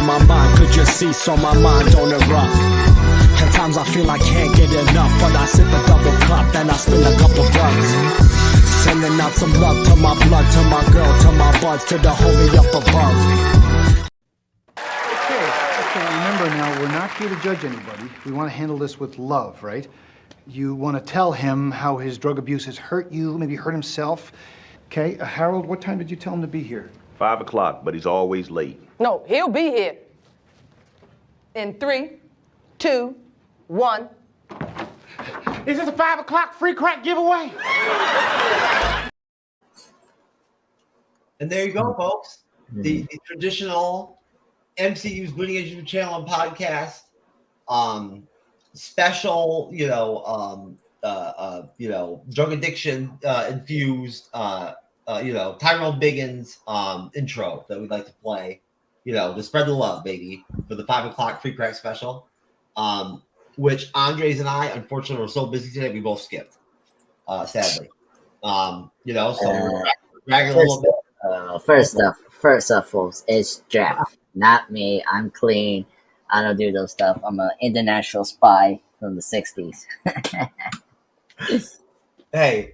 in my mind. Could you see so my mind don't erupt? At times I feel I can't get enough, but I sip a double cup and I spin a couple bucks. Sending out some love to my blood, to my girl, to my buds, to the homie up above. Okay, remember now, we're not here to judge anybody. We want to handle this with love, right? You want to tell him how his drug abuse has hurt you, maybe hurt himself. Okay, Harold, what time did you tell him to be here? 5 o'clock, but he's always late. No, he'll be here. In 3, 2, 1. Is this a 5 o'clock free crack giveaway? And there you go, folks. The traditional MCU's Bleeding Edge YouTube channel and podcast. Special, drug addiction infused, Tyrone Biggins intro that we'd like to play, to spread the love, baby, for the 5 o'clock free crack special, which Andres and I, unfortunately, were so busy today, we both skipped, sadly. So we're dragging a little bit. First off, folks, it's Jeff, not me. I'm clean. I don't do those stuff. I'm an international spy from the 60s. Hey,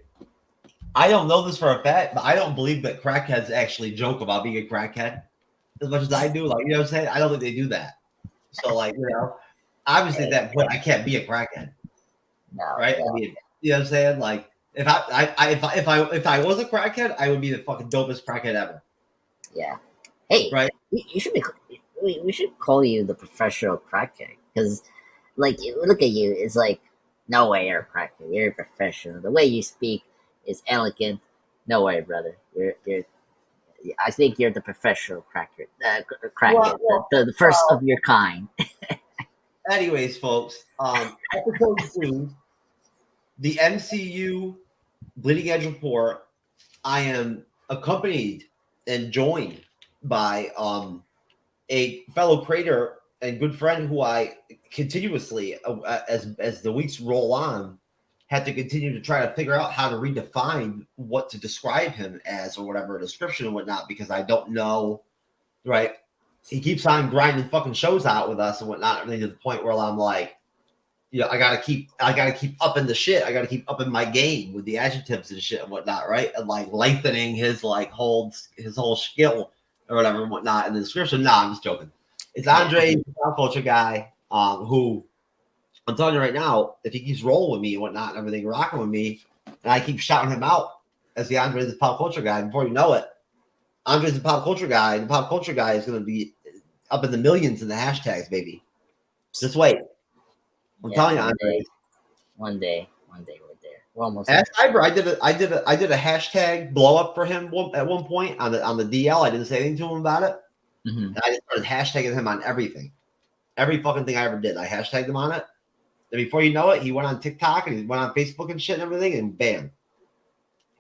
I don't know this for a fact, but I don't believe that crackheads actually joke about being a crackhead as much as I do. Like, you know what I'm saying? I don't think they do that. So, like, obviously at that point, I can't be a crackhead. No, right? no. I mean, you know what I'm saying? Like, if I was a crackhead, I would be the fucking dopest crackhead ever. Yeah. Hey, right? You should be. We should call you the professional crackhead because, like, look at you. It's like, no way you're a crackhead. You're a professional. The way you speak is elegant. No way, brother. You're. I think you're the professional crackhead. The first of your kind. Anyways, folks, episode 2, the MCU Bleeding Edge report. I am accompanied and joined by a fellow creator and good friend who I continuously, as the weeks roll on, had to continue to try to figure out how to redefine what to describe him as or whatever description and whatnot, because I don't know, right? He keeps on grinding fucking shows out with us and whatnot, really to the point where I'm like, I gotta keep upping the shit. I gotta keep upping my game with the adjectives and shit and whatnot, right? And like lengthening his whole skill or whatever and whatnot in the description. Nah, I'm just joking. It's Andre, the pop culture guy, who I'm telling you right now, if he keeps rolling with me and whatnot and everything, rocking with me, and I keep shouting him out as the Andre the pop culture guy, before you know it, Andre's the pop culture guy, and the pop culture guy is going to be up in the millions in the hashtags, baby. Just wait. I'm telling you, Andre. One day we're there. We're almost. At Cyber, I did a hashtag blow up for him at one point on the DL. I didn't say anything to him about it. Mm-hmm. And I just started hashtagging him on everything, every fucking thing I ever did. I hashtagged him on it. And before you know it, he went on TikTok and he went on Facebook and shit and everything, and bam,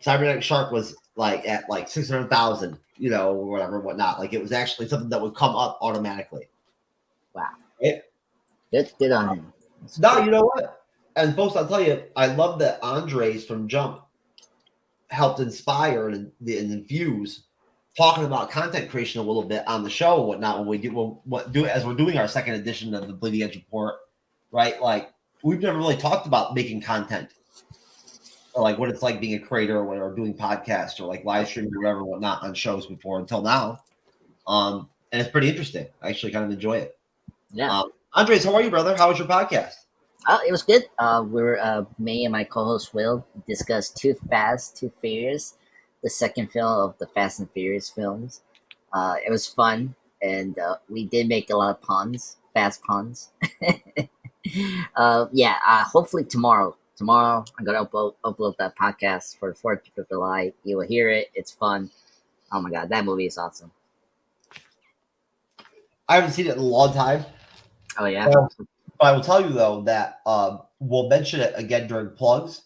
Cyberneticshark was at 600,000, or whatever, whatnot. Like, it was actually something that would come up automatically. Wow. Right? Good on him. No, you know what? And folks, I'll tell you, I love that Andres from Jump helped inspire and infuse talking about content creation a little bit on the show and whatnot as we're doing our second edition of the Bleeding Edge report, right? Like, we've never really talked about making content or like what it's like being a creator or whatever, doing podcasts or like live streaming or whatever, whatnot on shows before until now. And it's pretty interesting. I actually kind of enjoy it. Yeah. Andres, how are you, brother? How was your podcast? It was good. Me and my co-host Will discussed Too Fast, Too Furious, the second film of the Fast and Furious films. It was fun, and we did make a lot of puns, fast puns. Hopefully tomorrow I'm gonna upload that podcast for the 4th of July. You will hear it. It's fun. Oh my god, that movie is awesome. I haven't seen it in a long time. Oh yeah. But I will tell you though that we'll mention it again during plugs,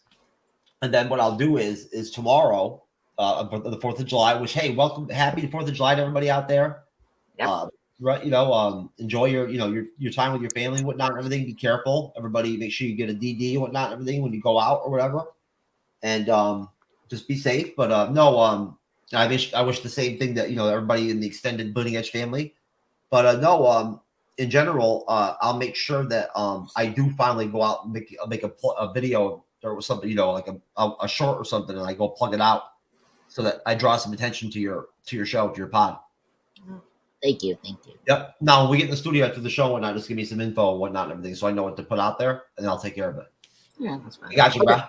and then what I'll do is tomorrow, for the 4th of July. Which, hey, welcome, happy 4th of July to everybody out there. Yep. Right, enjoy your time with your family and whatnot and everything. Be careful, everybody. Make sure you get a DD and whatnot and everything when you go out or whatever, and just be safe. But I wish the same thing that everybody in the extended Bleeding Edge family. But no, in general, I'll make sure that I do finally go out and make a video or something, like a short or something, and I go plug it out so that I draw some attention to your show, to your pod. Thank you. Yep. Now when we get in the studio after the show and just give me some info and whatnot and everything, so I know what to put out there, and I'll take care of it. Yeah, that's fine. I got you, bro.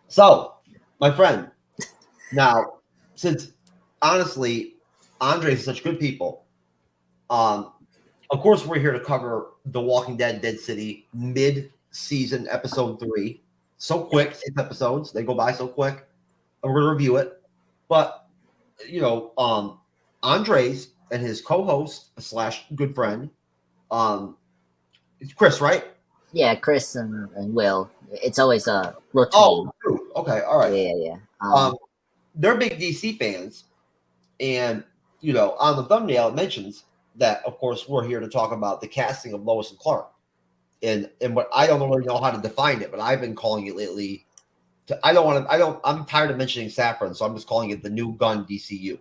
So, my friend, now since honestly, Andre's such good people, of course we're here to cover The Walking Dead: Dead City mid-season episode 3. So quick, 6 episodes, they go by so quick. And we're gonna review it, but Andres and his co-host / good friend, it's Chris, right? Yeah, Chris and Will. It's always a rotating. Oh, okay, all right. Yeah. They're big DC fans, and on the thumbnail it mentions that, of course, we're here to talk about the casting of Lois and Clark, and what I don't really know how to define it, but I've been calling it lately. I'm tired of mentioning Saffron, so I'm just calling it the new Gunn DCU.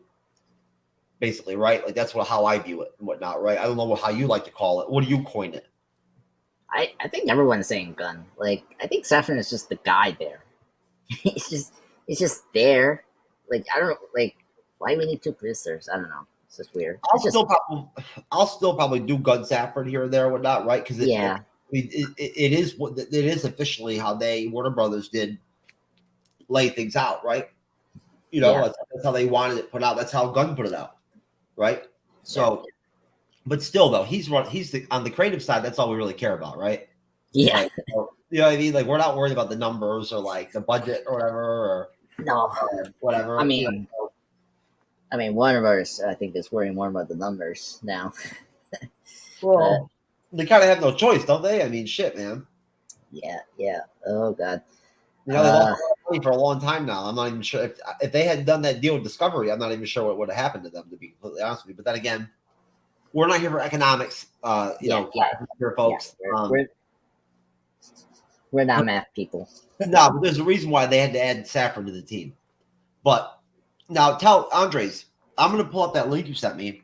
Basically, right? Like that's how I view it and whatnot, right? I don't know how you like to call it. What do you coin it? I think everyone's saying Gunn. Like, I think Saffron is just the guy there. He's just there. Like, I don't know. Like, why we need 2 producers? I don't know. It's just weird. I'll still probably do Gunn Saffron here or there, or whatnot, right? Because it is officially how Warner Brothers did lay things out, right? That's how they wanted it put out. That's how Gunn put it out, right? So, but still, though, he's on the creative side. That's all we really care about, right? Yeah. Like, you know what I mean? Like, we're not worried about the numbers or like the budget or whatever, or whatever. I mean, Warner Brothers, I think, is worrying more about the numbers now. Well, they kind of have no choice, don't they? I mean, shit, man. Yeah. Oh God. They lost money for a long time now. I'm not even sure if they had done that deal with Discovery. I'm not even sure what would have happened to them, to be completely honest with you. But then again, we're not here for economics, here, folks. Yeah, we're not math people. No, but there's a reason why they had to add Saffron to the team. But now tell Andres, I'm going to pull up that link you sent me.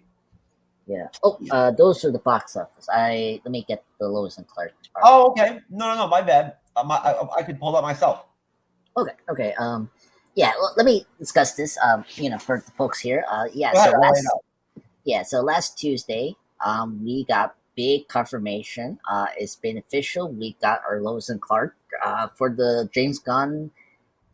Yeah. Oh, those are the box office. Let me get the Lois and Clark. Oh, okay. No, my bad. I could pull that myself. Okay. Yeah. Well, let me discuss this. For the folks here. So last Tuesday, we got big confirmation. It's been official. We got our Lois and Clark for the James Gunn,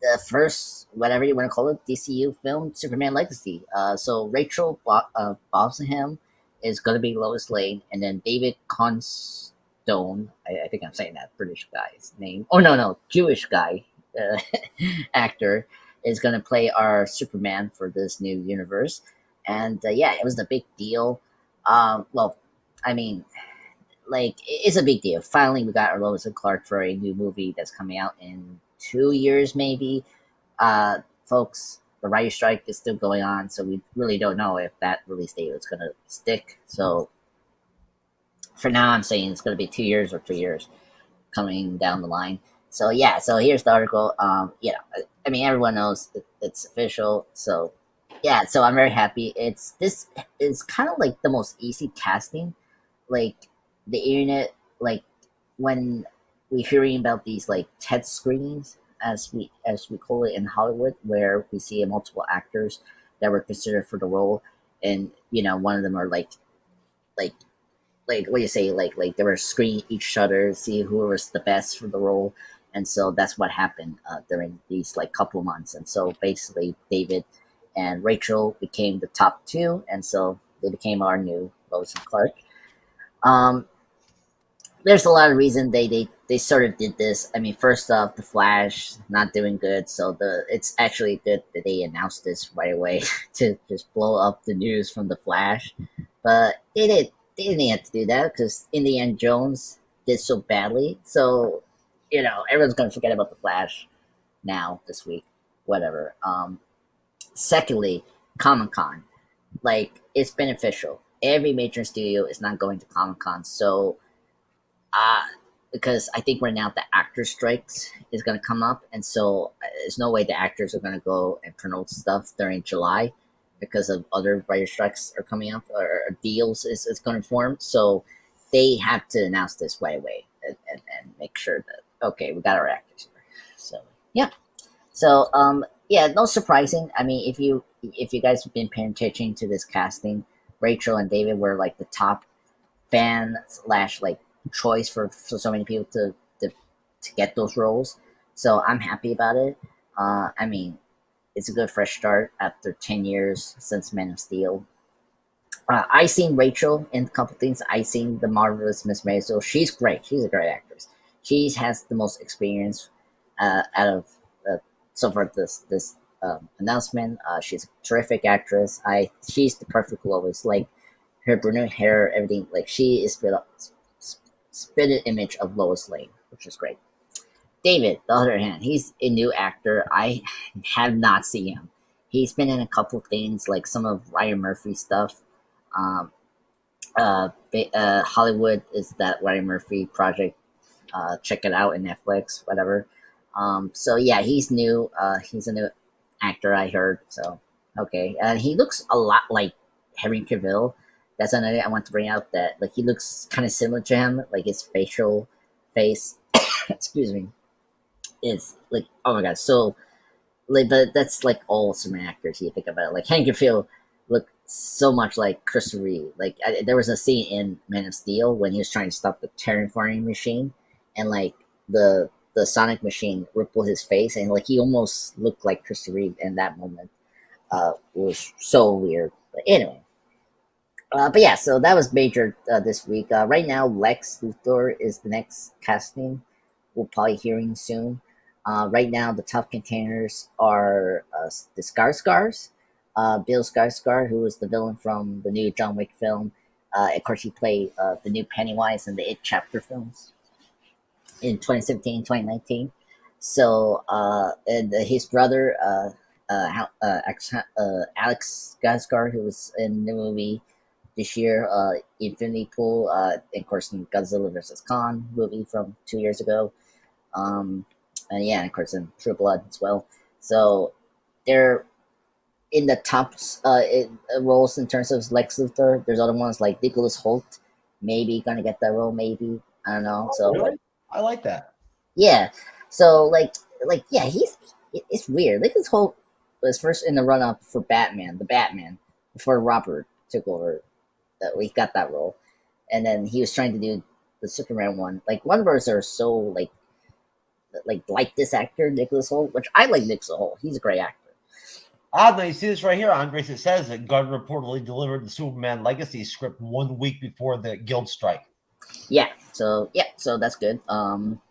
the first, whatever you want to call it, DCU film, Superman Legacy. So Rachel Brosnahan is going to be Lois Lane, and then David Constone, I think I'm saying that British guy's name. Oh, no, Jewish guy, actor, is going to play our Superman for this new universe. And it was a big deal. It's a big deal. Finally, we got our Lois and Clark for a new movie that's coming out in 2 years, maybe. Folks, the writer's strike is still going on, so we really don't know if that release date is going to stick. So for now, I'm saying it's going to be 2 years or 3 years coming down the line. So here's the article. Everyone knows it's official. So I'm very happy. This is kind of like the most easy casting. Like the internet, like when we're hearing about these like test screenings, as we call it in Hollywood, where we see multiple actors that were considered for the role, and one of them are like what do you say, like they were screening each other, see who was the best for the role. And so that's what happened during these like couple months. And so basically David and Rachel became the top 2, and so they became our new Lois and Clark. There's a lot of reason they sort of did this. I mean, first off, the Flash not doing good, so it's actually good that they announced this right away to just blow up the news from the Flash. But they didn't have to do that, because in the end, Jones did so badly. So everyone's gonna forget about the Flash now this week, whatever. Secondly, Comic-Con, like, it's beneficial. Every major studio is not going to Comic-Con, so because I think right now the actor strikes is going to come up, and so there's no way the actors are going to go and promote stuff during July. because of other writer strikes are coming up or deals is going to form. So they have to announce this right away and make sure that, okay, we got our actors here. So yeah. So yeah, no surprising. I mean, if you guys have been paying attention to this casting, Rachel and David were like the top fan slash like choice for so many people to get those roles. So I'm happy about it. I mean, it's a good fresh start after 10 years since Man of Steel. I seen Rachel in a couple things. I seen the marvelous Miss Maisel. She's great. She's a great actress. She has the most experience out of so far this announcement. She's a terrific actress. She's the perfect Lois. Like her brunette hair, everything. Like she is spitted image of Lois Lane, which is great. David, the other hand, he's a new actor. I have not seen him. He's been in a couple things, like some of Ryan Murphy stuff. Hollywood is that Ryan Murphy project. Check it out in Netflix, whatever. So yeah, he's new. He's a new actor, I heard. So okay, he looks a lot like Henry Cavill. That's another I want to bring out, that like he looks kind of similar to him, like his facial face. Excuse me. Is like, oh my god, so like, but that's like all Superman actors you think about it. Like Henry Cavill looked so much like Christopher Reeve. Like there was a scene in Man of Steel when he was trying to stop the terraforming machine, and like the sonic machine rippled his face, and like he almost looked like Christopher Reeve in that moment. Was so weird. But anyway, but yeah, so that was major this week. Right now, Lex Luthor is the next casting we'll probably hearing soon. Right now, the top containers are the Skarsgårds. Bill Skarsgård, who was the villain from the new John Wick film. Of course, he played the new Pennywise in the It Chapter films in 2017, 2019. So, and his brother, Alex Skarsgård, who was in the movie this year, Infinity Pool, and of course, in Godzilla vs. Kong movie from 2 years ago. And yeah, of course, in True Blood as well. So they're in the top roles in terms of Lex Luthor. There's other ones like Nicholas Hoult, maybe gonna get that role, maybe, I don't know. So Really? I like that. yeah, so like yeah, it's weird. Nicholas Hoult was first in the run up for Batman, before Robert took over. We got that role, and then he was trying to do the Superman one. Like Warner Bros. Are so like this actor Nicholas Hoult, which I like Nicholas Hoult. He's a great actor. Now you see this right here, Andres. It says that Gunn reportedly delivered the Superman Legacy script 1 week before the guild strike. Yeah, so that's good.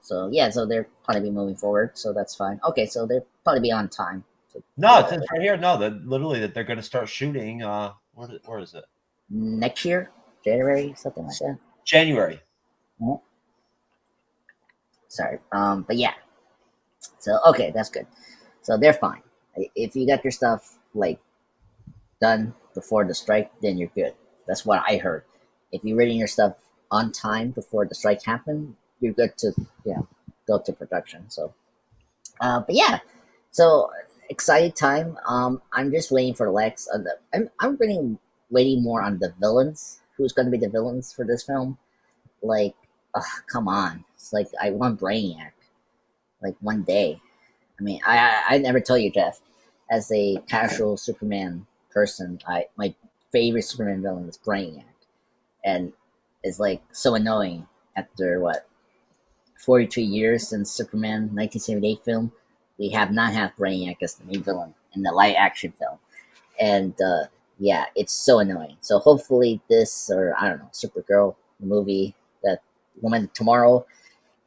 So yeah, so they're probably be moving forward, so that's fine. Okay, so they'll probably be on time. So, No, it says right here, no, that literally that they're going to start shooting. Where is it? Next year, January, something like that. January. Oh. Sorry, but yeah. So okay, that's good. So they're fine. If you got your stuff like done before the strike, then you're good. That's what I heard. If you're reading your stuff on time before the strike happened, you're good to go to production. So, but yeah, so exciting time. I'm just waiting for Lex. I'm really waiting more on the villains. Who's going to be the villains for this film? Like, come on! It's like I want Brainiac. Like one day. I mean, I never tell you, Jeff. As a casual Superman person, my favorite Superman villain is Brainiac, and it's like so annoying after 42 years since Superman 1978 film, we have not had Brainiac as the main villain in the live action film, and yeah, it's so annoying. So hopefully this, or I don't know, Supergirl movie, that Woman Tomorrow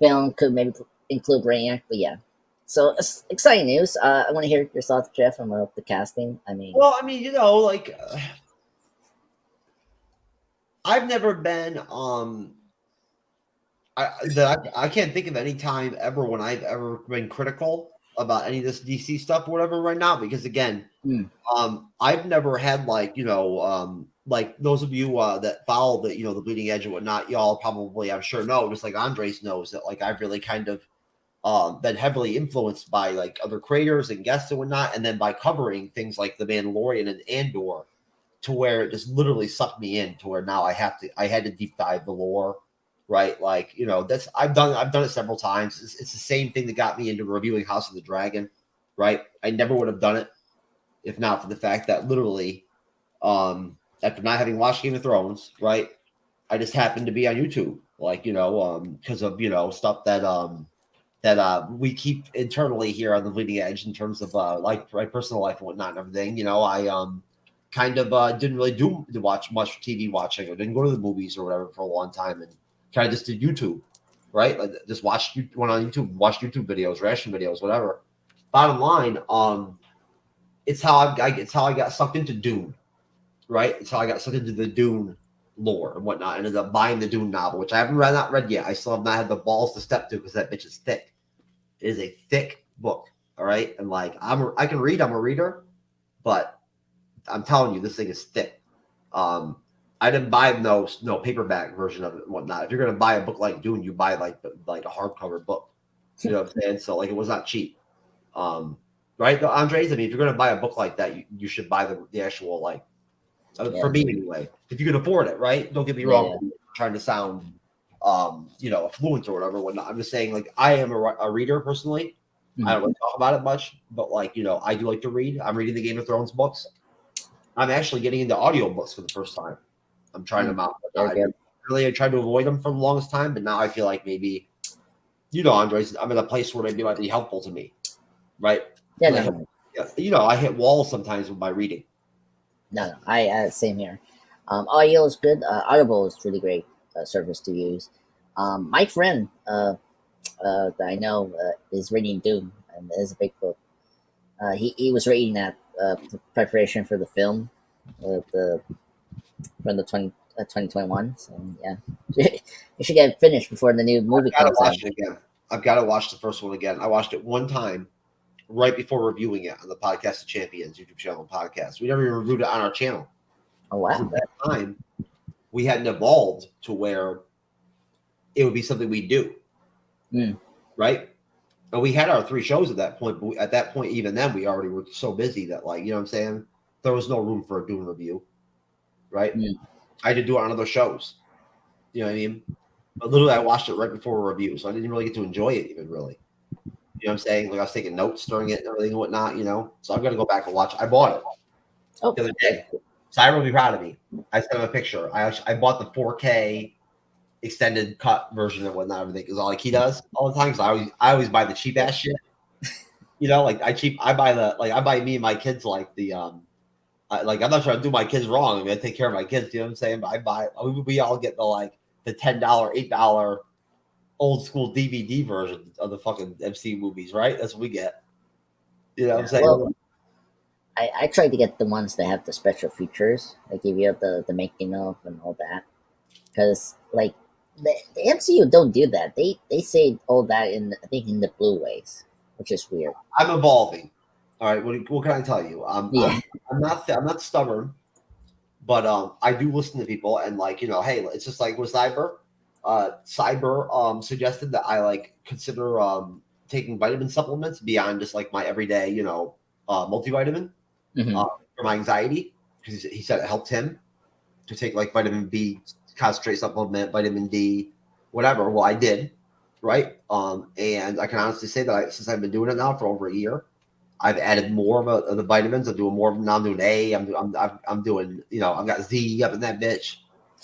film could maybe include Brainiac, but yeah. So exciting news. I want to hear your thoughts, Jeff, about the casting. I mean, well, I mean, like I've never been I can't think of any time ever when I've ever been critical about any of this DC stuff or whatever right now, because again, I've never had like those of you that follow the Bleeding Edge and whatnot, y'all probably, I'm sure, know, just like Andres knows, that like I've really kind of been heavily influenced by like other creators and guests and whatnot, and then by covering things like The Mandalorian and Andor, to where it just literally sucked me in to where now I had to deep dive the lore, right? Like, you know, that's I've done it several times. It's the same thing that got me into reviewing House of the Dragon, right? I never would have done it if not for the fact that literally, after not having watched Game of Thrones, right, I just happened to be on YouTube, like, you know, because of, you know, stuff that we keep internally here on the Bleeding Edge in terms of like my personal life and whatnot and everything. You know, I kind of didn't really do watch much TV watching, or didn't go to the movies or whatever for a long time, and kind of just did YouTube, right? Like just went on YouTube, watched YouTube videos, reaction videos, whatever. Bottom line, it's how I got sucked into Dune, right? It's how I got sucked into the Dune lore and whatnot. I ended up buying the Dune novel, which I haven't not read yet. I still have not had the balls to step to because that bitch is thick. It is a thick book, all right? And like I can read, I'm a reader, but I'm telling you, this thing is thick. I didn't buy no paperback version of it and whatnot. If you're gonna buy a book like Dune, you buy like a hardcover book. You know what I'm saying? So like it was not cheap. Right, Andres? I mean, if you're going to buy a book like that, you should buy the actual, like, for me anyway, if you can afford it, right? Don't get me wrong. I'm trying to sound, you know, affluent or whatever, whatnot. I'm just saying, like, I am a reader personally. I don't really talk about it much, but, like, you know, I do like to read. I'm reading the Game of Thrones books. I'm actually getting into audiobooks for the first time. I'm trying them out. I tried to avoid them for the longest time, but now I feel like maybe, you know, Andres, I'm in a place where maybe it might be helpful to me, right? Yeah, you know, I hit walls sometimes with my reading. No, I same here. Audio is good. Audible is really great service to use. My friend that I know is reading Doom, and it's a big book. He was reading that preparation for the film, from the 2021. So yeah, you should get it finished before the new movie comes out. I've got to watch the first one again. I watched it one time right before reviewing it on the Podcast of Champions YouTube channel and podcast. We never even reviewed it on our channel. Oh wow! At that time, we hadn't evolved to where it would be something we do, right? And we had our 3 shows at that point. But at that point, even then, we already were so busy that, like, you know what I'm saying? There was no room for a Dune review, right? I had to do it on other shows. You know what I mean? But literally, I watched it right before a review, so I didn't really get to enjoy it even really. You know what I'm saying? Like I was taking notes during it and everything and whatnot, you know? So I'm going to go back and watch it. I bought it the other day. Cyber will be proud of me. I sent him a picture. I bought the 4K extended cut version and whatnot, everything, because like he does all the time. Because I always buy the cheap ass shit. You know, like I buy me and my kids like the like I'm not trying to do my kids wrong. I mean, I take care of my kids, you know what I'm saying? But we all get the $10, $8 old school DVD version of the fucking MCU movies, right? That's what we get. You know what I'm saying? Well, I tried to get the ones that have the special features, like give you the making of and all that, because like the MCU don't do that. They say all that in the Blu-rays, which is weird. I'm evolving. All right, what can I tell you? I'm not stubborn, but I do listen to people, and like, you know, hey, it's just like with Cyber. Cyber suggested that I consider taking vitamin supplements beyond just like my everyday, you know, multivitamin for my anxiety, because he said it helped him to take like vitamin B concentrate supplement, vitamin D, whatever. Well, I did, right? And I can honestly say that since I've been doing it now for over a year, I've added more of the vitamins. I'm doing more of them now. I'm doing A. I'm doing, you know, I've got Z up in that bitch,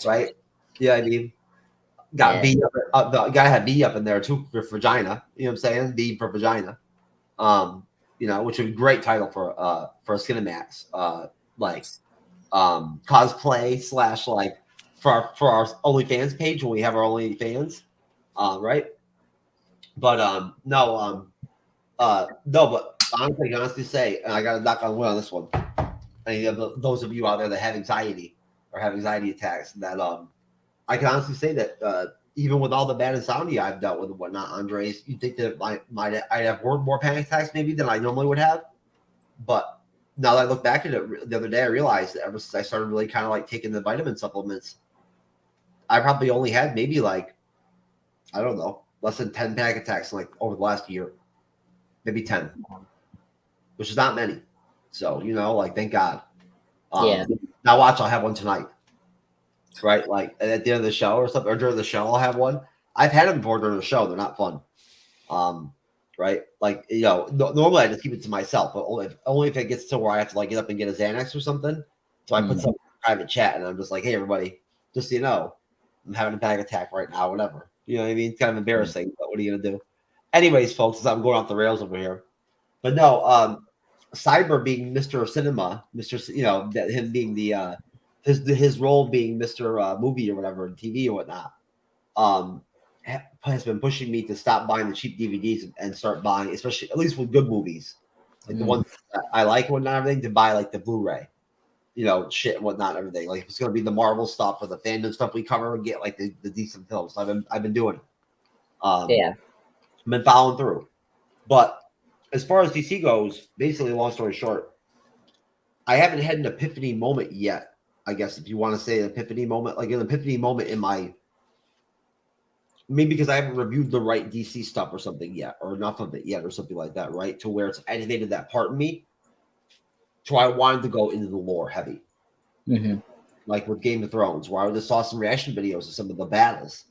right? Yeah, I mean. Got B up, gotta have B up in there too for vagina. You know what I'm saying? B for vagina. You know, which is a great title for a Cinemax. Cosplay / like for our OnlyFans page when we have our OnlyFans. Right? But but honestly, I can honestly say, and I gotta knock on wood on this one. Any of those of you out there that have anxiety or have anxiety attacks, that I can honestly say that even with all the bad insomnia I've dealt with and whatnot, Andres, you'd think that I'd have more panic attacks maybe than I normally would have. But now that I look back at it the other day, I realized that ever since I started really kind of like taking the vitamin supplements, I probably only had maybe like, I don't know, less than 10 panic attacks like over the last year, maybe 10, which is not many. So, you know, like, thank God. Yeah. Now watch, I'll have one tonight. Right? Like at the end of the show or something, or during the show, I'll have one. I've had them before during the show. They're not fun. Right? Like, you know, normally I just keep it to myself, but only if it gets to where I have to like get up and get a Xanax or something. So I put some private chat and I'm just like, hey, everybody, just so you know, I'm having a panic attack right now, whatever. You know what I mean? It's kind of embarrassing, but what are you going to do? Anyways, folks, I'm going off the rails over here. But no, Cyber being Mr. Cinema, you know, him being the his role being Mr. Movie or whatever, TV or whatnot, has been pushing me to stop buying the cheap DVDs and start buying, especially at least with good movies, like the ones that I like and whatnot, everything, to buy like the Blu-ray, you know, shit and whatnot, everything. Like if it's gonna be the Marvel stuff or the fandom stuff we cover, and get like the decent films. I've been doing it. I've been following through. But as far as DC goes, basically, long story short, I haven't had an epiphany moment yet. I guess if you want to say an epiphany moment, like an epiphany moment in my, maybe because I haven't reviewed the right DC stuff or something yet, or enough of it yet, or something like that, right? To where it's activated that part in me. So I wanted to go into the lore heavy, like with Game of Thrones, where I just saw some reaction videos of some of the battles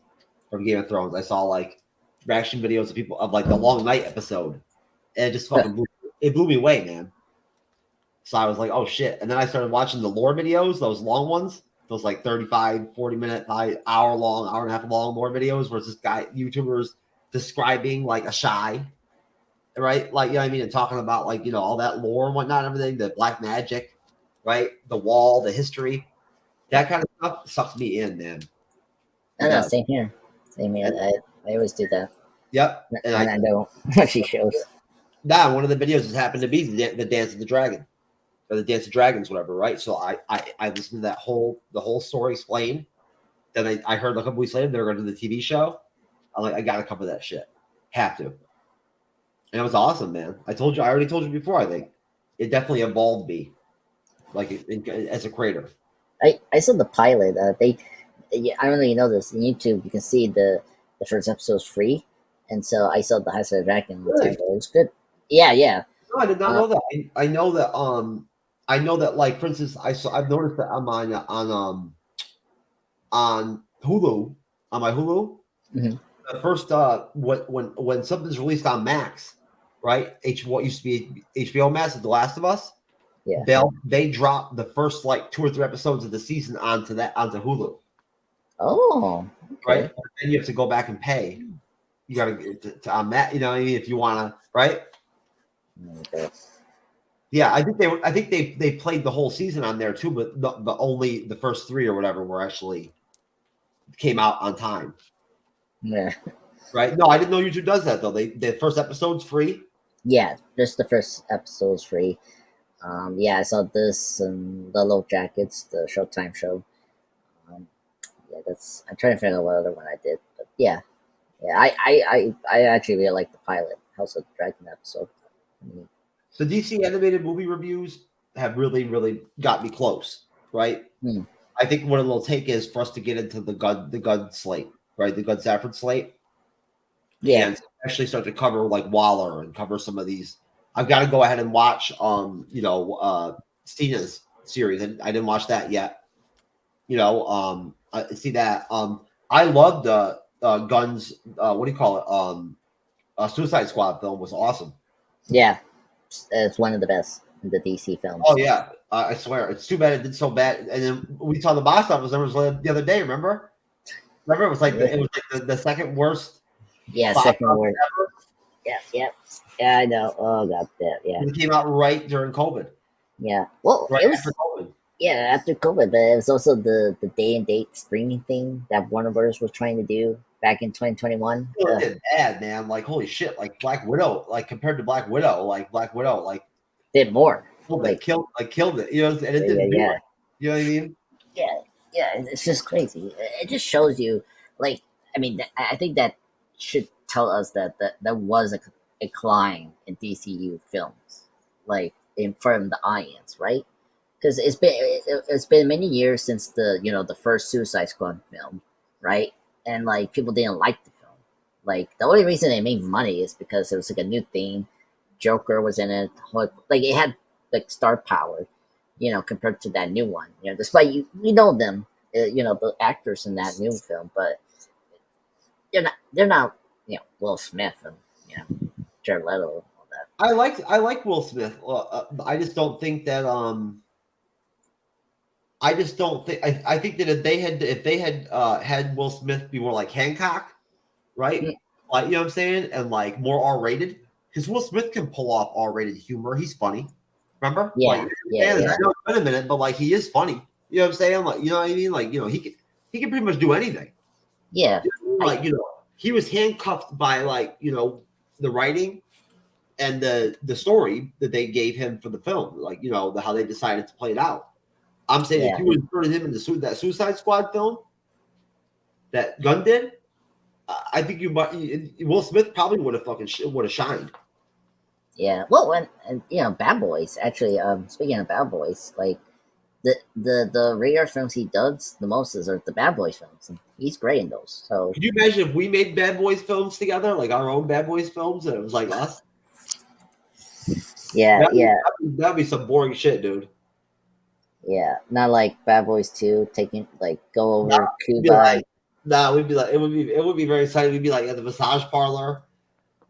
from Game of Thrones. I saw like reaction videos of people of like the Long Night episode, and it just fucking blew me away, man. So I was like, oh shit. And then I started watching the lore videos, those long ones, those like 35, 40 minute, hour long, hour and a half long lore videos where it's this guy, YouTubers describing like a shy, right? Like, you know what I mean? And talking about like, you know, all that lore and whatnot, everything, the black magic, right? The wall, the history, that kind of stuff sucks me in, man. I know, same here. Same here. I always do that. Yep. And I know what she shows. Nah, one of the videos has happened to be the Dance of the Dragon. Or the Dance of Dragons, whatever, right? So I listened to the whole story explained. Then I heard a couple weeks later they're going to do the TV show. I'm like, I gotta cover that shit. Have to. And it was awesome, man. I already told you before, I think. It definitely evolved me. Like as a creator. I saw the pilot. I don't know if you know this. On YouTube you can see the first episode is free. And so I saw the ACER Dragon. Really? It was good. Yeah. No, I did not know that. I know that like for instance, I've noticed that I'm on Hulu, on my Hulu. The first when something's released on Max, right? What used to be HBO Max, The Last of Us. Yeah. They drop the first like 2 or 3 episodes of the season onto Hulu. Oh, okay. Right. Then you have to go back and pay. You got to on that, you know what I mean? If you want to, right? Okay. Yeah, I think they played the whole season on there too, but the only the first 3 or whatever were actually came out on time. Yeah. Right? No, I didn't know YouTube does that though. The first episode's free. Yeah, just the first episode is free. Yeah, I saw this and the Low Jackets, the Showtime show. Yeah, I'm trying to figure out what other one I did, but yeah. I actually really like the pilot House of the Dragon episode. The DC animated movie reviews have really, really got me close, right? I think what it'll take is for us to get into the Gunn slate, right? The Gunn Safford slate. Yeah. And actually start to cover like Waller and cover some of these. I've got to go ahead and watch Stina's series. I didn't watch that yet. You know, I see that. I loved Gunn's what do you call it? Suicide Squad film was awesome. Yeah. It's one of the best in the DC films. Oh yeah, I swear. It's too bad it did so bad. And then we saw the box office numbers the other day. Remember? It was like the second worst. Yeah, second worst. Yeah, I know. Oh god, yeah. It came out right during COVID. Yeah. Well, right it was after COVID. Yeah, after COVID, but it was also the day and date streaming thing that Warner Bros. Was trying to do back in 2021. It did bad, man. Like holy shit! Like Black Widow, like compared to Black Widow, like did more. Killed it. You know, and it didn't. Yeah. You know what I mean? Yeah. It's just crazy. It just shows you, like, I mean, I think that should tell us that there was a decline in DCU films, like from the audience, right? Because it's been many years since the first Suicide Squad film, right? And like people didn't like the film, Like the only reason it made money is because it was like a new theme. Joker was in it. Like it had like star power, compared to that new one. Despite we know them, the actors in that new film, but they're not Will Smith and Jared Leto and all that. I like Will Smith. I just don't think that I just don't think I think that if they had had Will Smith be more like Hancock, right? Yeah. Like, you know what I'm saying, and like more R-rated, because Will Smith can pull off R-rated humor. He's funny. Remember? Yeah, like, yeah. I know it's been a minute, but like he is funny. You know what I'm saying? Like, you know what I mean? Like, he can pretty much do anything. Yeah. Like, he was handcuffed by like, the writing and the story that they gave him for the film, like, how they decided to play it out. I'm saying if you would have turned him into that Suicide Squad film that Gunn did, I think Will Smith probably would have shined. Yeah. Well, and Bad Boys. Actually, speaking of Bad Boys, like the rare films he does the most are the Bad Boys films, and he's great in those. So could you imagine if we made Bad Boys films together, like our own Bad Boys films, and it was like us? Yeah, that'd be some boring shit, dude. Yeah, not like Bad Boys 2 go over Cuba. We'd be like it would be very exciting. We'd be like at the massage parlor.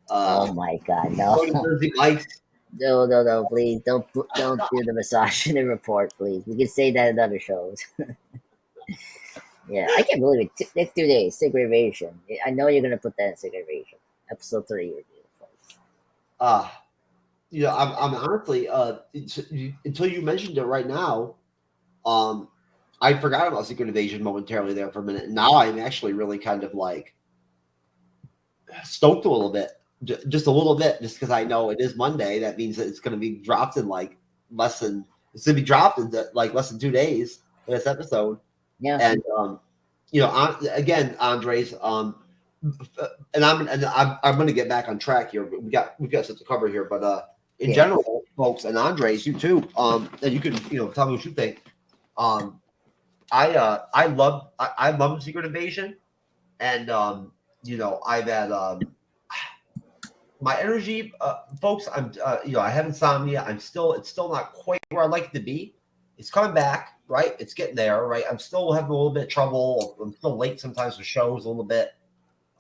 Oh my god, no. No, please don't do the misogyny report, please. We can say that in other shows. Yeah, I can't believe it. Next 2 days, segregation. I know you're gonna put that in segregation. Episode 3 review. I'm honestly until you mentioned it right now, I forgot about Secret Invasion momentarily there for a minute. Now I'm actually really kind of like stoked a little bit, just a little bit, just because I know it is Monday. That means that it's going to be dropped in like less than 2 days. This episode, yeah. And again, Andres, and I'm going to get back on track here. We've got stuff to cover here, but in general, folks, and Andres, you too. And you can tell me what you think. I love Secret Invasion, and I've had my energy, folks. I have insomnia. It's still not quite where I'd like it to be. It's coming back, right? It's getting there, right? I'm still having a little bit of trouble. I'm still late sometimes for shows a little bit.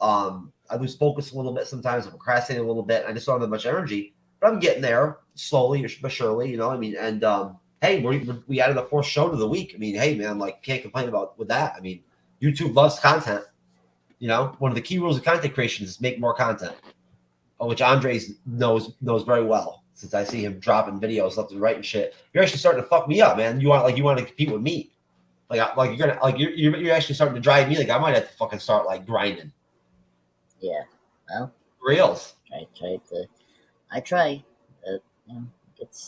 I lose focus a little bit sometimes. I procrastinate a little bit. I just don't have much energy, but I'm getting there slowly but surely. And hey, we added a 4th show to the week. I mean, hey, man, like, can't complain with that. I mean, YouTube loves content. One of the key rules of content creation is make more content, which Andres knows very well, since I see him dropping videos left and right and shit. You're actually starting to fuck me up, man. You want to compete with me, you're actually starting to drive me. Like, I might have to fucking start like grinding. Yeah, well, reels. I try.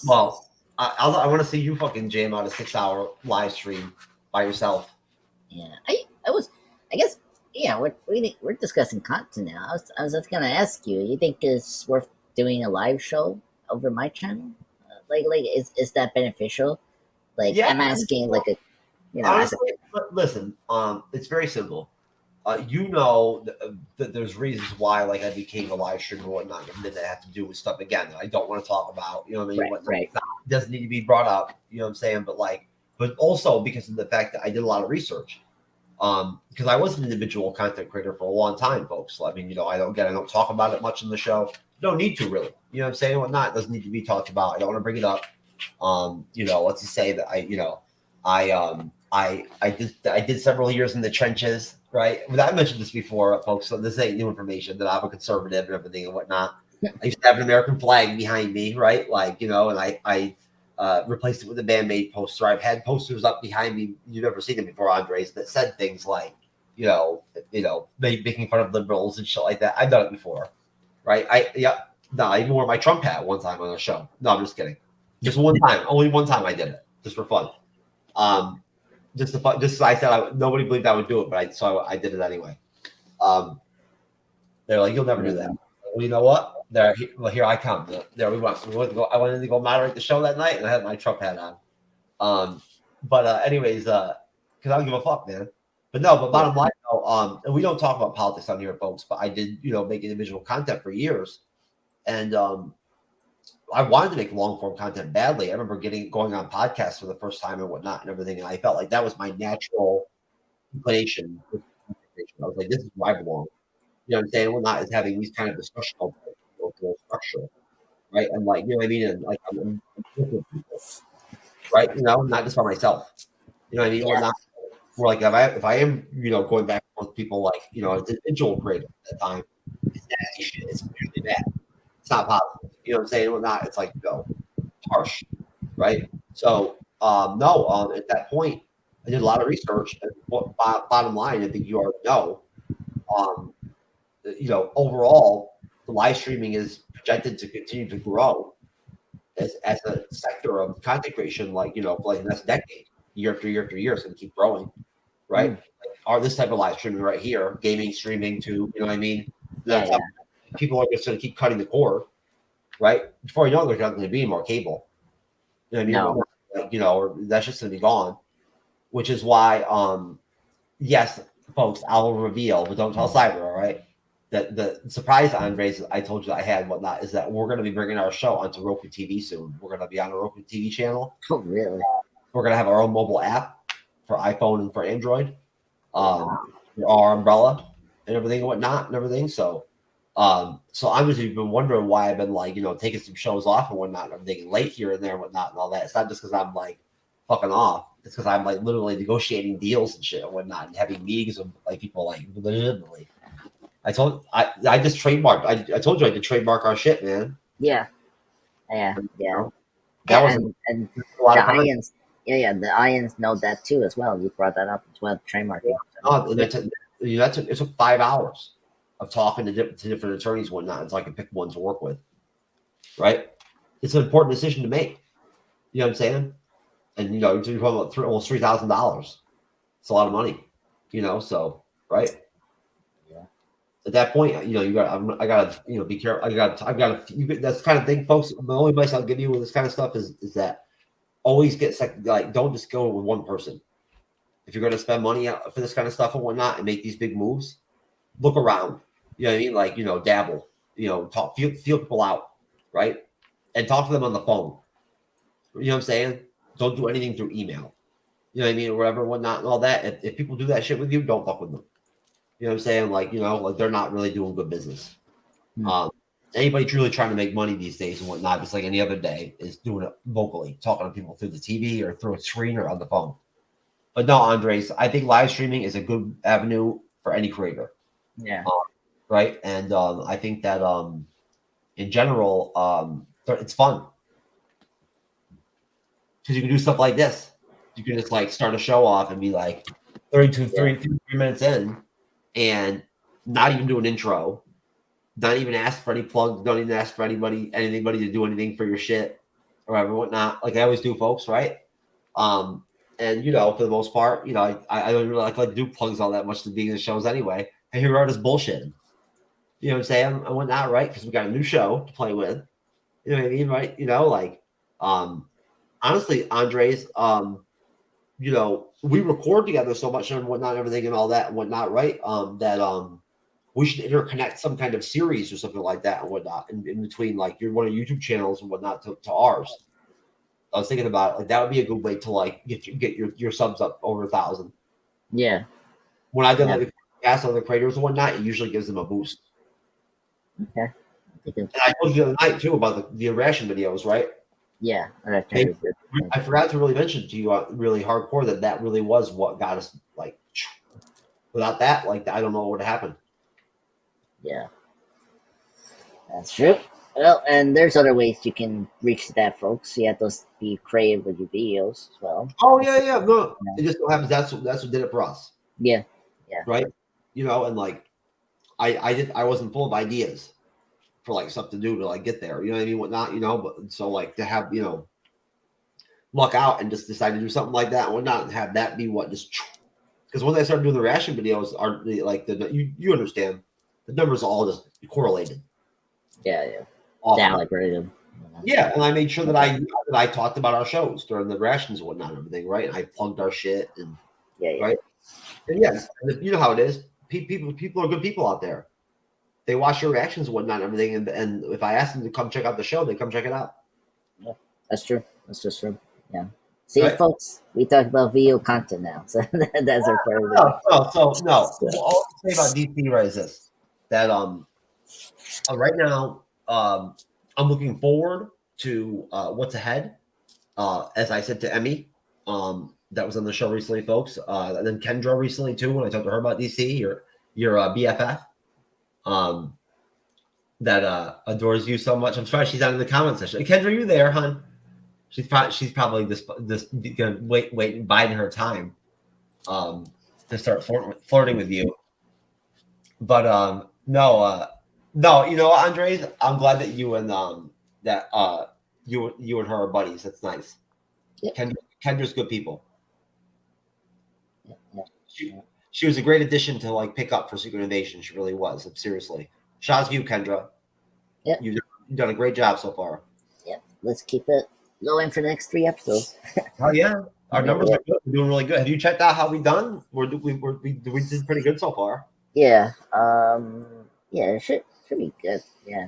Well, I want to see you fucking jam out a 6-hour live stream by yourself. Yeah, I guess. Yeah, we're discussing content now. I was just gonna ask you. You think it's worth doing a live show over my channel? Is that beneficial? Like, yeah, I'm asking honestly, listen. It's very simple. That there's reasons why, like, I became a live streamer and whatnot, and then that have to do with stuff again that I don't want to talk about. You know what I mean? Right. Doesn't need to be brought up. You know what I'm saying? But also because of the fact that I did a lot of research. Because I was an individual content creator for a long time, folks. I mean, I don't talk about it much in the show. Don't need to, really. You know what I'm saying? Whatnot, it doesn't need to be talked about. I don't want to bring it up. Let's just say that I did several years in the trenches, right? I mentioned this before, folks, so this ain't new information, that I'm a conservative and everything and whatnot. I used to have an American flag behind me, right? And I replaced it with a Band-Aid poster. I've had posters up behind me. You've never seen them before, Andres, that said things like, making fun of liberals and shit like that. I've done it before, right? I even wore my Trump hat one time on a show. No, I'm just kidding. Just one time. Only one time I did it, just for fun. Just I said nobody believed I would do it, but I did it anyway. They're like, you'll never do that. Well, you know what? Here I come. There we went. I wanted to go moderate the show that night, and I had my Trump hat on. Anyways, because I don't give a fuck, man. But no, but bottom line, though, and we don't talk about politics on here, folks. But I did, make individual content for years, and I wanted to make long form content badly. I remember going on podcasts for the first time and whatnot and everything, and I felt like that was my natural inclination. I was like, this is where I belong. You know what I'm saying? Whatnot is having these kind of discussional structure, right? And like, you know what I mean? And like, I'm with people, right? Not just by myself. You know what I mean? Yeah. We're like, if I am, going back and forth with people like, as an individual creator at that time, it's nasty shit. It's usually bad. It's not positive. You know what I'm saying? Well, not. It's like, harsh, right? So, no. At that point, I did a lot of research. And bottom line, I think you already know. Overall, the live streaming is projected to continue to grow as a sector of content creation, for like the next decade, year after year after year, it's going to keep growing, right? Like, this type of live streaming right here, gaming, streaming, too. You know what I mean? People are just going to keep cutting the cord, right? Before you know, there's not going to be more cable. You know what I mean? Or that's just going to be gone. Which is why, yes, folks, I will reveal, but don't tell Cyber, all right? The surprise, Andres, I told you that I had and whatnot, is that we're going to be bringing our show onto Roku TV soon. We're going to be on a Roku TV channel. Oh, really? We're going to have our own mobile app for iPhone and for Android. Our umbrella and everything and whatnot and everything. So I'm just been wondering why I've been taking some shows off and whatnot and everything late here and there and whatnot and all that. It's not just because I'm fucking off. It's because I'm literally negotiating deals and shit and whatnot and having meetings with people legitimately. I just trademarked. I told you I could trademark our shit, man. Yeah. That was and the Ions. Yeah, the Ions know that too as well. You brought that up as well, trademarking. It took 5 hours of talking to different attorneys and whatnot until I could pick one to work with. Right? It's an important decision to make. You know what I'm saying? And you're talking about almost $3,000. It's a lot of money. So right. At that point, I gotta, be careful. That's the kind of thing, folks. The only advice I'll give you with this kind of stuff is that always get don't just go with one person. If you're gonna spend money out for this kind of stuff and whatnot and make these big moves, look around. You know what I mean? Dabble. Talk, feel people out, right? And talk to them on the phone. You know what I'm saying? Don't do anything through email. You know what I mean? Or whatever, whatnot, and all that. If people do that shit with you, don't fuck with them. You know what I'm saying? They're not really doing good business. Anybody truly trying to make money these days and whatnot, just like any other day, is doing it vocally, talking to people through the TV or through a screen or on the phone. But no, Andres, I think live streaming is a good avenue for any creator. Yeah. Right? And I think that in general, it's fun. Because you can do stuff like this. You can just start a show off and be 33 minutes in, and not even do an intro, not even ask for any plugs, don't even ask for anybody to do anything for your shit or whatever, whatnot. Like I always do, folks, right? And for the most part, I don't really like to do plugs all that much to being in the shows anyway. I hear all this bullshit. You know what I'm saying? And whatnot, right? Because we got a new show to play with. You know what I mean, right? Honestly, Andres, we record together so much and whatnot, everything and all that and whatnot, right? That we should interconnect some kind of series or something like that and whatnot in between your one of your YouTube channels and whatnot to ours. I was thinking about it, that would be a good way to get your subs up over 1,000. Yeah. When I done ask other creators and whatnot, it usually gives them a boost. Okay. And I told you the other night too about the ration videos, right? Yeah, I forgot to really mention to you really hardcore that really was what got us without that, I don't know what would have happened. Yeah, that's true. Well, and there's other ways you can reach that, folks. You have to be creative with your videos as well. Oh yeah. No, it just so happens that's what did it for us. Yeah. Right. And I wasn't full of ideas for stuff to do to get there. You know what I mean? Whatnot. But so to have luck out and just decide to do something like that and whatnot and have that be what just because when I started doing the ration videos are you understand the numbers are all just correlated. Yeah. Algorithm. Yeah, and I made sure that I talked about our shows during the rations and whatnot and everything, right? And I plugged our shit and right. And yes, you know how it is. People are good people out there. They watch your reactions and whatnot and everything. And if I ask them to come check out the show, they come check it out. Yeah, that's true. That's just true. Yeah. See, Right. folks, we talk about video content now, so that's our part of it. No. All I say about DC right is this: that right now I'm looking forward to what's ahead. As I said to Emmy, that was on the show recently, folks. And then Kendra recently too, when I talked to her about DC, your BFF, that adores you so much. I'm sorry she's not in the comment section. Hey, Kendra, you there, hon? She's probably this gonna wait and biding her time to start flirting with you. But no, you know, Andres, I'm glad that you and you and her are buddies. That's nice. Yep. Kendra's good people. Yeah. She was a great addition to like pick up for Secret Invasion. She really was. Seriously. Shouts to you, Kendra. Yep. You've done a great job so far. Yep. Let's keep it going for the next 3 episodes. Oh yeah. Our numbers are good. We're doing really good. Have you checked out how we done? We did pretty good so far. Yeah. Yeah, it should be good. Yeah.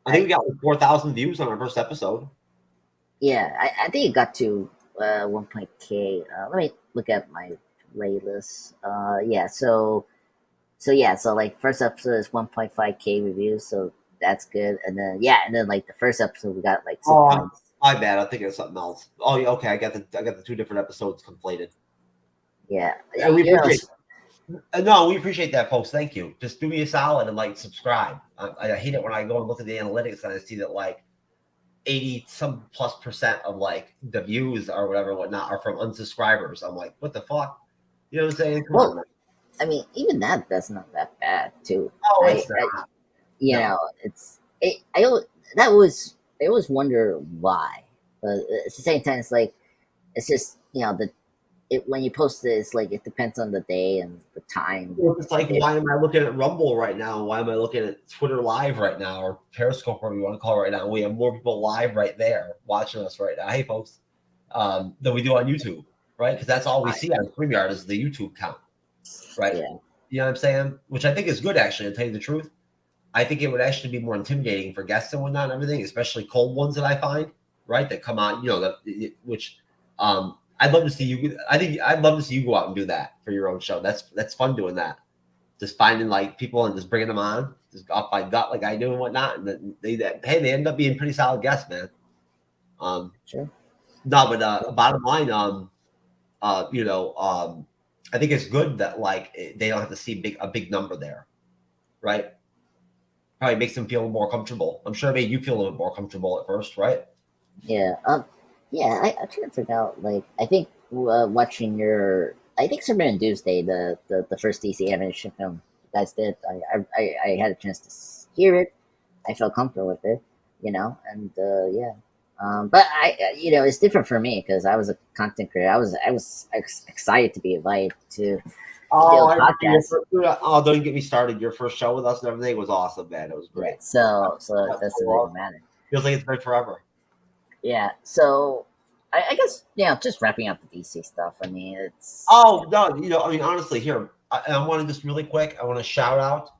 I think we got like 4,000 views on our first episode. Yeah, I think it got to 1.k. Let me look at my playlist. Yeah, so like first episode is 1.5k reviews, so that's good. And then like the first episode we got like my bad. I think it's something else. Oh, yeah, okay. I got the 2 different episodes conflated. Yeah, we appreciate that, folks. Thank you. Just do me a solid and like subscribe. I hate it when I go and look at the analytics and I see that like 80+ % of like the views or whatever whatnot are from unsubscribers. I'm like, what the fuck? You know what I'm saying? Come on. I mean, even that's not that bad too. Oh, it's not. You know, I always wonder why, but at the same time, it's like it's just, you know, when you post this, like it depends on the day and the time. It's like, why am I looking at Rumble right now? Why am I looking at Twitter Live right now, or Periscope, whatever you want to call it right now? We have more people live right there watching us right now. Hey, folks, than we do on YouTube, right? Because that's all we see on StreamYard is the YouTube count, right? Yeah. You know what I'm saying? Which I think is good, actually, to tell you the truth. I think it would actually be more intimidating for guests and whatnot and everything, especially cold ones that I find, right? That come on, you know, I'd love to see you. I think I'd love to see you go out and do that for your own show. That's fun doing that. Just finding like people and just bringing them on, just off by gut like I do and whatnot. And they end up being pretty solid guests, man. Sure. No, but bottom line, you know, I think it's good that like they don't have to see a big number there, right? Probably makes them feel more comfortable. I'm sure it made you feel a little bit more comfortable at first, right? Yeah. Yeah, I try to figure out, like, I think watching I think Superman Doomsday, the first DC animation film you guys did, I had a chance to hear it. I felt comfortable with it, you know, and yeah. But you know, it's different for me because I was a content creator. I was excited to be invited to do a podcast. Don't get me started. Your first show with us and everything was awesome, man. It was great. Yeah, so that's the way it matters. Feels like it's been forever. Yeah, so I guess, yeah, just wrapping up the DC stuff. I mean, it's... Oh, no, you know, I mean, honestly, here, I want to just really quick, I want to shout out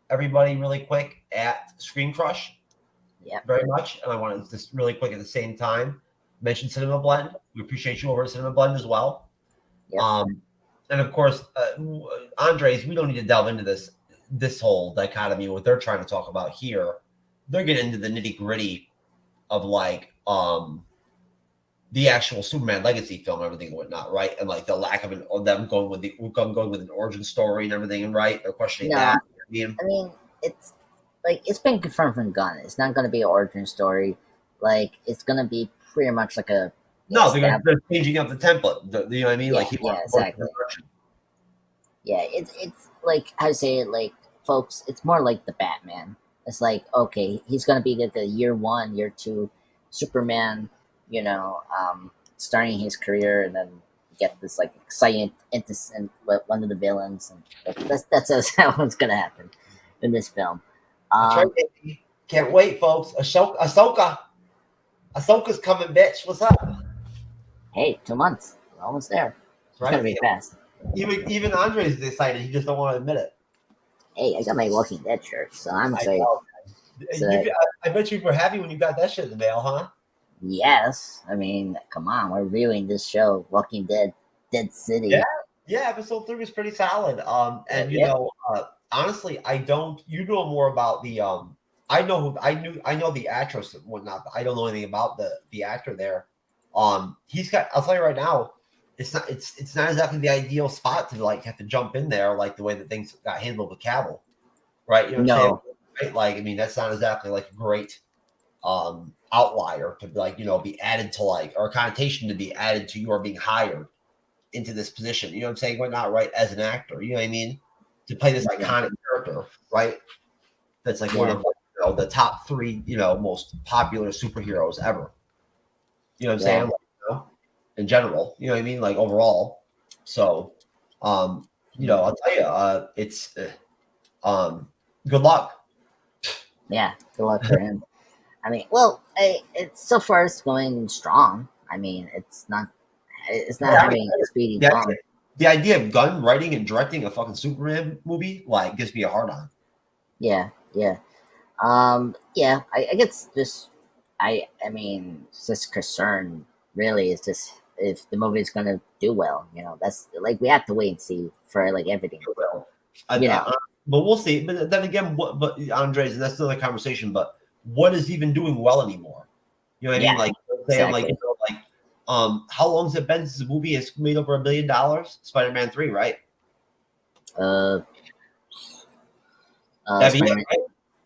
everybody really quick at Screen Crush. Yeah. Very much. And I want to just really quick at the same time mention Cinema Blend. We appreciate you over at Cinema Blend as well. Yeah. And of course, Andres, we don't need to delve into this whole dichotomy, what they're trying to talk about here. They're getting into the nitty gritty of like the actual Superman legacy film and everything and whatnot, right? And like the lack of them going with an origin story and everything, and right? They're questioning that. I mean, it's like it's been confirmed from Gunn. It's not going to be an origin story. Like it's going to be pretty much like a they're changing up the template. You know what I mean? Yeah, like exactly. Yeah, it's like how to say it, like folks. It's more like the Batman. It's like, okay, he's going to be like a year 1, year 2 Superman, you know, starting his career, and then get this like exciting innocent one of the villains, and that's how it's going to happen in this film. Right. Can't wait, folks. Ahsoka's coming, bitch. What's up? Hey, 2 months. We're almost there. It's going to be fast. Even Andre's excited. He just don't want to admit it. Hey, I got my Walking Dead shirt, so I'm excited. So, I bet you were happy when you got that shit in the mail, huh? yes, I mean, come on, we're reviewing this show, Walking Dead, Dead City. Yeah, episode 3 was pretty solid. And you Yeah. know, honestly, I don't. You know more about the I know the actress and whatnot, but I don't know anything about the actor there. He's got. I'll tell you right now, it's not exactly the ideal spot to like have to jump in there like the way that things got handled with Cavill, right? You know what I'm saying? Right? Like, I mean, that's not exactly like a great outlier to like be added to like or a connotation to be added to you or being hired into this position. You know what I'm saying? Whatnot, right? As an actor, you know what I mean? To play this iconic character, right? That's like one of the top 3, most popular superheroes ever. You know what I'm saying? Like, in general, you know what I mean? Like overall. So, I'll tell you, it's good luck. Yeah, good luck for him. I mean, well, it's so far it's going strong. I mean, it's not having a speedy bump. The idea of Gunn writing and directing a fucking Superman movie like gives me a hard on. Yeah. I guess just I mean, just concern really is just if the movie is gonna do well. That's like we have to wait and see for like everything. But we'll see. But then again, but Andres, and that's another conversation. But what is even doing well anymore? You know what I mean? Like, exactly. How long has it been since the movie has made over $1 billion? Spider-Man 3, right?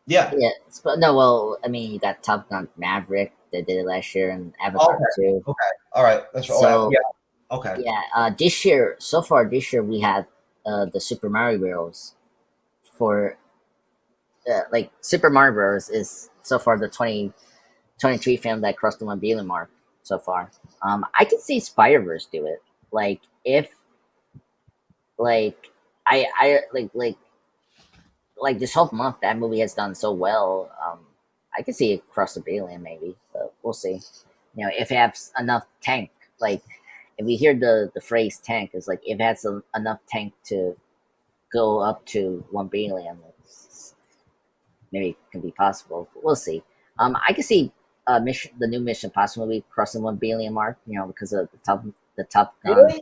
Yeah. No, well, I mean, you got Top Gun Maverick. They did it last year, and Avatar 2. Okay. All right. That's right. So, Okay. Yeah. This year we had the Super Mario Bros. For like Super Mario Bros. Is so far the 2023 film that crossed the 1 billion mark so far. I can see Spider-Verse do it. Like if like I like this whole month that movie has done so well. I can see it cross the billion maybe, but we'll see. If it has enough tank, like if we hear the phrase tank, is like if it has enough tank to go up to 1 billion, maybe it can be possible. But we'll see. I can see the new Mission Impossible movie crossing 1 billion mark. Because of the Top Gun. Really?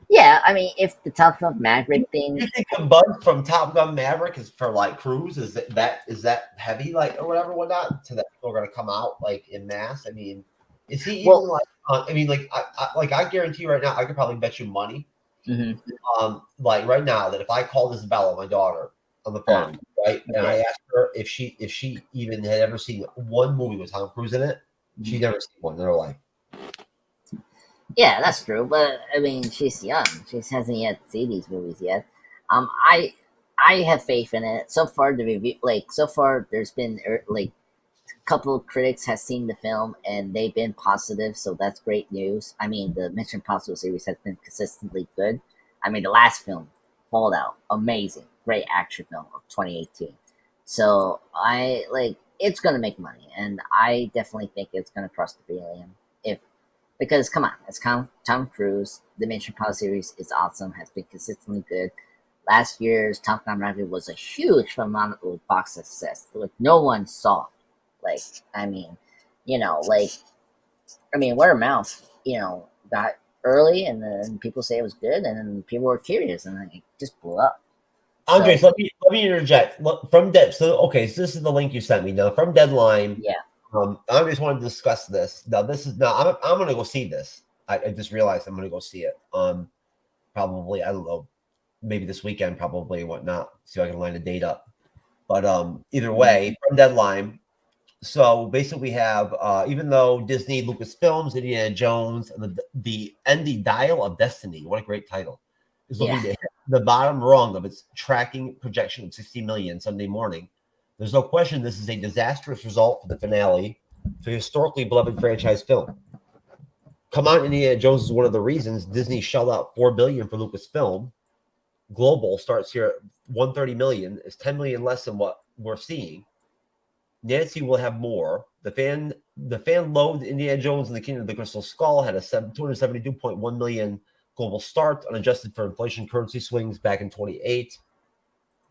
Yeah, I mean, if the Top Gun Maverick thing. You think the buzz from Top Gun Maverick is for like Cruise? Is that heavy, like or whatnot? To that people are going to come out like in mass? I mean, is he even like? I mean, like I guarantee you right now, I could probably bet you money. Mm-hmm. Like right now, that if I called Isabella, my daughter, on the phone, right, and I asked her if she even had ever seen one movie with Tom Cruise in it, she'd never seen one in her life. Yeah, that's true, but I mean, she's young. She hasn't yet seen these movies yet. I have faith in it. So far, there's been like a couple of critics has seen the film and they've been positive, so that's great news. I mean, the Mission Impossible series has been consistently good. I mean, the last film, Fallout, amazing, great action film of 2018. So it's gonna make money, and I definitely think it's gonna cross the billion. Because come on, it's Tom Cruise. The Mission Impossible series is awesome, has been consistently good. Last year's Top Gun Maverick was a huge phenomenal box success. Like no one saw. Like I mean, word of mouth, got early, and then people say it was good, and then people were curious, and then it just blew up. Andres, let me interject. From so this is the link you sent me. Now from Deadline. Yeah. I just want to discuss this. Now, I'm going to go see this. I just realized I'm going to go see it. Probably, I don't know, maybe this weekend, probably, whatnot. See if I can line a date up. But either way, from Deadline. So basically, we have, even though Disney, Lucasfilms, Indiana Jones, and the Ending Dial of Destiny, what a great title, is looking to hit the bottom rung of its tracking projection of 60 million Sunday morning. There's no question this is a disastrous result for the finale to a historically beloved franchise film. Come On, Indiana Jones is one of the reasons Disney shelled out $4 billion for Lucasfilm. Global starts here at $130 million. It's $10 million less than what we're seeing. Nancy will have more. The fan loathed Indiana Jones and the Kingdom of the Crystal Skull had a $272.1 million global start, unadjusted for inflation currency swings back in 28.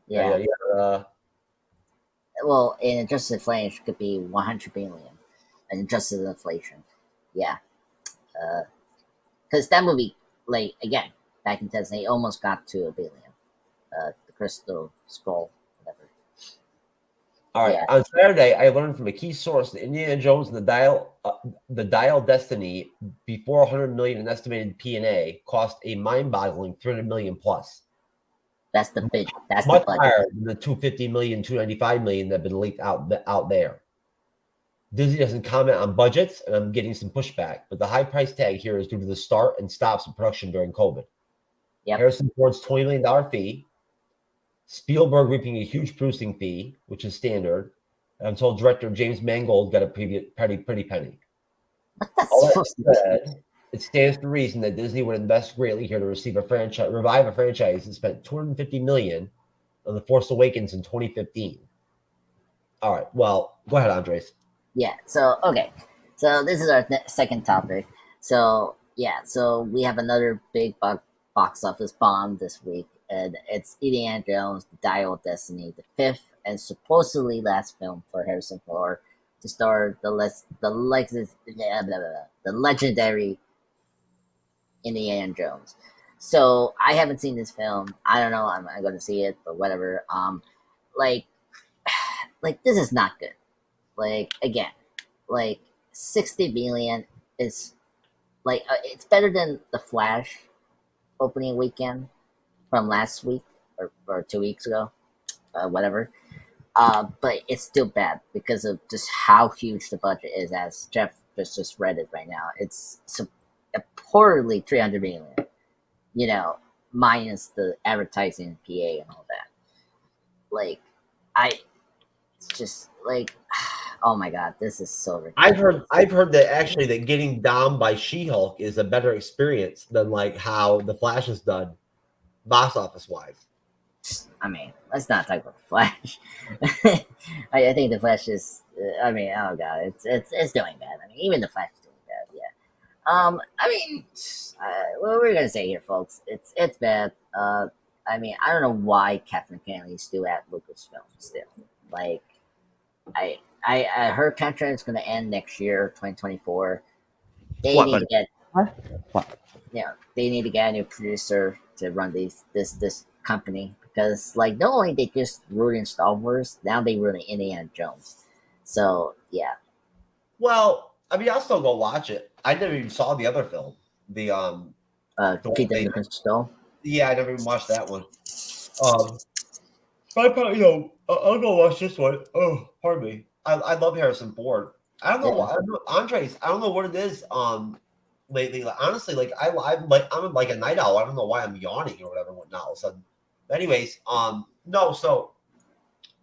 Yeah. Well, in adjusted inflation, could be 100 billion. And adjusted inflation. Yeah. Because that movie, like, again, back in 2008, almost got to $1 billion. The Crystal Skull, whatever. All right. Yeah. On Saturday, I learned from a key source that Indiana Jones and the Dial Destiny, before 100 million in estimated P&A, cost a mind-boggling 300 million plus. That's the big. That's much the budget. higher than the 250 million, 295 million that have been leaked out there. Disney doesn't comment on budgets, and I'm getting some pushback. But the high price tag here is due to the start and stops of production during COVID. Yep. Harrison Ford's $20 million fee. Spielberg reaping a huge producing fee, which is standard. And I'm told director James Mangold got a pretty penny. What that's All supposed to said, it stands to reason that Disney would invest greatly here to revive a franchise that spent $250 million on The Force Awakens in 2015. All right. Well, go ahead, Andres. Yeah. So okay. So this is our second topic. So yeah. So we have another big box office bomb this week. And it's Indiana Jones, The Dial of Destiny, the fifth and supposedly last film for Harrison Ford to star the legendary Indiana Jones. So I haven't seen this film. I don't know. I'm going to see it, but whatever. Like this is not good. Like again, like 60 million is like it's better than the Flash opening weekend from last week or 2 weeks ago, whatever. But it's still bad because of just how huge the budget is, as Jeff just read it right now. It's poorly 300 million, you know, minus the advertising, PA, and all that. Like, it's just like, oh my god, this is so ridiculous. I've heard that actually that getting domed by She-Hulk is a better experience than like how the Flash is done, box office wise. I mean, let's not talk about the Flash. I think the Flash is. I mean, oh god, it's doing bad. I mean, even the Flash is doing bad. Yeah. I mean, what we're gonna say here, folks? It's bad. I mean, I don't know why Kathleen Kennedy is still at Lucasfilm. Still, like, I her contract is gonna end next year, 2024. They need to get What? Yeah, they need to get a new producer to run this company, because like not only they just ruined Star Wars, now they ruined Indiana Jones. So yeah. Well, I mean, I'll still go watch it. I never even saw the other film. The Kingdom of Stone. Yeah, I never even watched that one. But I probably, I'll go watch this one. Oh, pardon me. I love Harrison Ford. I don't know why. Andres, I don't know what it is. Lately, like, honestly, like I'm like a night owl. I don't know why I'm yawning or whatever, whatnot. All of a sudden. But anyways, no. So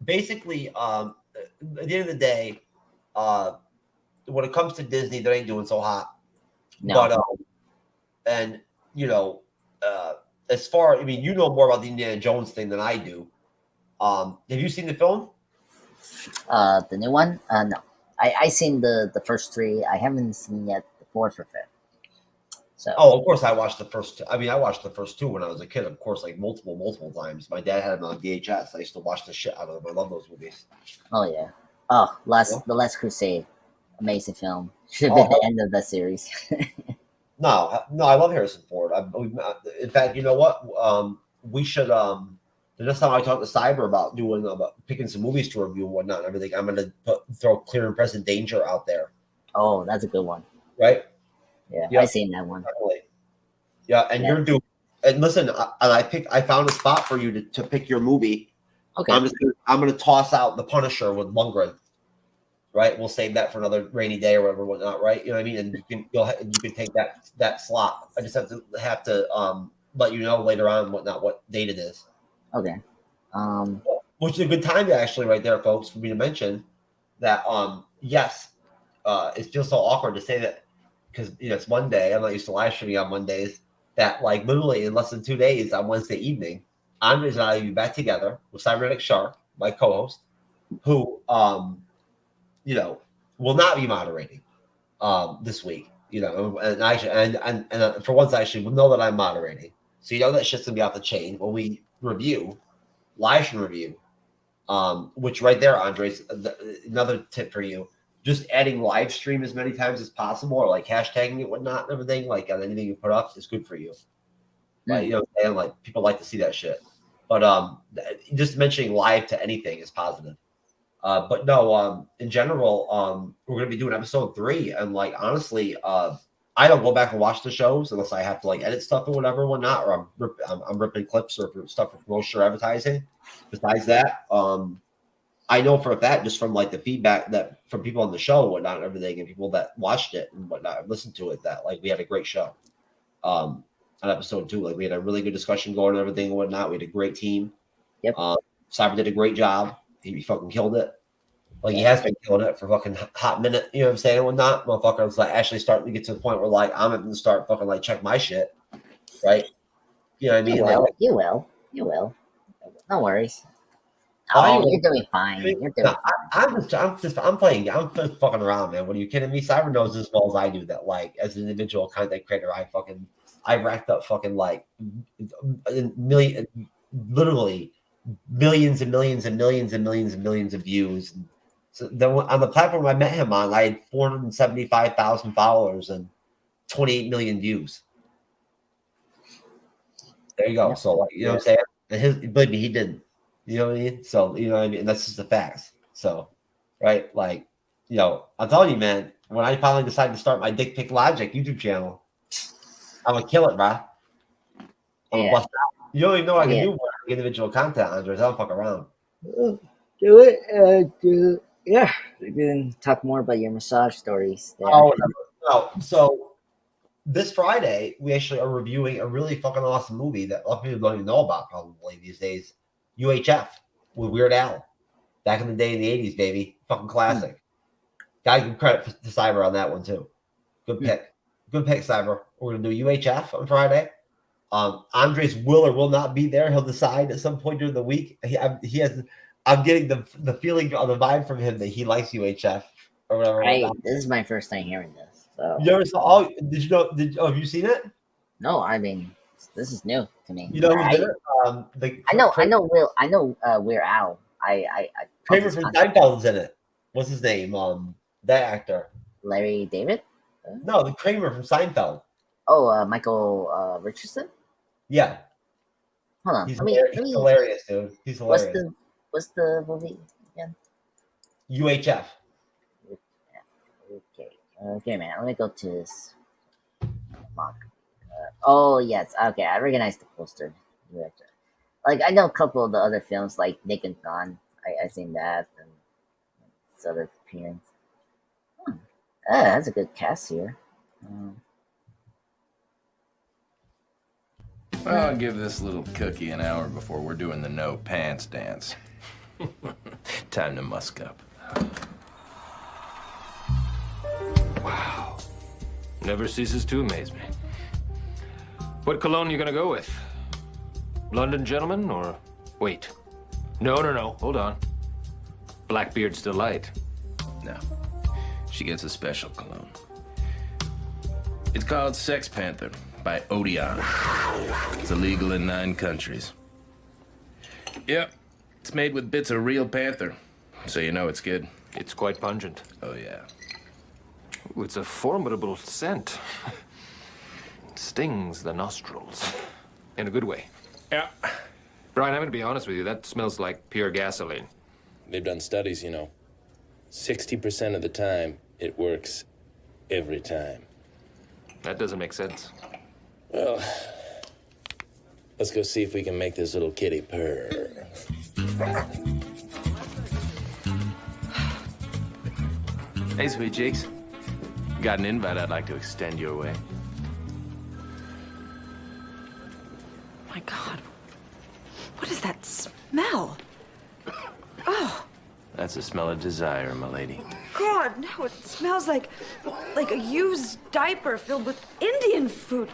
basically, at the end of the day, when it comes to Disney, they ain't doing so hot. No. But and as far, I mean, you know more about the Indiana Jones thing than I do. Have you seen the film? The new one? No. I seen the first three. I haven't seen yet the fourth or fifth. So. Oh, of course, I watched the first two. I mean, I watched the first two when I was a kid, of course, like multiple times. My dad had them on VHS. I used to watch the shit out of them. I love those movies. Oh yeah. Oh, The Last Crusade, amazing film. Should have been the end of the series. No, I love Harrison Ford. In fact, you know what? We should. The next time I talk to Cyber about picking some movies to review and whatnot and everything, I'm gonna throw Clear and Present Danger out there. Oh, that's a good one. Right. Yeah, I seen that one. Definitely. Yeah, and you're doing. And listen, I found a spot for you to pick your movie. Okay. I'm gonna toss out The Punisher with Lundgren. Right, we'll save that for another rainy day or whatever, whatnot. Right, you know what I mean. And you can take that slot. I just have to let you know later on what date it is. Okay. Which is a good time to actually right there, folks, for me to mention that. Yes, it feels so awkward to say that. Because it's Monday, I'm not used to live streaming on Mondays. That like literally in less than 2 days on Wednesday evening, Andres and I will be back together with Cyberneticshark, my co-host, who will not be moderating this week. you know, and actually, and for once, I actually know that I'm moderating, so you know that shit's gonna be off the chain when we review, live stream review. Which right there, Andres, another tip for you: just adding live stream as many times as possible, or like hashtagging it, whatnot, and everything. Like on anything you put up is good for you. Like, you know what I'm saying? Like people like to see that shit. But just mentioning live to anything is positive. But no, in general, we're gonna be doing episode 3, and like honestly, I don't go back and watch the shows unless I have to like edit stuff or whatever, whatnot, or I'm ripping clips or stuff for promotion or advertising. Besides that, I know for a fact just from like the feedback that from people on the show and whatnot and everything, and people that watched it and whatnot and listened to it, that like we had a great show. On episode 2, like we had a really good discussion going and everything and whatnot. We had a great team. Yep. Cyber did a great job. He fucking killed it. Like he has been killing it for fucking hot minute. You know what I'm saying? And whatnot. Motherfuckers like actually starting to get to the point where like I'm having to start fucking like check my shit. Right? You know what I mean? You will. No worries. Oh, you're doing fine. You're doing fine. I'm just fucking around, man. What are you kidding me? Cyber knows as well as I do that, like, as an individual content creator, I racked up fucking like literally millions and millions and millions and millions and millions of views. So then on the platform I met him on, I had 475,000 followers and 28 million views. There you go. Yeah. So like, you know what I'm saying? Believe me, he didn't. You know what I mean? So, you know what I mean? And that's just the facts. So, right? Like, you know, I'm telling you, man, when I finally decided to start my Dick Pic Logic YouTube channel, I'm going to kill it, bro. I'm bust out. You don't even know what I can do with individual content, Andres. I don't fuck around. Do it. Yeah. We can talk more about your massage stories. There. Oh, no. So, this Friday, we actually are reviewing a really fucking awesome movie that a lot of people don't even know about probably these days. UHF with Weird Al. Back in the day in the 80s, baby. Fucking classic. Gotta give credit to Cyber on that one, too. Good pick. Good pick, Cyber. We're going to do UHF on Friday. Andres will or will not be there. He'll decide at some point during the week. I'm getting the feeling or the vibe from him that he likes UHF or whatever. This is my first time hearing this. So. You ever saw? Did you know? Have you seen it? No, I mean, this is new to me. You know who did it? I know Weird Al. Kramer from Seinfeld's in it. What's his name? That actor. Larry David? No, the Kramer from Seinfeld. Oh, Michael Richardson? Yeah. Hold on. He's hilarious, dude. He's hilarious. What's the movie again? UHF. Okay, man. Let me go to this. Oh, yes. Okay, I recognize the poster. Like, I know a couple of the other films, like Nick and Gunn. I seen that and this other appearance. That's a good cast here. Well, I'll give this little cookie an hour before we're doing the no pants dance. Time to musk up. Wow. Never ceases to amaze me. What cologne are you gonna go with? London Gentleman or... Wait. No. Hold on. Blackbeard's Delight. No. She gets a special cologne. It's called Sex Panther by Odeon. It's illegal in 9 countries. Yep. It's made with bits of real panther, so you know it's good. It's quite pungent. Oh, yeah. Ooh, it's a formidable scent. It stings the nostrils. In a good way. Yeah. Brian, I'm gonna be honest with you. That smells like pure gasoline. They've done studies, you know. 60% of the time, it works every time. That doesn't make sense. Well, let's go see if we can make this little kitty purr. Hey, sweet cheeks. Got an invite I'd like to extend your way. My God. What is that smell? Oh. That's the smell of desire, my lady. God, no, it smells like a used diaper filled with Indian food.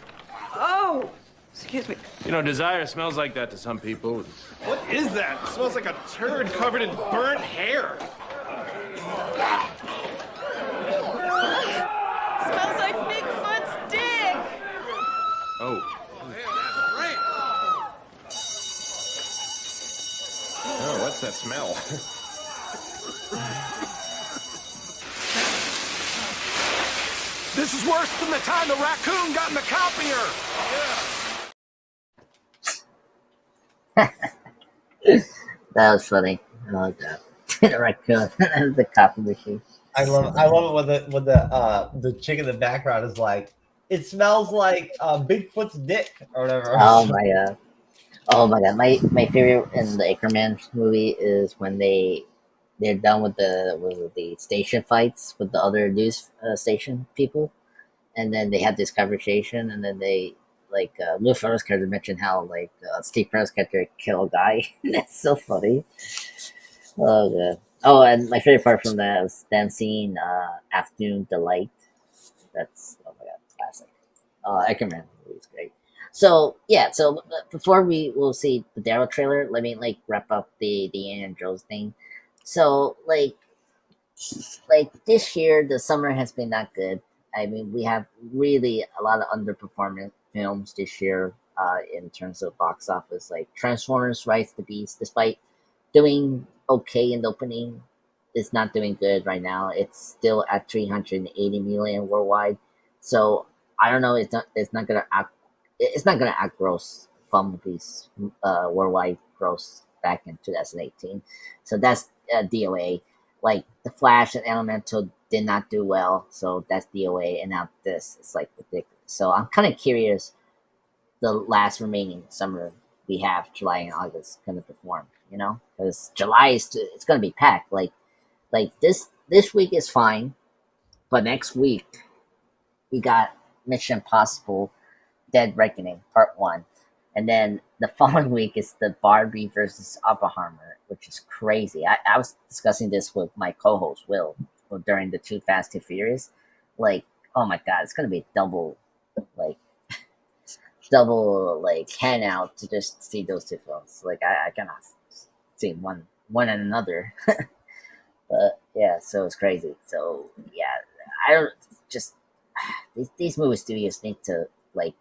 Oh, excuse me. You know, desire smells like that to some people. What is that? It smells like a turd covered in burnt hair. Smells like big smell. This is worse than the time the raccoon got in the copier. That was funny. I like that. The raccoon, the copy machine. I love it when the chick in the background is like, it smells like Bigfoot's dick or whatever. Oh my god. Oh my god. My favorite in the Ackerman movie is when they're done with the station fights with the other news station people, and then they have this conversation, and then they like Lou Ferrell's character mentioned how like Steve Carell's character killed a guy. That's so funny. Oh god. Oh, and my favorite part from that was them seeing Afternoon Delight. That's, oh my god, classic. Ackerman movie is great. So yeah, so before we will see the Daryl trailer, let me like wrap up the Indiana Jones thing. So like this year, the summer has been not good. I mean, we have really a lot of underperforming films this year in terms of box office. Like Transformers: Rise of the Beast, despite doing okay in the opening, is not doing good right now. It's still at 380 million worldwide. So I don't know. It's not gonna outgross Bumblebee's worldwide gross back in 2018. So that's DOA. Like the Flash and Elemental did not do well, so that's DOA. And now this is like ridiculous. So I'm kind of curious. The last remaining summer we have, July and August, going to perform. You know, because July it's going to be packed. Like this week is fine, but next week we got Mission Impossible: Dead Reckoning Part 1, and then the following week is the Barbie versus Oppenheimer, which is crazy. I was discussing this with my co-host Will during the Too Fast Too Furious. Like, oh my god, it's going to be double handout to just see those two films. Like I cannot see one and another. But yeah, so it's crazy. So yeah, I don't just these movie studios need to like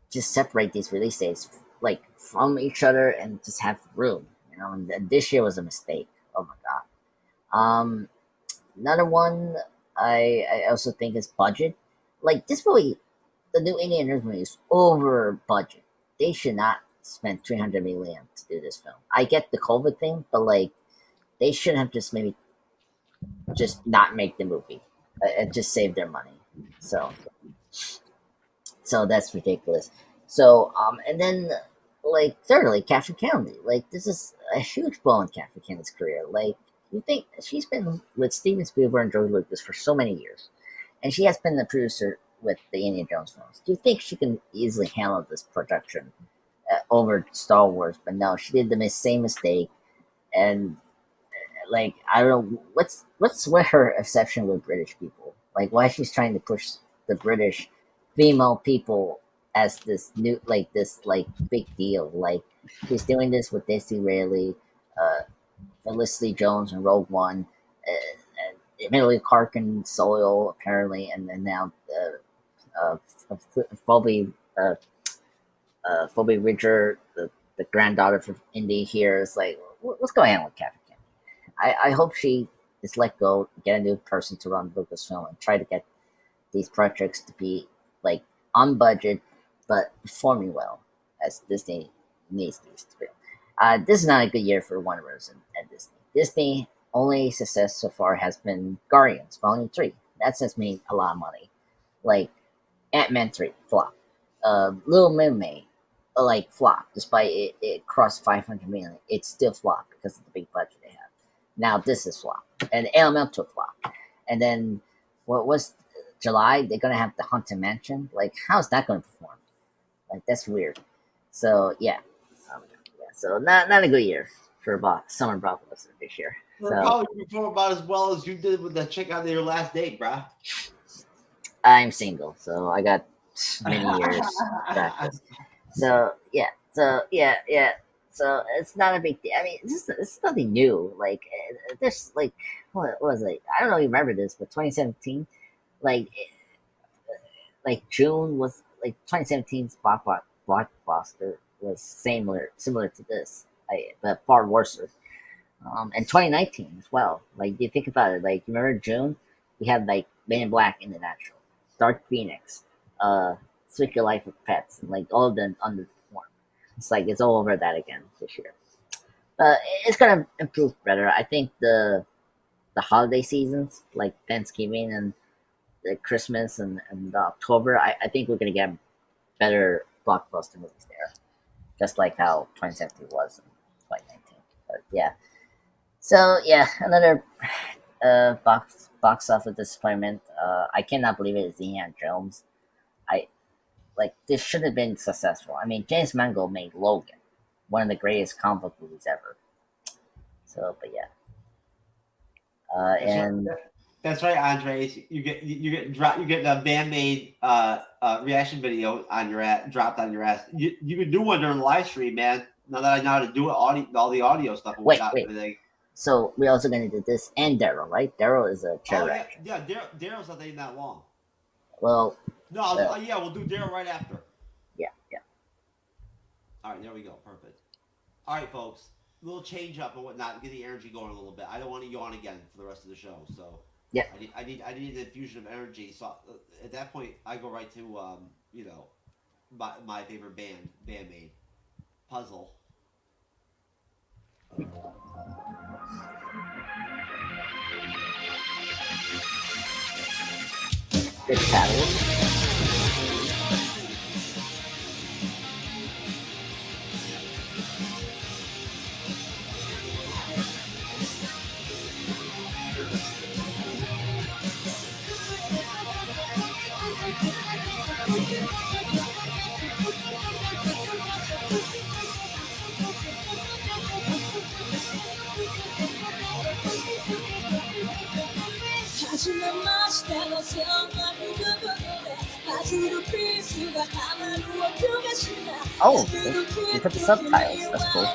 just separate these release dates like from each other and just have room, you know. And this year was a mistake. Oh my god. Another one I also think is budget. Like this movie, the new Indiana Jones movie is over budget. They should not spend 300 million to do this film. I get the COVID thing, but like they should have just maybe just not make the movie and just save their money. So that's ridiculous. So and then like thirdly, Catherine Kennedy. Like this is a huge blow in Catherine Kennedy's career. Like you think she's been with Steven Spielberg and George Lucas for so many years, and she has been the producer with the Indiana Jones films. Do you think she can easily handle this production over Star Wars? But no, she did the same mistake. And like I don't know what's with her obsession with British people. Like why she's trying to push the British female people as this new this big deal. Like she's doing this with Daisy Ridley, Felicity Jones in Rogue One, Emilia Clarke in Solo apparently, and then now Phoebe Ridger, the granddaughter from Indy here is like, what's going on with Catherine Kennedy? I hope she is let go, get a new person to run Lucasfilm, and try to get these projects to be like on budget but performing well as Disney needs these to be. This is not a good year for Warner Bros. and Disney. Disney only success so far has been Guardians Volume 3. That's just made a lot of money. Like Ant-Man 3 flop. Little Mermaid flop, despite it crossed 500 million. It's still flop because of the big budget they have. Now this is flop, and Elemental flop, and then what was July? They're gonna have the Haunted Mansion. Like, how's that gonna perform? Like, that's weird. So yeah, so not a good year for summer blockbuster this year. So probably perform about as well as you did with that chick on your last date, bruh. I'm single, so I got many years practice. So yeah. So it's not a big deal. I mean, it's nothing new. Like there's like what was it? I don't know if you remember this, but 2017, like June was like 2017's blockbuster was similar to this, but far worse. And 2019 as well. Like, you think about it, like, remember June? We had, like, Men in Black in the Natural, Dark Phoenix, Secret Life of Pets, and, like, all of them underperformed. It's like, it's all over that again this year. It's gonna improve better. I think the holiday seasons, like Thanksgiving and the Christmas and the October, I think we're gonna get better blockbuster movies there. Just like how 2017 was in 2019. But yeah. So yeah, another box office disappointment. I cannot believe it is Indiana Jones. This should have been successful. I mean, James Mangold made Logan, one of the greatest comic book movies ever. So, but yeah. That's right, Andres. You get a man-made reaction video on your ass, dropped on your ass. You could do one during the live stream, man. Now that I know how to do it, all the audio stuff. Wait. So we're also gonna do this and Daryl, right? Daryl is a chair reaction. Yeah, Daryl's not even that long. Well. No, we'll do Daryl right after. Yeah. All right, there we go. Perfect. All right, folks. A little change up and whatnot. Get the energy going a little bit. I don't want to yawn again for the rest of the show. So yeah, I need an infusion of energy. So at that point, I go right to my favorite bandmate, Puzzle. Good catalyst. Oh, you put the subtitles. That's cool.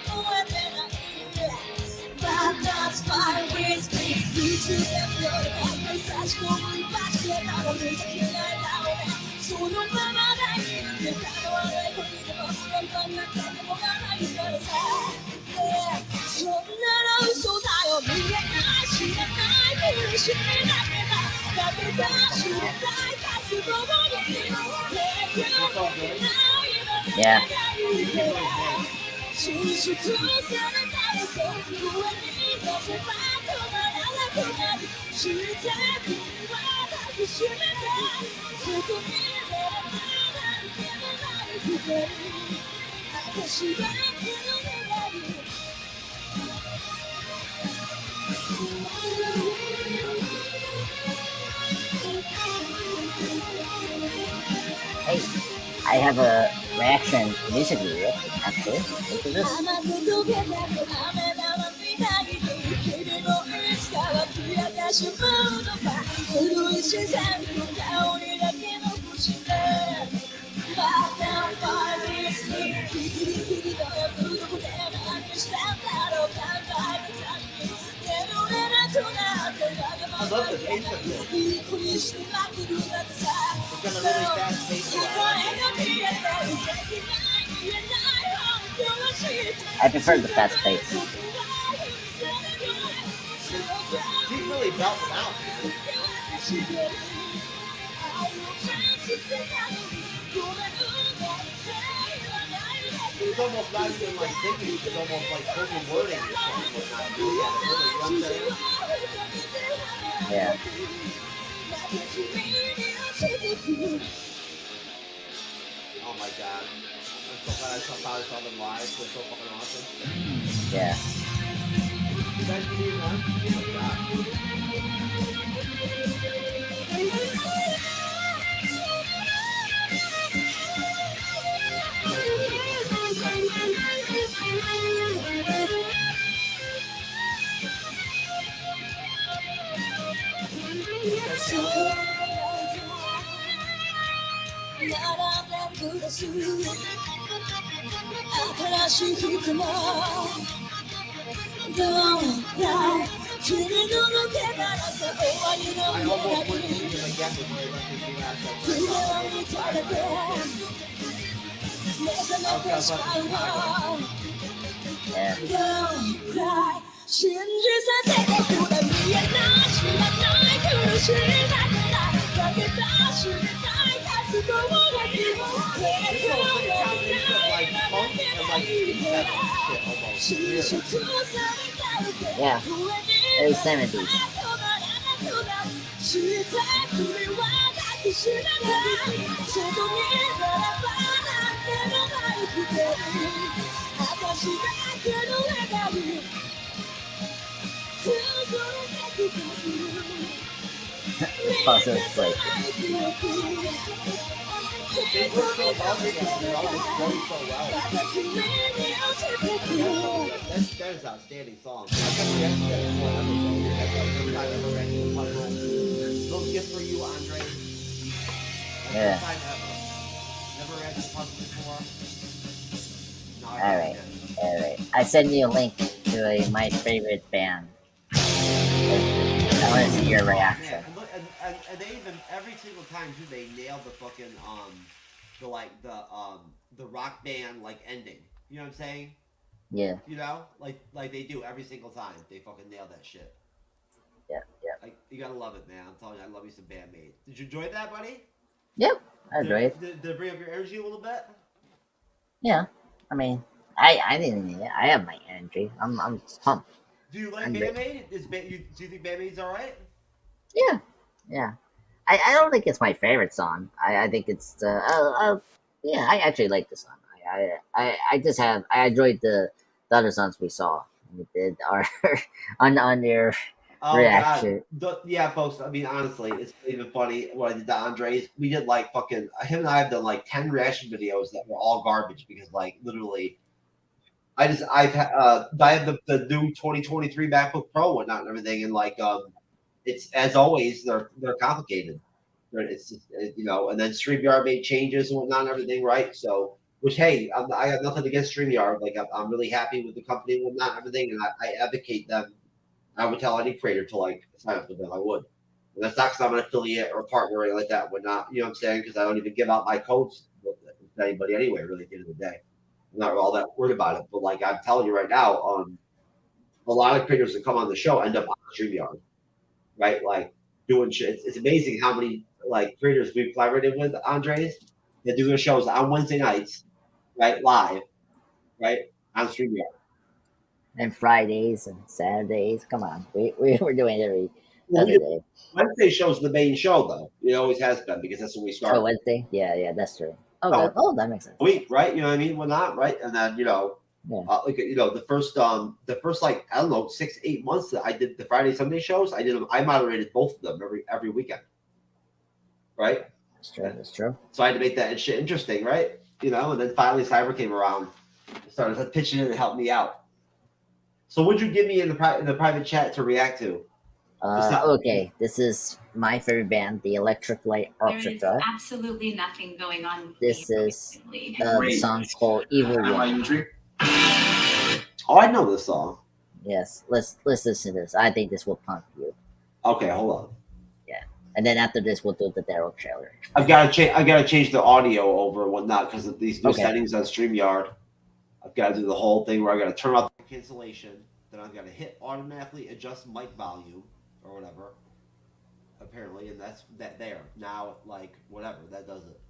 Yeah. Hey, I have a reaction music video, actually. Look at this. I love the pace of this. It's got a really fast pace. I prefer the fast pace. He really belts out. It's almost not even like singing, it's almost like spoken wording or something. Yeah. Oh my god. I'm so glad I saw them live. They're so fucking awesome. Yeah. You guys see it on? Oh my god. 信じさせてくれ見えな知らない苦しみだからかけ出してたい活動が希望できるYeah, early 70s. Also, it's like That is outstanding song. Little gift for you, Andre. Yeah. Never read this puzzle before. Alright. I send you a link to my favorite band. I want to see your reaction. And they even every single time too they nailed the fucking the rock band like ending. You know what I'm saying? Yeah. You know, like they do every single time. They fucking nail that shit. Yeah. Like you gotta love it, man. I'm telling you, I love you some Bandmaid. Did you enjoy that, buddy? Yep, I enjoyed it. Did it bring up your energy a little bit? Yeah. I mean, I didn't. I have my energy. I'm pumped. Do you like Bandmaid? Do you think Bandmaid's all right? Yeah. I don't think it's my favorite song. I think it's yeah. I actually like the song. I enjoyed the other songs we saw. We did our on your reaction. Yeah, folks. I mean, honestly, it's even funny what I did to Andres. We did like fucking him and I have done like 10 reaction videos that were all garbage because like literally, I have the new 2023 MacBook Pro and whatnot and everything, and like it's as always they're complicated. It's just, you know, and then StreamYard made changes and whatnot and everything, right? So. Which, hey, I have nothing against StreamYard. Like, I'm really happy with the company and whatnot and everything, and I advocate them. I would tell any creator to, like, sign up with them. I would. And that's not because I'm an affiliate or a partner or anything like that. Whatnot. You know what I'm saying? Because I don't even give out my codes to anybody anyway, really, at the end of the day. I'm not all that worried about it. But, like, I'm telling you right now, a lot of creators that come on the show end up on StreamYard, right? Like, doing shit. It's amazing how many, like, creators we've collaborated with, Andres, that do their shows on Wednesday nights. Right, live, right, on StreamYard. And Fridays and Saturdays. Come on. We were doing it every other day. Wednesday show's the main show, though. It always has been, because that's when we started. Oh, Wednesday? Yeah, that's true. That makes sense. Week, right? You know what I mean? Well, not, right? And then, you know, like, you know, the first, like, I don't know, 6-8 months that I did the Friday, Sunday shows, I moderated both of them every weekend. Right? That's true. So I had to make that shit interesting, right? You know, and then finally Cyber came around, started pitching in and help me out. So what'd you give me in the private chat to react to? Okay, this is my favorite band, the Electric Light Orchestra. There's absolutely nothing going on. This is the song called Evil Woman. Oh, I know this song. Yes, let's listen to this. I think this will pump you. Okay, hold on. Yeah, and then after this, we'll do the Daryl trailer. I've got to change the audio over and whatnot because of these new settings on StreamYard. I've got to do the whole thing where I got to turn off the cancellation. Then I've got to hit automatically adjust mic volume or whatever. Apparently, and that's that there. Now, like, whatever, that does it.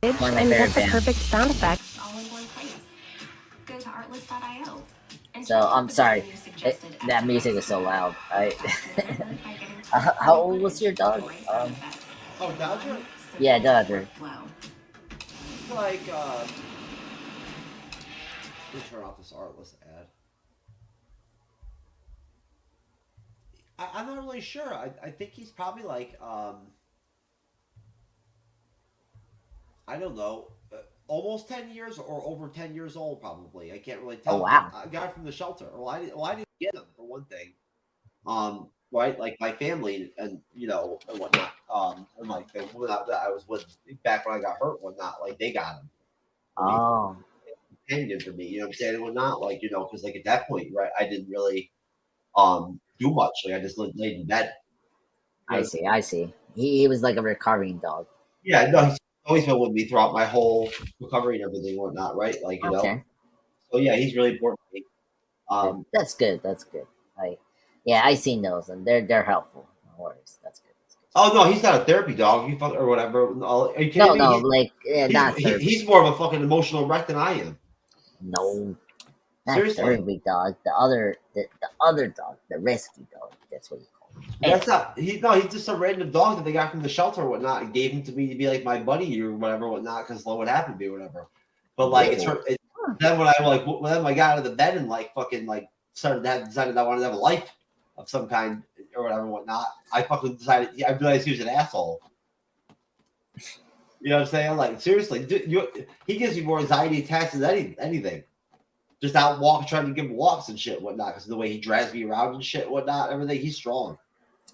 And get the perfect sound effects all in one place. Go to artlist.io. So, I'm sorry. That music is so loud. How old was your dog? Dodger? Yeah, Dodger. Like, let me turn off this Artlist ad. I'm not really sure. I think he's probably like, I don't know, almost 10 years or over 10 years old, probably. I can't really tell. Oh, wow. I got it from the shelter. Well, I didn't get him, for one thing. Right? Like, my family and, you know, and whatnot. And, like, the woman that I was with back when I got hurt and whatnot, like, they got him. Oh. Companion for me, you know what I'm saying? And whatnot, like, you know, because, like, at that point, right, I didn't really do much. Like, I just laid in bed. I see. He was like a recovering dog. Yeah, no, always been with me throughout my whole recovery and everything, and whatnot, right? Like, you know. Okay. So yeah, he's really important to me. That's good. That's good. I seen those and they're helpful. No worries. That's good. Oh no, he's not a therapy dog. You fuck or whatever. Are you kidding me? No, like not therapy. He's more of a fucking emotional wreck than I am. No, not Seriously. therapy dog. The other dog, the rescue dog. That's what you call it. That's not. He's just a random dog that they got from the shelter or whatnot and gave him to me to be like my buddy or whatever, whatnot, because what happened to me or whatever. But like then when I got out of the bed and like fucking like decided I wanted to have a life of some kind or whatever, whatnot, I fucking decided. I realized he was an asshole. You know what I'm saying? Like seriously, he gives you more anxiety attacks than anything. Just out trying to give him walks and shit, whatnot, because of the way he drags me around and shit, whatnot, everything. He's strong.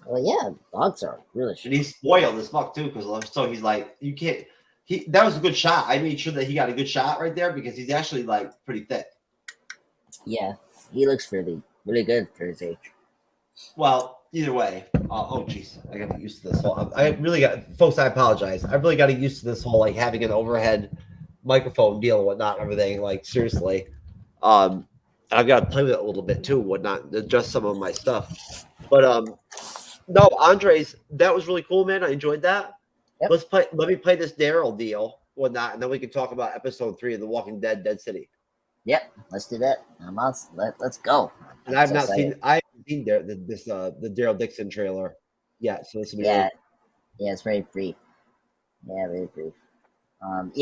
Well, yeah, dogs are really strong. And he's spoiled as fuck too, because so he's like, you can't. That was a good shot. I made sure that he got a good shot right there because he's actually like pretty thick. Yeah, he looks really good for his age. Well, either way. Oh jeez, I got to get used to this whole. I really got, folks. I apologize. I really got to get used to this whole like having an overhead microphone deal and whatnot, and everything. Like seriously. I've got to play with it a little bit too, whatnot, adjust some of my stuff. But no, Andres, that was really cool, man. I enjoyed that. Yep. Let me play this Daryl deal, whatnot, and then we can talk about episode 3 of The Walking Dead, Dead City. Yep, let's do that. Let's go. And I haven't seen the Daryl Dixon trailer yet, so this will be it's very brief. Yeah, very brief. And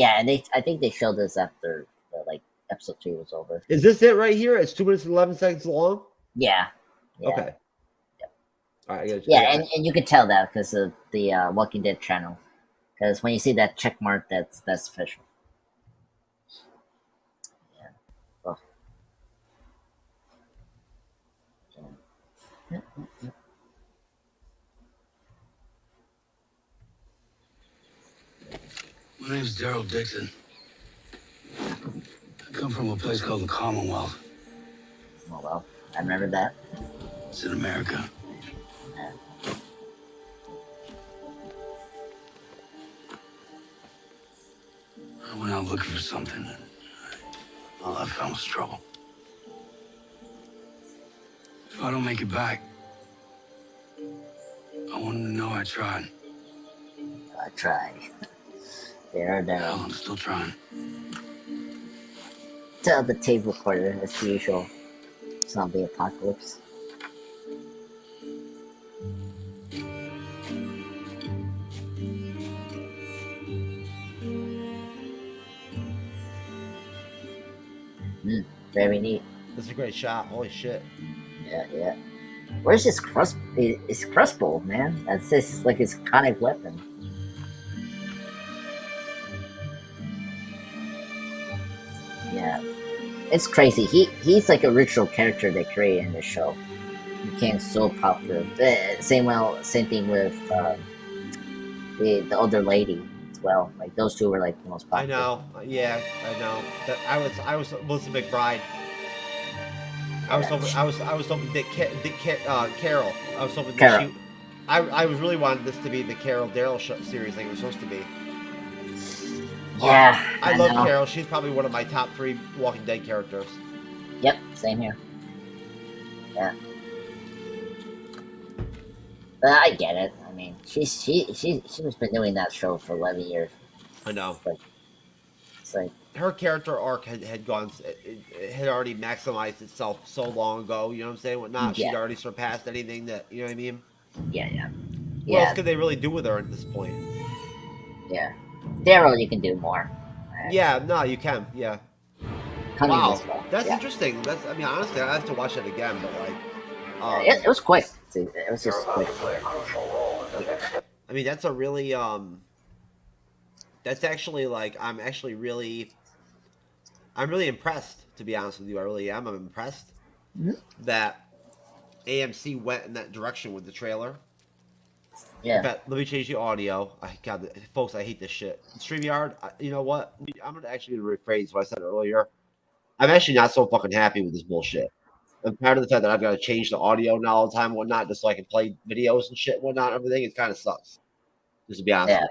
I think they showed this after like episode 3 was over. Is this it right here? It's 2 minutes and 11 seconds long? Yeah. Okay. Yep. All right. And you can tell that because of the Walking Dead channel. Because when you see that check mark, that's official. Yeah. Oh. Yeah. My name's Daryl Dixon. I come from a place called the Commonwealth. Oh, well, I remember that. It's in America. Yeah. I went out looking for something, and all I found was trouble. If I don't make it back, I want them to know I tried. I tried. There, Hell, I'm still trying. Tell the tape recorder as usual. Zombie apocalypse. Very neat. That's a great shot. Holy shit. Yeah. Where's his his crossbow, man? That's his like his iconic weapon. Yeah. It's crazy. He's like a original character they created in the show. He became so popular. Same thing with the older lady as well. Like those two were like the most popular. I know. Yeah, I know. That I was Melissa McBride. I was hoping Carol. I was hoping that I was really wanted this to be the Carol Daryl series like it was supposed to be. Yeah, I love Carol. She's probably one of my top 3 Walking Dead characters. Yep, same here. Yeah, but I get it. I mean, she's been doing that show for 11 years. I know. It's like her character arc had gone, it had already maximized itself so long ago. You know what I'm saying? Whatnot. Yeah. She'd already surpassed anything that you know what I mean. Yeah. What else could they really do with her at this point? Yeah. Daryl, you can do more. Yeah, no, you can. Yeah. Wow, that's interesting. I mean, honestly, I have to watch it again, but like, it was quick. It was just quick. I mean, that's a really that's actually like I'm really impressed. To be honest with you, I really am. I'm impressed that AMC went in that direction with the trailer. Yeah. In fact, let me change the audio. God, folks, I hate this shit. StreamYard, you know what? I'm going to actually rephrase what I said earlier. I'm actually not so fucking happy with this bullshit. I'm tired of the fact that I've got to change the audio now all the time and whatnot, just so I can play videos and shit and whatnot. Everything, it kind of sucks. Just to be honest. Yeah.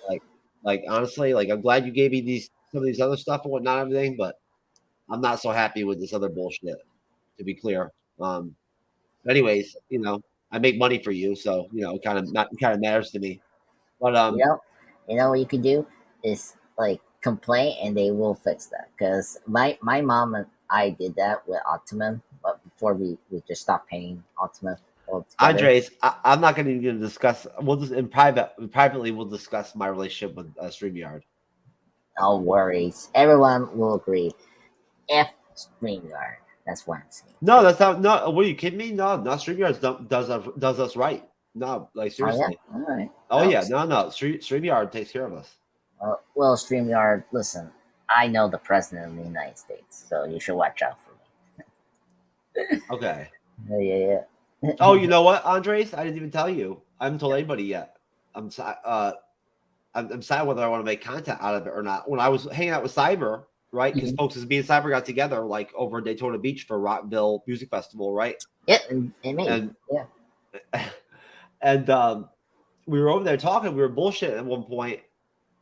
Like, Like honestly, like I'm glad you gave me some of these other stuff and whatnot, and everything, but I'm not so happy with this other bullshit. To be clear. Anyways, I make money for you, so it kind of matters to me. But You know what you could do is like complain, and they will fix that. Because my mom and I did that with Optimum, but before we just stopped paying Optimum altogether. Andres, I'm not going to even discuss. We'll just privately we'll discuss my relationship with StreamYard. No worries, everyone will agree. F StreamYard. That's what I'm saying. No, that's not. No, what are you kidding me? No, StreamYard does us right. No, like seriously. Oh, yeah? All right. Oh yeah, no. StreamYard takes care of us. Well, StreamYard. Listen, I know the president of the United States, so you should watch out for me. Okay. Yeah. Oh, you know what, Andres? I didn't even tell you. I haven't told anybody yet. I'm sad whether I want to make content out of it or not. When I was hanging out with Cyber, right? Because folks, as me and Cyber got together like over in Daytona Beach for Rockville Music Festival, right? Yeah, and we were over there talking. We were bullshitting at one point,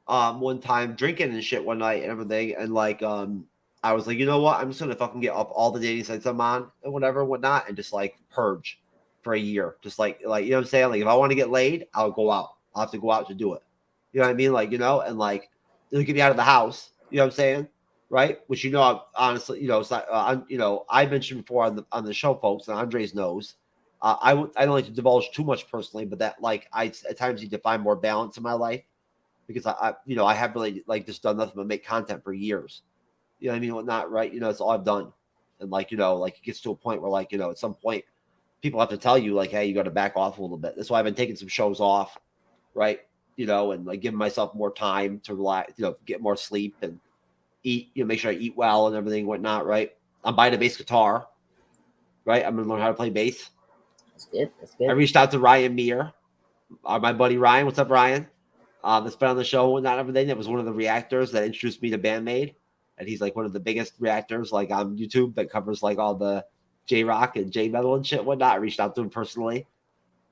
one time, drinking and shit one night and everything. And like, I was like, you know what? I'm just gonna fucking get off all the dating sites I'm on and whatever, whatnot, and just like purge for a year. Just like you know what I'm saying? Like, if I want to get laid, I'll go out. I'll have to go out to do it. You know what I mean? Like, and like it'll get me out of the house. You know what I'm saying? Right? Which honestly, I mentioned before on the show, folks, and Andres knows. I don't like to divulge too much personally, but that like I at times need to find more balance in my life because I have really like just done nothing but make content for years. You know what I mean? Whatnot, right? It's all I've done. And like, like it gets to a point where like, at some point people have to tell you like, hey, you got to back off a little bit. That's why I've been taking some shows off, right? And like giving myself more time to relax, get more sleep and eat, make sure I eat well and everything, whatnot, right? I'm buying a bass guitar, right? I'm gonna learn how to play bass. That's good. I reached out to Ryan Meir, my buddy Ryan. What's up, Ryan? That's been on the show, whatnot, everything. That was one of the reactors that introduced me to BandMade. And he's like one of the biggest reactors like on YouTube that covers like all the J-Rock and J-Metal and shit, whatnot. I reached out to him personally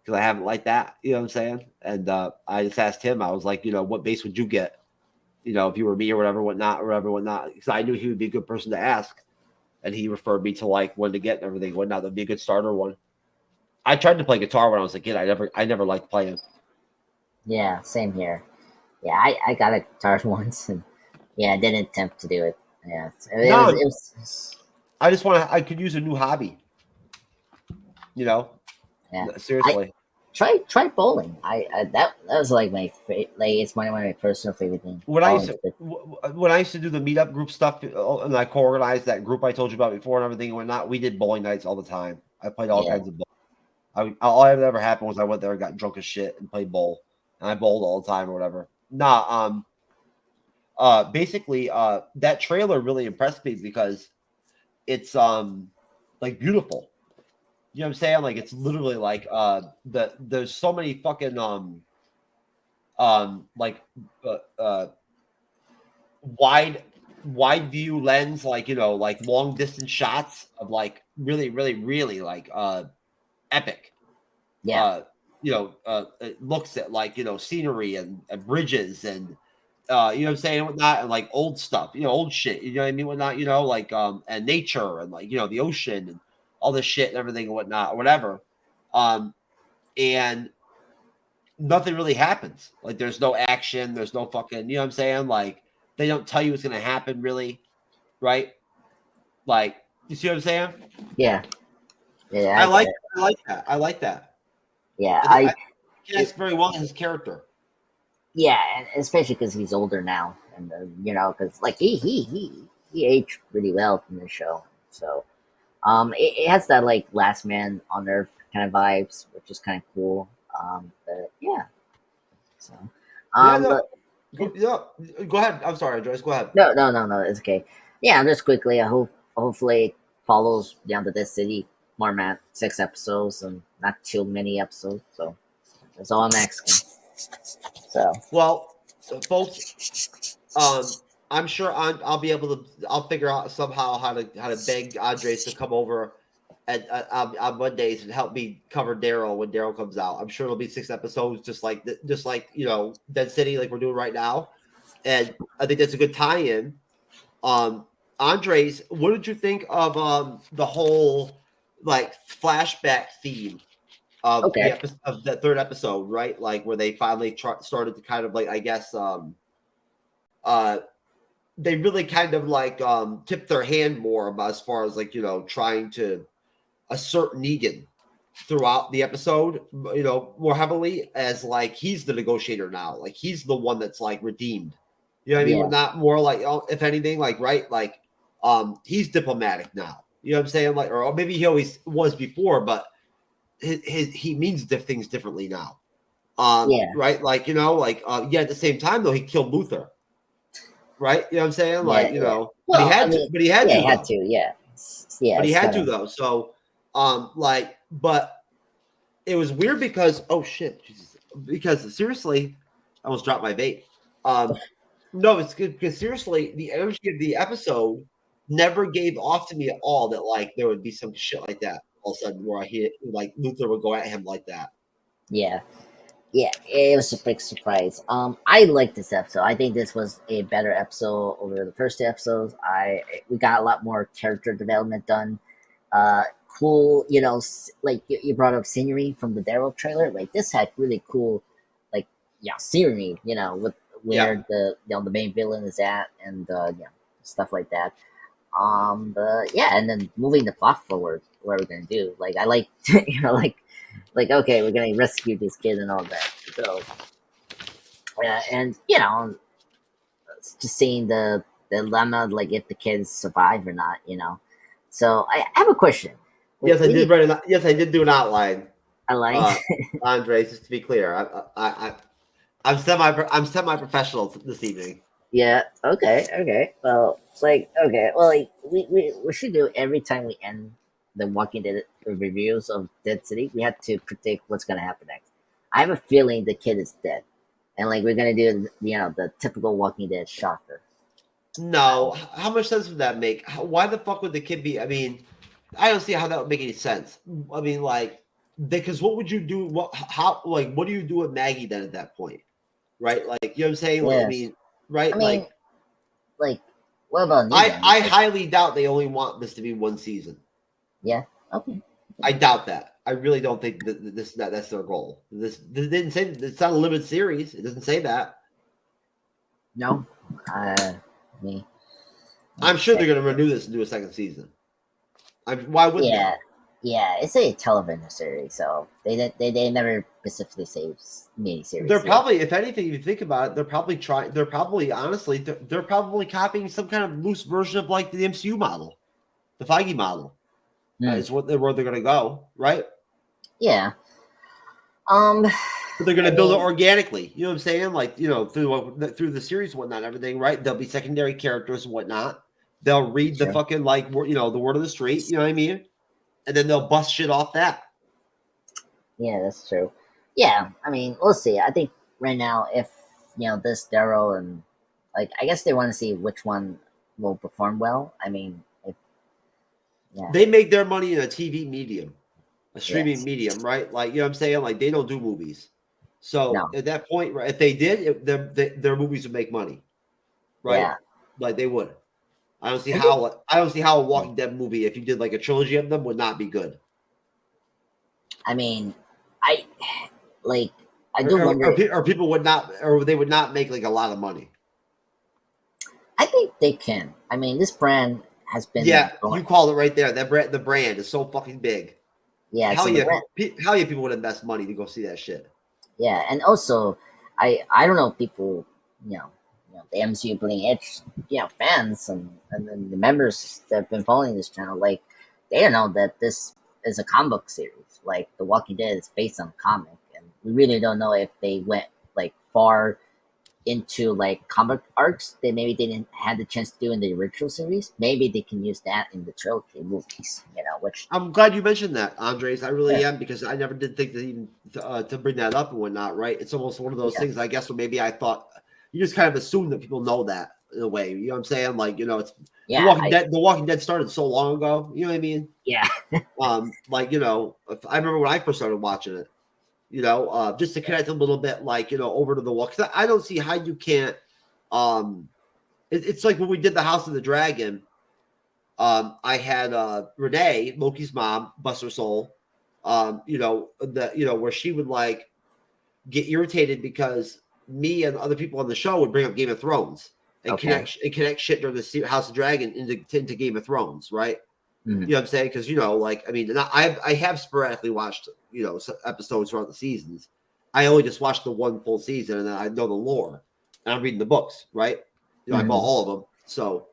because I haven't liked that, you know what I'm saying? And I just asked him, I was like, what bass would you get? If you were me or whatever, whatnot. Because I knew he would be a good person to ask. And he referred me to like one to get and everything, whatnot. That'd be a good starter one. I tried to play guitar when I was a kid. I never liked playing. Yeah, same here. Yeah, I got a guitar once and yeah, I didn't attempt to do it. Yeah, it was I could use a new hobby. Yeah, seriously. Try bowling. That was like my favorite. Like it's one of my personal favorite things. When I used to do the meetup group stuff, and I co-organized that group I told you about before and everything and whatnot, we did bowling nights all the time. I played all kinds of bowling. All that ever happened was I went there and got drunk as shit and played bowl, and I bowled all the time or whatever. Basically, that trailer really impressed me because it's like beautiful. You know what I'm saying? Like it's literally like there's so many fucking wide view lens, like like long distance shots of like really like epic. Yeah. It looks at like scenery and bridges and you know what I'm saying, whatnot, and like old stuff, old shit, you know what I mean, whatnot, like and nature and like the ocean and all this shit and everything and whatnot, or whatever. And nothing really happens. Like there's no action, there's no fucking, you know what I'm saying? Like they don't tell you what's gonna happen really, right? Like, you see what I'm saying? Yeah. Yeah. I like that. Yeah, I guess very well in his character. Yeah, and especially because he's older now, and because like he aged really well from the show. So, it has that like Last Man on Earth kind of vibes, which is kind of cool. But yeah. So, go ahead. I'm sorry, Joyce. Go ahead. No, it's okay. Yeah, just quickly. Hopefully it follows Down to This City format, 6 episodes and not too many episodes. So that's all I'm asking. So folks, I'm sure I'll be able to. I'll figure out somehow how to beg Andres to come over on Mondays and help me cover Daryl when Daryl comes out. I'm sure it'll be 6 episodes, just like Dead City, like we're doing right now. and I think that's a good tie-in. Andres, what did you think of the whole like flashback theme of of the third episode, right? Like where they finally started to kind of like, I guess, they really kind of like tipped their hand more about as far as like, you know, trying to assert Negan throughout the episode, you know, more heavily as like he's the negotiator now, like he's the one that's like redeemed. You know what I mean? Not more like, if anything, like, right, like he's diplomatic now. You know what I'm saying? Like, or maybe he always was before, but he means things differently now. Right? Like, you know, like at the same time though, he killed Luther. Right? You know what I'm saying? Like, you know, well, but he had to, but he had to though. So like, but it was weird because because seriously, I almost dropped my vape. No, it's good because seriously, the energy of the episode never gave off to me at all that like there would be some shit like that all of a sudden where I hear like Luther would go at him like that. Yeah, it was a big surprise. I like this episode. I think this was a better episode over the first two episodes. We got a lot more character development done. Cool, you know, like you brought up scenery from the Daryl trailer. Like this had really cool, like scenery. You know, with where the the main villain is at and stuff like that. But and then moving the plot forward, what are we gonna do? Like I like you know like okay, we're gonna rescue this kid and all that. So and you know, just seeing the dilemma, like if the kids survive or not, you know. So I have a question. Yes, I did write. Yes, I did do an outline. Outline, Andres, just to be clear, I'm semi-professional this evening. Yeah. Okay. Well, it's like Well, like we should do every time we end the Walking Dead reviews of Dead City. We have to predict what's gonna happen next. I have a feeling the kid is dead, and like we're gonna do the typical Walking Dead shocker. No, how much sense would that make? Why the fuck would the kid be? I mean, I don't see how that would make any sense. I mean, like, because what would you do? What do you do with Maggie then at that point? Right? Like, you know what I'm saying? Like, I mean, right? I mean, like what about Negan? I highly doubt they only want this to be one season. Yeah. Okay. I doubt that. I really don't think that's their goal. This didn't say it's not a limited series. It doesn't say that. No. I'm sure they're going to renew this and do a second season. Why wouldn't they? Yeah, it's a television series, so they never specifically say miniseries. They're probably, if anything, if you think about it, they're probably honestly, they're probably copying some kind of loose version of like the MCU model, the Feige model. Is where they're going to go, right? Yeah. But they're going to build it organically. You know what I'm saying? Like, you know, through the series and whatnot, everything, right? There'll be secondary characters and whatnot. They'll read the fucking, like, the word of the street. You know what I mean? And then they'll bust shit off that. Yeah, that's true. Yeah, I mean, we'll see. I think right now, if, this Daryl and, like, I guess they want to see which one will perform well. I mean, they make their money in a TV medium, a streaming medium, right? Like, you know what I'm saying? Like, they don't do movies. So at that point, right, if they did, their movies would make money, right? Yeah. Like they would. I don't see how a Walking Dead movie, if you did like a trilogy of them, would not be good. I mean, I do wonder, or people would not, or they would not make like a lot of money. I think they can. I mean, this brand has been. Yeah, you called it right there. The brand is so fucking big. Yeah, hell yeah, people would invest money to go see that shit. Yeah, and also, I don't know, people, the MCU Bleeding Edge, fans and then the members that have been following this channel, like, they don't know that this is a comic book series. Like, The Walking Dead is based on a comic, and we really don't know if they went, like, far into, like, comic arcs that maybe they didn't have the chance to do in the original series. Maybe they can use that in the trilogy movies, which... I'm glad you mentioned that, Andres. I really am, because I never did think to bring that up and whatnot, right? It's almost one of those things, I guess, where maybe I thought... You just kind of assume that people know that in a way. You know what I'm saying? Like, it's... The Walking Dead started so long ago. You know what I mean? Yeah. Like, I remember when I first started watching it, just to connect a little bit, like, over to the wall. Because I don't see how you can't It's like when we did the House of the Dragon. I had Renee, Loki's mom, bless her soul. Where she would like get irritated because me and other people on the show would bring up Game of Thrones and connect shit during the House of Dragon into Game of Thrones, right? Mm-hmm. You know what I'm saying? Because I have sporadically watched episodes throughout the seasons. I only just watched the one full season, and then I know the lore, and I'm reading the books, right? I bought all of them, so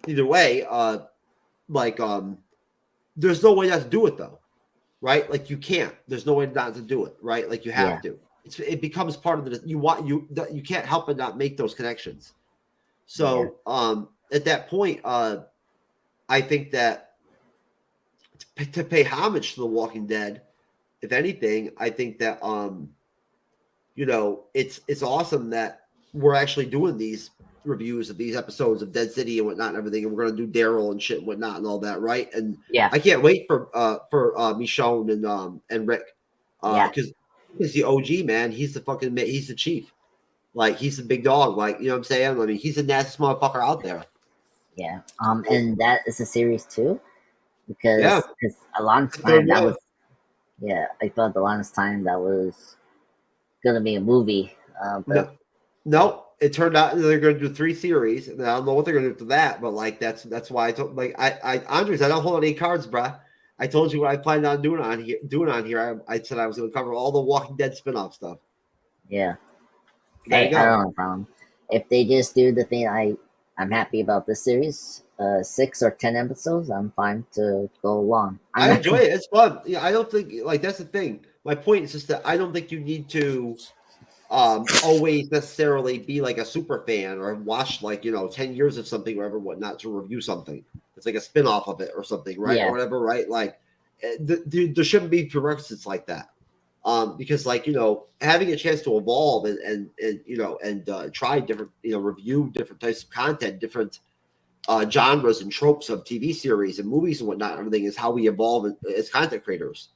either way, there's no way not to do it though, right? Like you can't. There's no way not to do it, right? Like you have to. It becomes part of the. You can't help but not make those connections. So at that point, I think that to pay homage to The Walking Dead, if anything, I think that it's awesome that we're actually doing these reviews of these episodes of Dead City and whatnot and everything, and we're gonna do Daryl and shit and whatnot and all that, right? And I can't wait for Michonne and Rick, because he's the OG, man. He's the chief, like he's the big dog, like you know what I'm saying. I mean, he's the nastiest motherfucker out there. Yeah. And that is a series too, because a lot of time that was I thought the longest time that was gonna be a movie, but no. It turned out they're going to do 3 series, and I don't know what they're going to do after that. But like that's why I told Andres, I don't hold any cards, bruh. I told you what I planned on doing on here. I said I was going to cover all the Walking Dead spinoff stuff. Yeah. Hey, I don't have a problem if they just do the thing. I'm happy about this series. 6 or 10 episodes, I'm fine to go along. I enjoy it. It's fun. Yeah, I don't think that's the thing. My point is just that I don't think you need to always necessarily be like a super fan or watch 10 years of something or whatnot to review something. It's like a spin-off of it or something, right? Or whatever, right? Like there shouldn't be prerequisites like that. Because having a chance to evolve and try different, review different types of content, different genres and tropes of TV series and movies and whatnot, everything is how we evolve as content creators.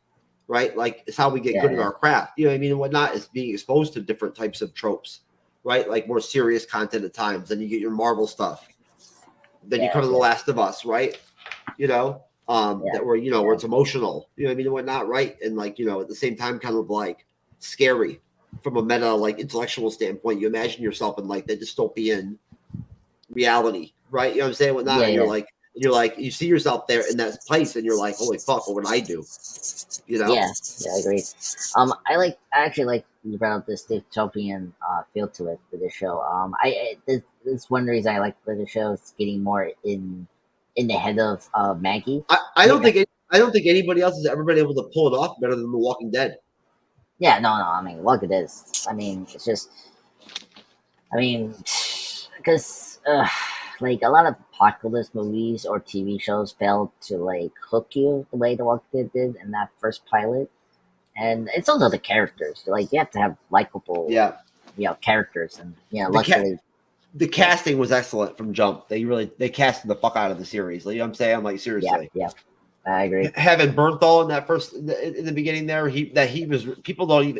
Right, like it's how we get good at our craft. You know what I mean, and whatnot is being exposed to different types of tropes, right? Like more serious content at times. Then you get your Marvel stuff. Then you come to The Last of Us, right? That where where it's emotional. You know what I mean, and whatnot, right? And at the same time, kind of like scary from a meta intellectual standpoint. You imagine yourself in the dystopian reality, right? You know what I'm saying? Whatnot. And you're like, you see yourself there in that place, and you're like, holy fuck, what would I do? Yeah, I agree. I actually like you brought up this dystopian feel to it for the show. This one reason I like for the show is getting more in the head of Maggie. I don't think anybody else has ever been able to pull it off better than The Walking Dead. Yeah, no. I mean, Walking Dead is. I mean, it's just. I mean, because a lot of apocalypse movies or TV shows failed to hook you the way The Walking Dead did in that first pilot, and it's also the characters. You have to have likable, characters, and luckily the casting was excellent from jump. They casted the fuck out of the series. You know what I'm saying? I'm like, seriously. Yeah, I agree. Having Bernthal in that in the beginning there, people don't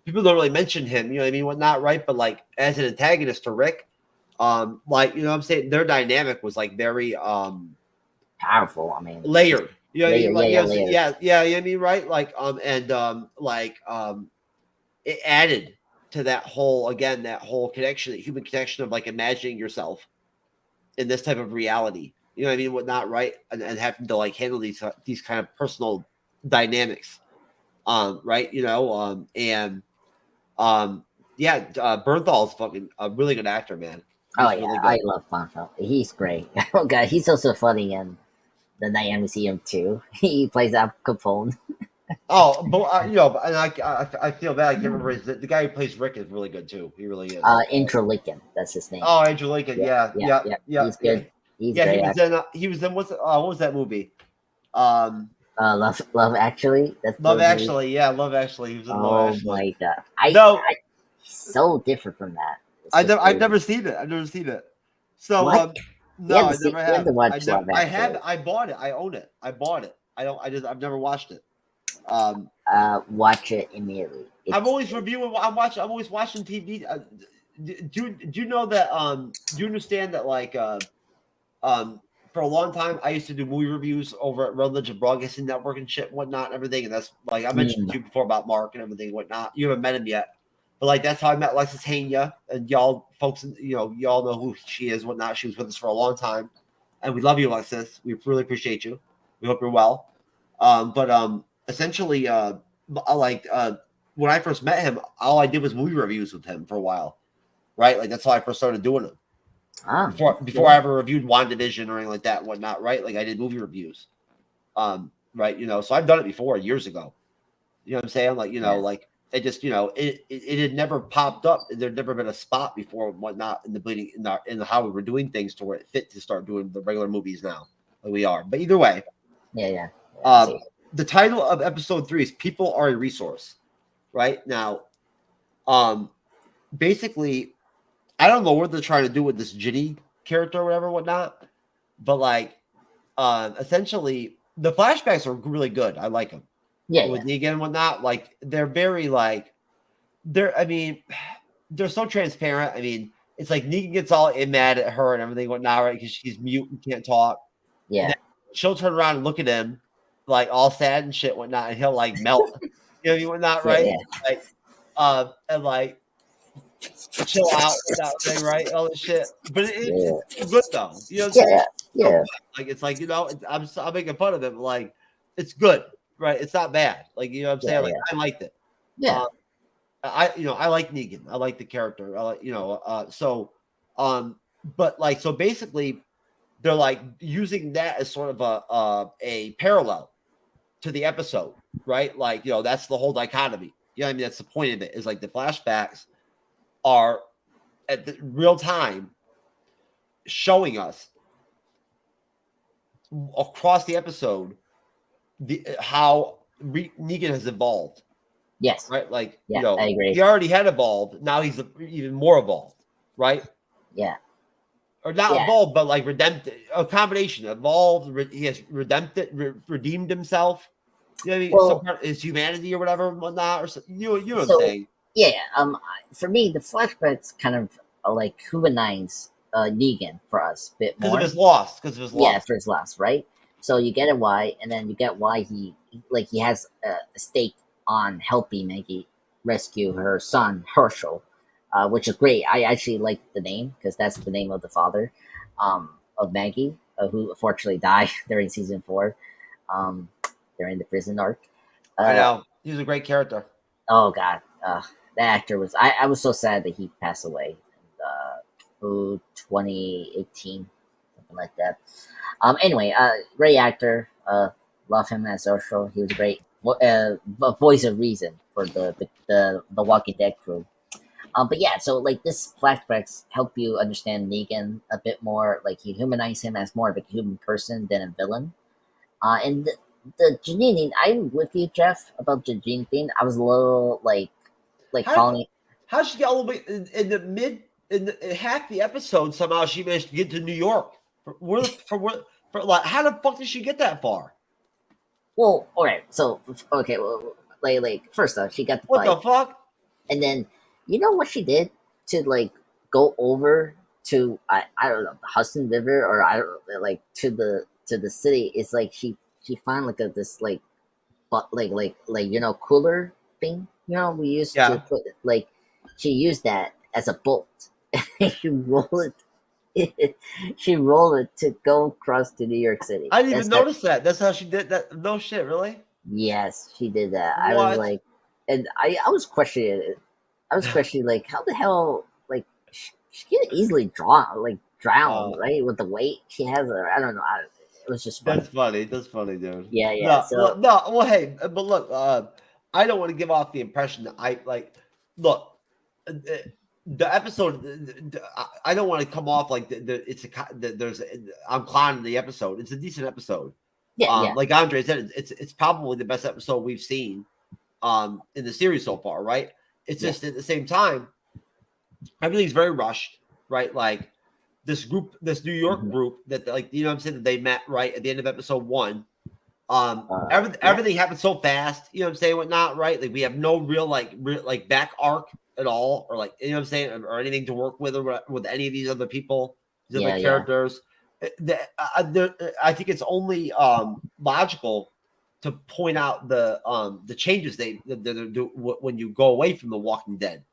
really mention him. You know what I mean? Whatnot, right? But as an antagonist to Rick. You know what I'm saying? Their dynamic was very powerful. I mean, layered. You know what I mean? Layered. Yeah. You know what I mean? Right? It added to that whole connection, that human connection of imagining yourself in this type of reality. You know what I mean? Whatnot, right? And having to handle these kind of personal dynamics. Right? Bernthal's fucking a really good actor, man. Really I love Bernthal. He's great. Oh god, he's also funny in the Night Museum too. He plays Al Capone. And I feel bad. I can't remember the guy who plays Rick is really good too. He really is. Andrew Lincoln, that's his name. Oh, Andrew Lincoln. Yeah. He's good. He's great. He was in what was that movie? Love Actually. That's Love Actually. Yeah, Love Actually. He was in Love Actually. Oh my god. He's so different from that. I've never seen it. So no, I never have. I bought it. I own it. I bought it. I've never watched it. Watch it immediately. I'm always reviewing. I'm always watching TV. Do you know that? Do you understand that? Like, for a long time, I used to do movie reviews over at Religion Broadcasting Network and shit, and whatnot, and everything. And that's like I mentioned to you before about Mark and everything, and whatnot. You haven't met him yet, but like that's how I met Alexis Hania, and y'all folks, y'all know who she is, whatnot. She was with us for a long time, and we love you, Alexis. We really appreciate you. We hope you're well. Essentially, when I first met him, all I did was movie reviews with him for a while, right? Like that's how I first started doing them. Before I ever reviewed WandaVision or anything like that, and whatnot, right? Like I did movie reviews, right? So I've done it before years ago. You know what I'm saying? Like like it just it had never popped up. There'd never been a spot before and whatnot in the bleeding in how we were doing things to where it fit to start doing the regular movies now. Like we are, but either way, the title of episode 3 is "People Are a Resource." Right now, basically. I don't know what they're trying to do with this Ginny character or whatever, whatnot. But like, essentially, the flashbacks are really good. I like them. Yeah. With Negan and whatnot, like they're very like, they're so transparent. I mean, it's like Negan gets all mad at her and everything whatnot, right? Because she's mute and can't talk. Yeah. She'll turn around and look at him, like all sad and shit, whatnot, and he'll like melt, whatnot, right? Yeah. Like, and like. Chill out with that thing, right? All this shit, but it's good though. You know what I'm saying? Yeah. Like it's like I'm making fun of it, but like it's good, right? It's not bad. Like what I'm saying? Like I liked it. Yeah. I like Negan. I like the character. I like but like so basically, they're like using that as sort of a parallel to the episode, right? Like that's the whole dichotomy. I mean that's the point of it. Is like the flashbacks are at the real time showing us across the episode how Negan has evolved. Yes. Right? Like, I agree. He already had evolved. Now he's even more evolved. Right? Yeah. Or not evolved, but like redempted. A combination. Evolved. He has redeemed himself. You know what I mean? Some part of his humanity or whatever, whatnot. Or you know what I'm saying? Yeah, for me, the flashbacks kind of like humanize Negan for us a bit more. Because of his loss. Yeah, for his loss, right? So you get it why, and then you get why he has a stake on helping Maggie rescue her son, Herschel, which is great. I actually like the name, because that's the name of the father of Maggie, who unfortunately died during season 4, during the prison arc. I know. He was a great character. Oh, God. The actor was I was so sad that he passed away in 2018, something like that. Anyway, great actor. Love him as Herschel. He was a great voice of reason for the Walking Dead crew. But yeah, so like this flashbacks help you understand Negan a bit more. Like you humanize him as more of a human person than a villain. And the Janine, I'm with you, Jeff, about the Janine thing. I was a little like following. How did she get all the way in half the episode? Somehow she managed to get to New York. How the fuck did she get that far? Well, all right. So like first off, she got the what bike, the fuck, and then you know what she did to like go over to I don't know the Hudson River or I don't like to the city. It's like she found like this like cooler thing. We used to put like she used that as a bolt. she rolled it. She rolled it to go across to New York City. I didn't even notice that. That's how she did that. No shit, really? Yes, she did that. What? I was like, and I was questioning it. I was questioning like how the hell like she can easily drown right with the weight she has. I don't know. It was just funny. That's funny, dude. Yeah. Well, hey, but look, I don't want to give off the impression that I like. Look, the episode. I don't want to come off like I'm clowning the episode. It's a decent episode. Yeah. Like Andre said, it's probably the best episode we've seen in the series so far. Right. It's just at the same time, everything's very rushed. Right. Like this New York group that like what I'm saying that they met right at the end of episode 1. Everything happened so fast, you know what I'm saying, whatnot, right? Like we have no real like back arc at all, or like, you know what I'm saying, or anything to work with, or with any of these other people, these other characters. I think it's only logical to point out the changes they do when you go away from The Walking Dead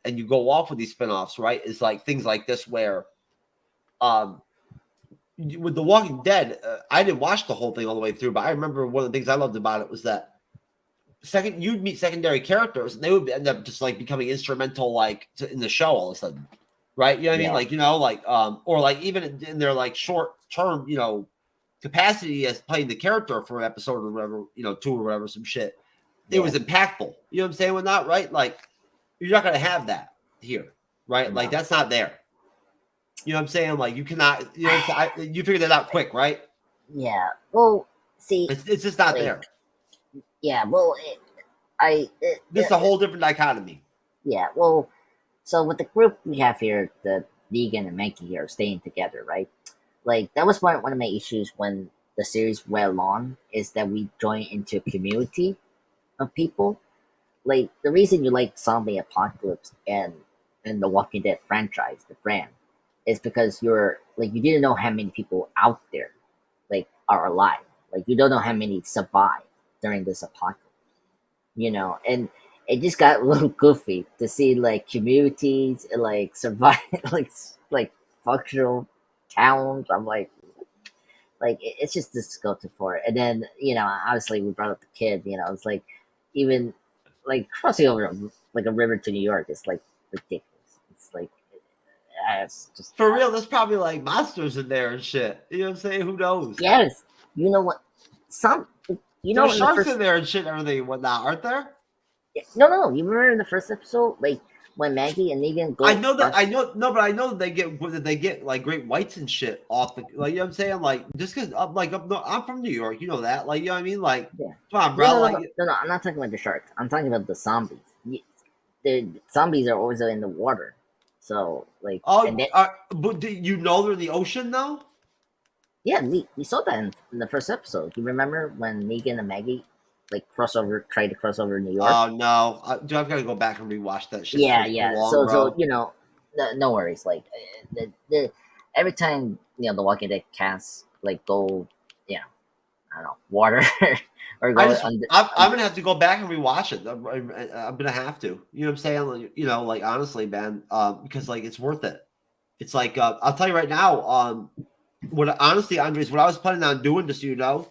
and you go off with these spinoffs, right? It's like things like this where with The Walking Dead, I didn't watch the whole thing all the way through, but I remember one of the things I loved about it was that you'd meet secondary characters and they would end up just like becoming instrumental, like in the show all of a sudden, right? You know what I mean? Like, you know, like or like even in their like short term, you know, capacity as playing the character for an episode or whatever, you know, 2 or whatever, some shit. It was impactful. You know what I'm saying? With that, right? Like you're not gonna have that here, right? Like that's not there. You know what I'm saying? Like you cannot, you know, you figured that out quick, right? Yeah. Well, see, it's just not there. Yeah. Well, this is a whole different dichotomy. Yeah. Well, so with the group we have here, the Negan and Maggie are staying together, right? Like that was one of my issues when the series went on, is that we join into a community of people. Like the reason you like Zombie Apocalypse and the Walking Dead franchise, the brand, is because you're like, you didn't know how many people out there like are alive. Like you don't know how many survived during this apocalypse, you know. And it just got a little goofy to see like communities like survive, like functional towns. I'm like it's just disgusting for it. And then, you know, obviously we brought up the kid. You know, it's like even like crossing over like a river to New York is like ridiculous. It's like it's just for real. There's probably like monsters in there and shit. You know what I'm saying? Who knows? Yes. You know what? There's sharks in there and shit and everything and whatnot, aren't there? No. You remember in the first episode, like when Maggie and Negan go? I know that they get like great whites and shit off the, like, you know what I'm saying? Like just because I'm from New York, you know that, like, you know what I mean? Like, come on, bro. No, I'm not talking about the sharks. I'm talking about the zombies. The zombies are always in the water. So like, but do you know they're in the ocean though? Yeah, we saw that in the first episode. You remember when Negan and Maggie like tried to cross over New York? Oh no, I've got to go back and rewatch that shit. Yeah. So you know, no worries. Like the every time, you know, the Walking Dead cast like go, you know, I don't know, water or go. I'm gonna have to go back and rewatch it. I'm gonna have to. You know what I'm saying? Like, you know, like honestly, man, because like it's worth it. It's like I'll tell you right now. Honestly, Andres, what I was planning on doing, just so you know,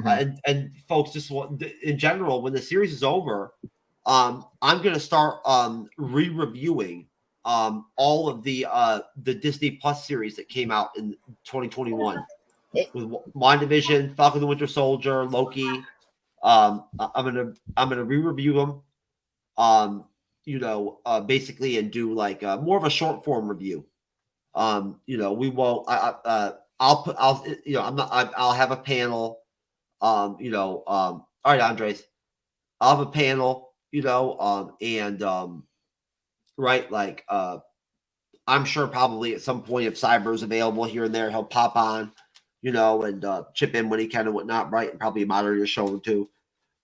and folks, just in general, when the series is over, I'm gonna start re-reviewing all of the Disney Plus series that came out in 2021 with WandaVision, Falcon the Winter Soldier, Loki. I'm gonna re-review them, you know, basically, and do like more of a short form review. You know, we won't. You know, I'll have a panel. You know, all right, Andres, I'll have a panel. You know, and right, like I'm sure probably at some point if Cyber's available here and there, he'll pop on, you know, and chip in when he can and whatnot, right? And probably moderator show or two.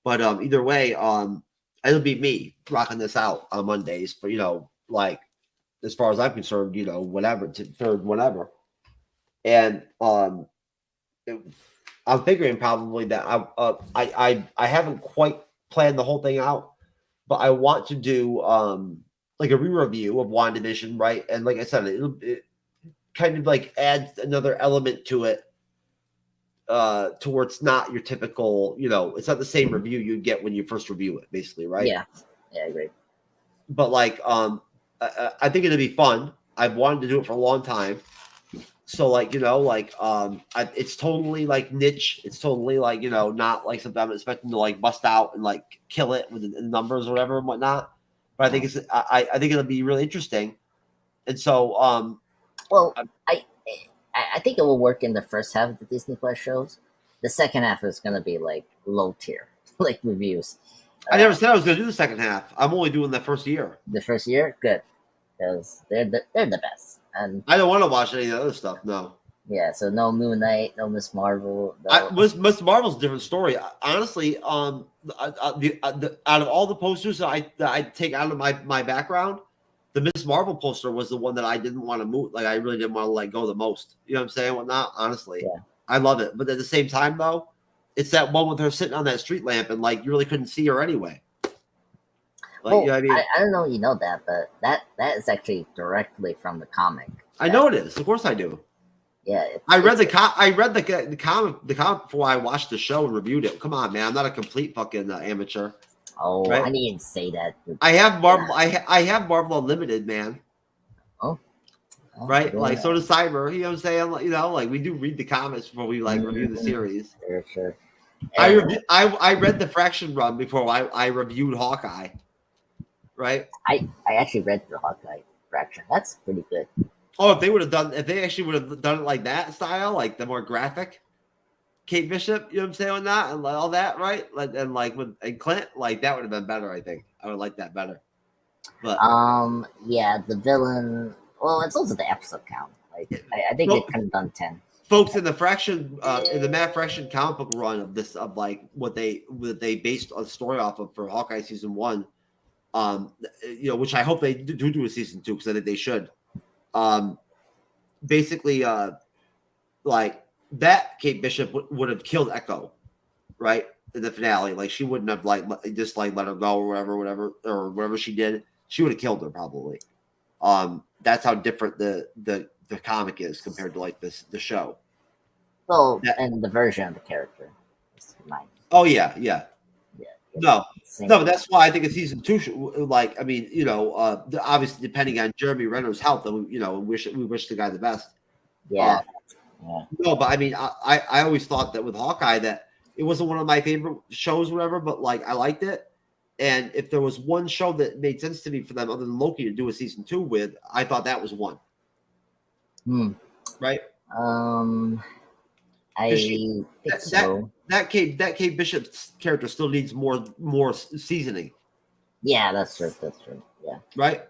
But either way, it'll be me rocking this out on Mondays for, you know, like, as far as I'm concerned, you know, whatever, to third, whatever. And I'm figuring probably that I haven't quite planned the whole thing out, but I want to do like a re-review of WandaVision, right? And like I said, it kind of like adds another element to it, to where it's not your typical, you know, it's not the same review you'd get when you first review it, basically, right? Yeah, I agree. But like, I think it'd be fun. I've wanted to do it for a long time. So like, you know, like, it's totally like niche. It's totally like, you know, not like something I'm expecting to like bust out and like kill it with the numbers or whatever and whatnot. But I think I think it'll be really interesting. And so, well, I think it will work in the first half of the Disney Plus shows. The second half is going to be like low tier, like reviews. I never said I was going to do the second half. I'm only doing the first year. The first year, good, because they're the best. And I don't want to watch any of the other stuff. No. Yeah, so no Moon Knight, no Miss Marvel. No... Miss Marvel's a different story. Honestly, out of all the posters that I take out of my background, the Miss Marvel poster was the one that I didn't want to move. Like I really didn't want to let go the most. You know what I'm saying? Whatnot. Honestly, yeah. I love it. But at the same time, though, it's that one with her sitting on that street lamp and like you really couldn't see her anyway. Like, well, you know what I mean? I don't know if you know that, but that is actually directly from the comic. I know it is. Of course I do. Yeah, I read the comic before I watched the show and reviewed it. Come on, man, I'm not a complete fucking amateur. Oh, right? I didn't say that. I have Marvel. I have Marvel Unlimited, man. Oh right. Yeah. Like so does Cyber. You know what I'm saying? You know, like we do read the comics before we like review the series. Sure. I read the Fraction run before I reviewed Hawkeye. Right. I actually read the Hawkeye Fraction. That's pretty good. Oh, if they actually would have done it like that style, like the more graphic Kate Bishop, you know what I'm saying, on that and all that, right? Like and like with and Clint, like that would have been better, I think. I would like that better. But yeah, the villain, well, it's also the episode count. Like I think they could have done 10. Folks, in the Fraction in the Matt Fraction comic book run of like what they based a story off of for Hawkeye season 1, you know, which I hope they do a season 2 because I think they should. Basically, like that Kate Bishop would have killed Echo, right, in the finale. Like she wouldn't have just let her go or whatever she did. She would have killed her probably. That's how different the comic is compared to like the show. Well, and the version of the character. Oh yeah. No, but that's why I think a season 2 should, like, I mean, you know, obviously depending on Jeremy Renner's health, and you know, we wish the guy the best. Yeah. No, but I mean, I always thought that with Hawkeye that it wasn't one of my favorite shows, whatever, but like I liked it. And if there was one show that made sense to me for them other than Loki to do a season 2 with, I thought that was one. Right? I think so. That Kate Bishop's character still needs more seasoning. Yeah, that's true. Yeah. Right?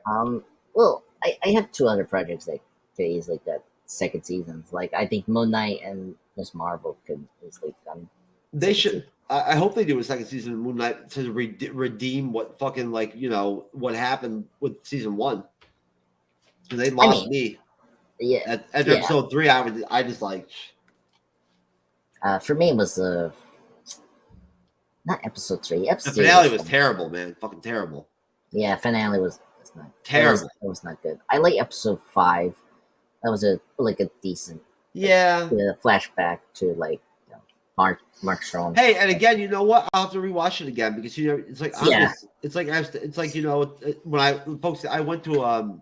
Well, I have 2 other projects that could easily get second seasons. Like I think Moon Knight and Miss Marvel could easily come. They should. I hope they do a second season of Moon Knight to redeem what fucking like, you know, what happened with season 1. Because they lost me. Yeah. At episode 3, I just like. For me, it was not episode 3. The finale was terrible, man. Fucking terrible. Yeah, finale was not terrible. It was not good. I like episode 5. That was a decent. Yeah. Flashback to like Mark Strong. Hey, and again, you know what? I'll have to rewatch it again because you know it's like it's like you know when I went to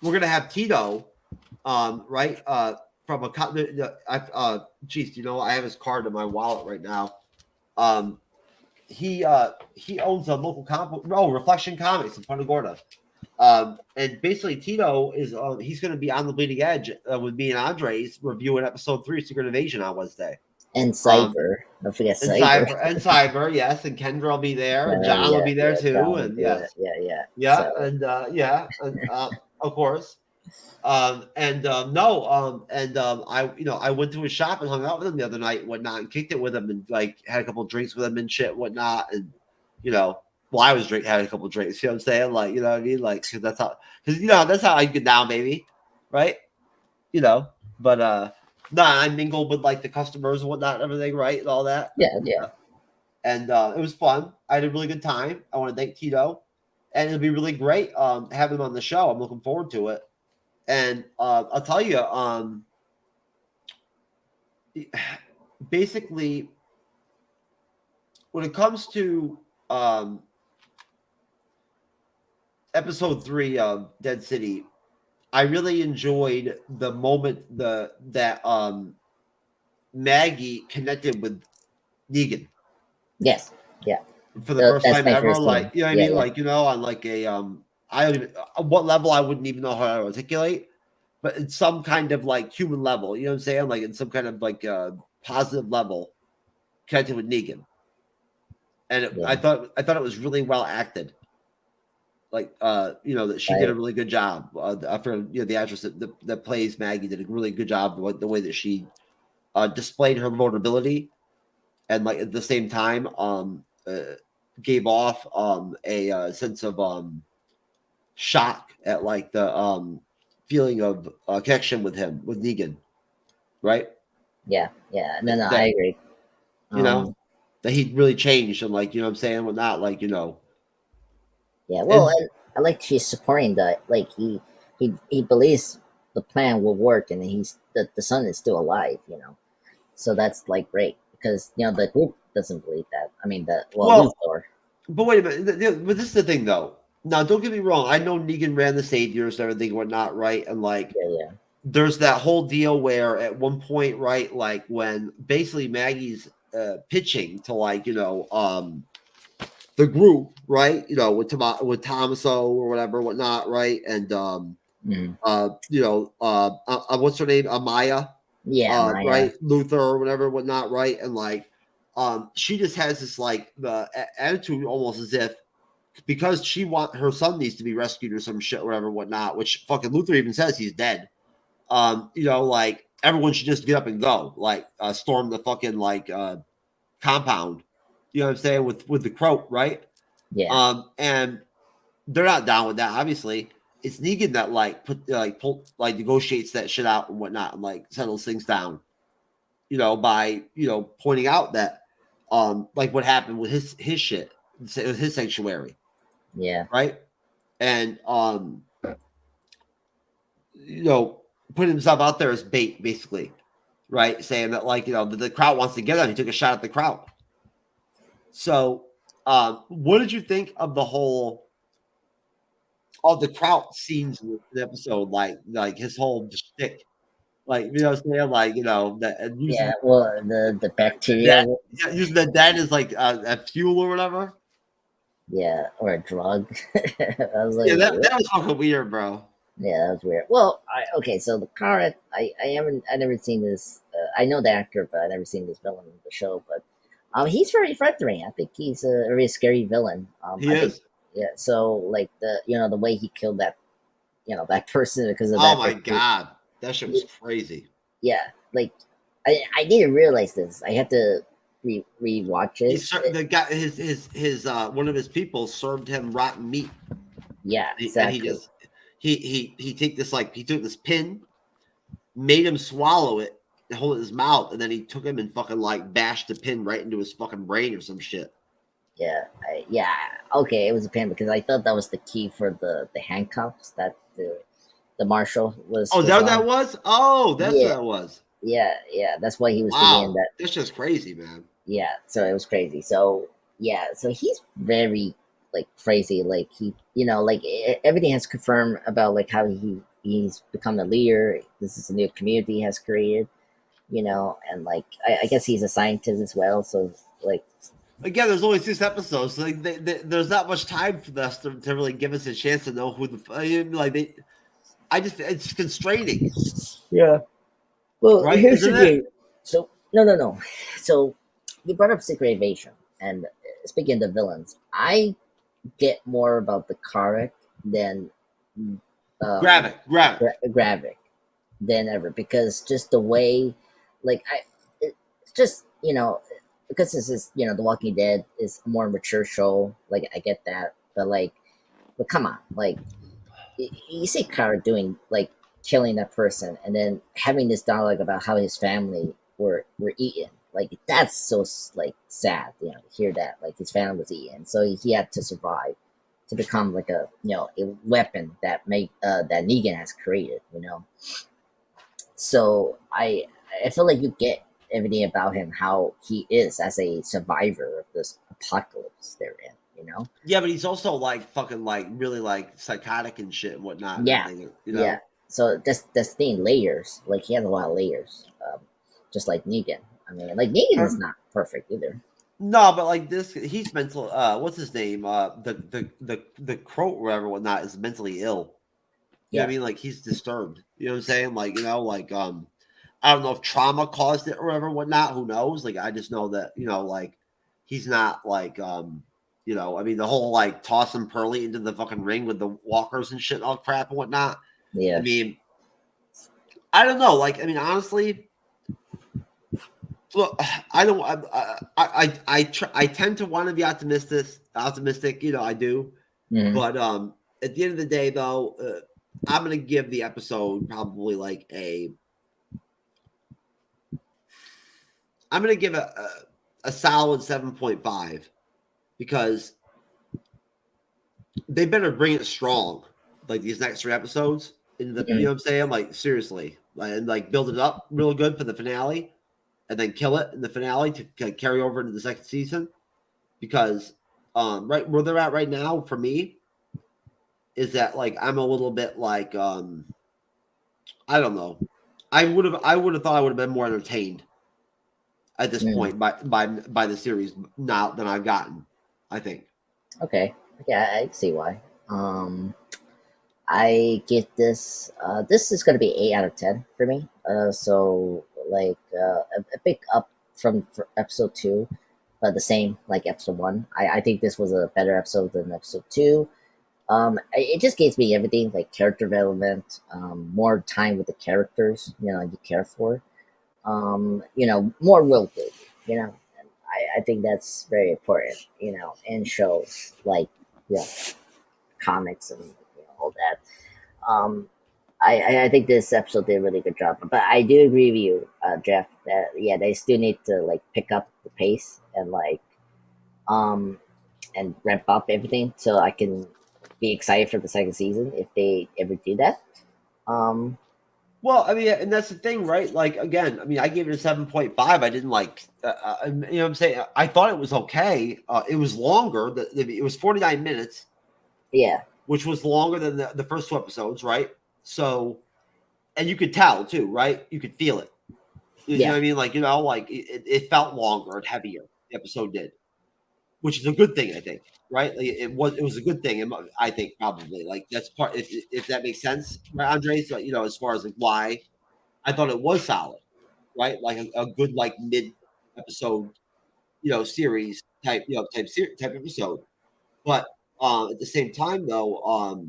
we're gonna have Tito, right? From a geez, you know, I have his card in my wallet right now. He owns a local comic book, Reflection Comics in Punta Gorda. And basically Tito is he's going to be on the Bleeding Edge with me and Andres reviewing episode 3 Secret Invasion on Wednesday. And Cyber, don't forget Cyber. And Cyber, yes, and Kendra will be there, and John will be there too, John, and yes, yeah, so. And of course. I went to his shop and hung out with him the other night and whatnot and kicked it with him and like had a couple of drinks with him and shit whatnot. And you know, I was having a couple of drinks, you know what I'm saying? Like, you know what I mean? Like, because you know, that's how I get down, baby. Right? You know, but I mingled with like the customers and whatnot and everything, right? And all that. Yeah. And it was fun. I had a really good time. I want to thank Tito. And it'll be really great having him on the show. I'm looking forward to it. And I'll tell you, basically, when it comes to episode 3 of Dead City, I really enjoyed the moment that Maggie connected with Negan. Yes. Yeah. For the first time ever, like, you know what I mean? Yeah. Like, you know, on like a I don't even what level I wouldn't even know how to articulate, but it's some kind of like human level, you know what I'm saying? Like in some kind of like positive level connected with Negan. And I thought it was really well acted. that she did a really good job. I forget, the actress that plays Maggie did a really good job the way that she displayed her vulnerability, and like at the same time gave off a sense of shock at like the feeling of connection with Negan, right? Yeah, no, I agree. You know, that he really changed and like, you know what I'm saying, well, not like, you know. Yeah, well, I like she's supporting that. Like he believes the plan will work, and the son is still alive. You know, so that's like great because the group doesn't believe that. I mean, Luthor. But wait a minute. But this is the thing, though. Now, don't get me wrong. I know Negan ran the Saviors and everything, whatnot, right? And like, there's that whole deal where at one point, right, like when basically Maggie's pitching to like, the group, right? With Tommaso or whatever, whatnot, right? And what's her name? Amaya. Yeah, Maya. Right, Luther or whatever, whatnot, right? And like, she just has this like the attitude almost as if because her son needs to be rescued or some shit, whatever, whatnot. Which fucking Luther even says he's dead. Like everyone should just get up and go, like storm the fucking like compound. You know what I'm saying with the Croat, right? Yeah. And they're not down with that. Obviously, it's Negan that like negotiates that shit out and whatnot and like settles things down. By pointing out that like what happened with his shit, his sanctuary. Yeah. Right. And putting himself out there as bait, basically. Right, saying that like the crowd wants to get him. He took a shot at the crowd. So, what did you think of the whole the crowd scenes in the episode? Like his whole shtick, like what I'm saying, like that. Well, the bacteria. Using the dead as like a fuel or whatever. Yeah, or a drug. I was like, that was fucking weird, bro. Yeah, that was weird. Well, so the car, I never seen this. I know the actor, but I never seen this villain in the show. But he's very threatening. I think he's a very scary villain. He is. Yeah. So like the way he killed that person because of that. Oh my god, that shit was crazy. Yeah, like I didn't realize this. I had to rewatch it. The guy, his one of his people served him rotten meat. Yeah, exactly. And he just. He took this pin, made him swallow it, and hold it in his mouth, and then he took him and fucking like bashed the pin right into his fucking brain or some shit. Yeah, okay, it was a pin because I thought that was the key for the handcuffs that the marshal was. Oh, that was? Oh, that's what that was. Yeah, that's why he was doing that. That's just crazy, man. Yeah, so it was crazy. So so he's very like crazy, like he, like everything has confirmed about like how he's become a leader. This is a new community he has created, and like I guess he's a scientist as well. So like again, there's only 6 episodes, so like there's not much time for us to really give us a chance to know who it's constraining. Yeah. Well, right? Here's the thing. So no. So you brought up Secret Invasion, and speaking of the villains, I get more about the Karek than Gravik than ever, because just the way, like it's just because this is The Walking Dead is a more mature show. Like I get that, but come on, like you see Karek doing like killing that person and then having this dialogue about how his family were eaten. Like that's so like sad, to hear that like his family was eaten, so he had to survive to become like a a weapon that that Negan has created. So I feel like you get everything about him, how he is as a survivor of this apocalypse they're in. Yeah, but he's also like fucking like really like psychotic and shit and whatnot. Yeah, yeah. So that's thing, layers. Like he has a lot of layers, just like Negan. I mean, like Negan is not perfect either. No, but like this, he's mental. What's his name? The Croat, or whatever, whatnot, is mentally ill. You know what I mean? Like he's disturbed. You know what I'm saying? Like I don't know if trauma caused it or whatever, whatnot. Who knows? Like I just know that like he's not like You know, I mean, the whole like tossing Pearly into the fucking ring with the walkers and shit, and all crap and whatnot. Yeah. I mean, I don't know. Like, I mean, honestly, look, I don't. I tend to want to be optimistic. You know, I do. Mhm. But at the end of the day, though, I'm gonna give the episode probably like I'm gonna give a solid 7.5 because they better bring it strong, like these next 3 episodes. You know what I'm saying? Like seriously, and like build it up real good for the finale, and then kill it in the finale to carry over into the second season. Because right where they're at right now for me is that like I'm a little bit like I don't know. I would have thought I would have been more entertained at this point by the series now than I've gotten, I think. Okay. Yeah, I see why. I get this. This is gonna be 8 out of 10 for me. So like a big up from episode 2, but the same like episode 1. I think this was a better episode than episode 2. It just gives me everything like character development, more time with the characters, you know, you care for, you know, more world building, you know. And I think that's very important, you know, in shows like, you know, comics and all that. I think this episode did a really good job, but I do agree with you, Jeff, that yeah, they still need to like pick up the pace and like, and ramp up everything so I can be excited for the second season if they ever do that. Well, I mean, and that's the thing, right? Like, again, I mean, I gave it a 7.5. I didn't like, you know what I'm saying? I thought it was okay. It was longer. It was 49 minutes. Yeah. Which was longer than the first 2 episodes, right? So, and you could tell too, right? You could feel it. You know what I mean? Like, you know, like it felt longer and heavier. The episode did, which is a good thing, I think, right? Like, it was a good thing, I think, probably. Like that's part if that makes sense, right, Andre? So, you know, as far as like why I thought it was solid, right? Like a good like mid episode, you know, series type, you know, type episode. But at the same time, though,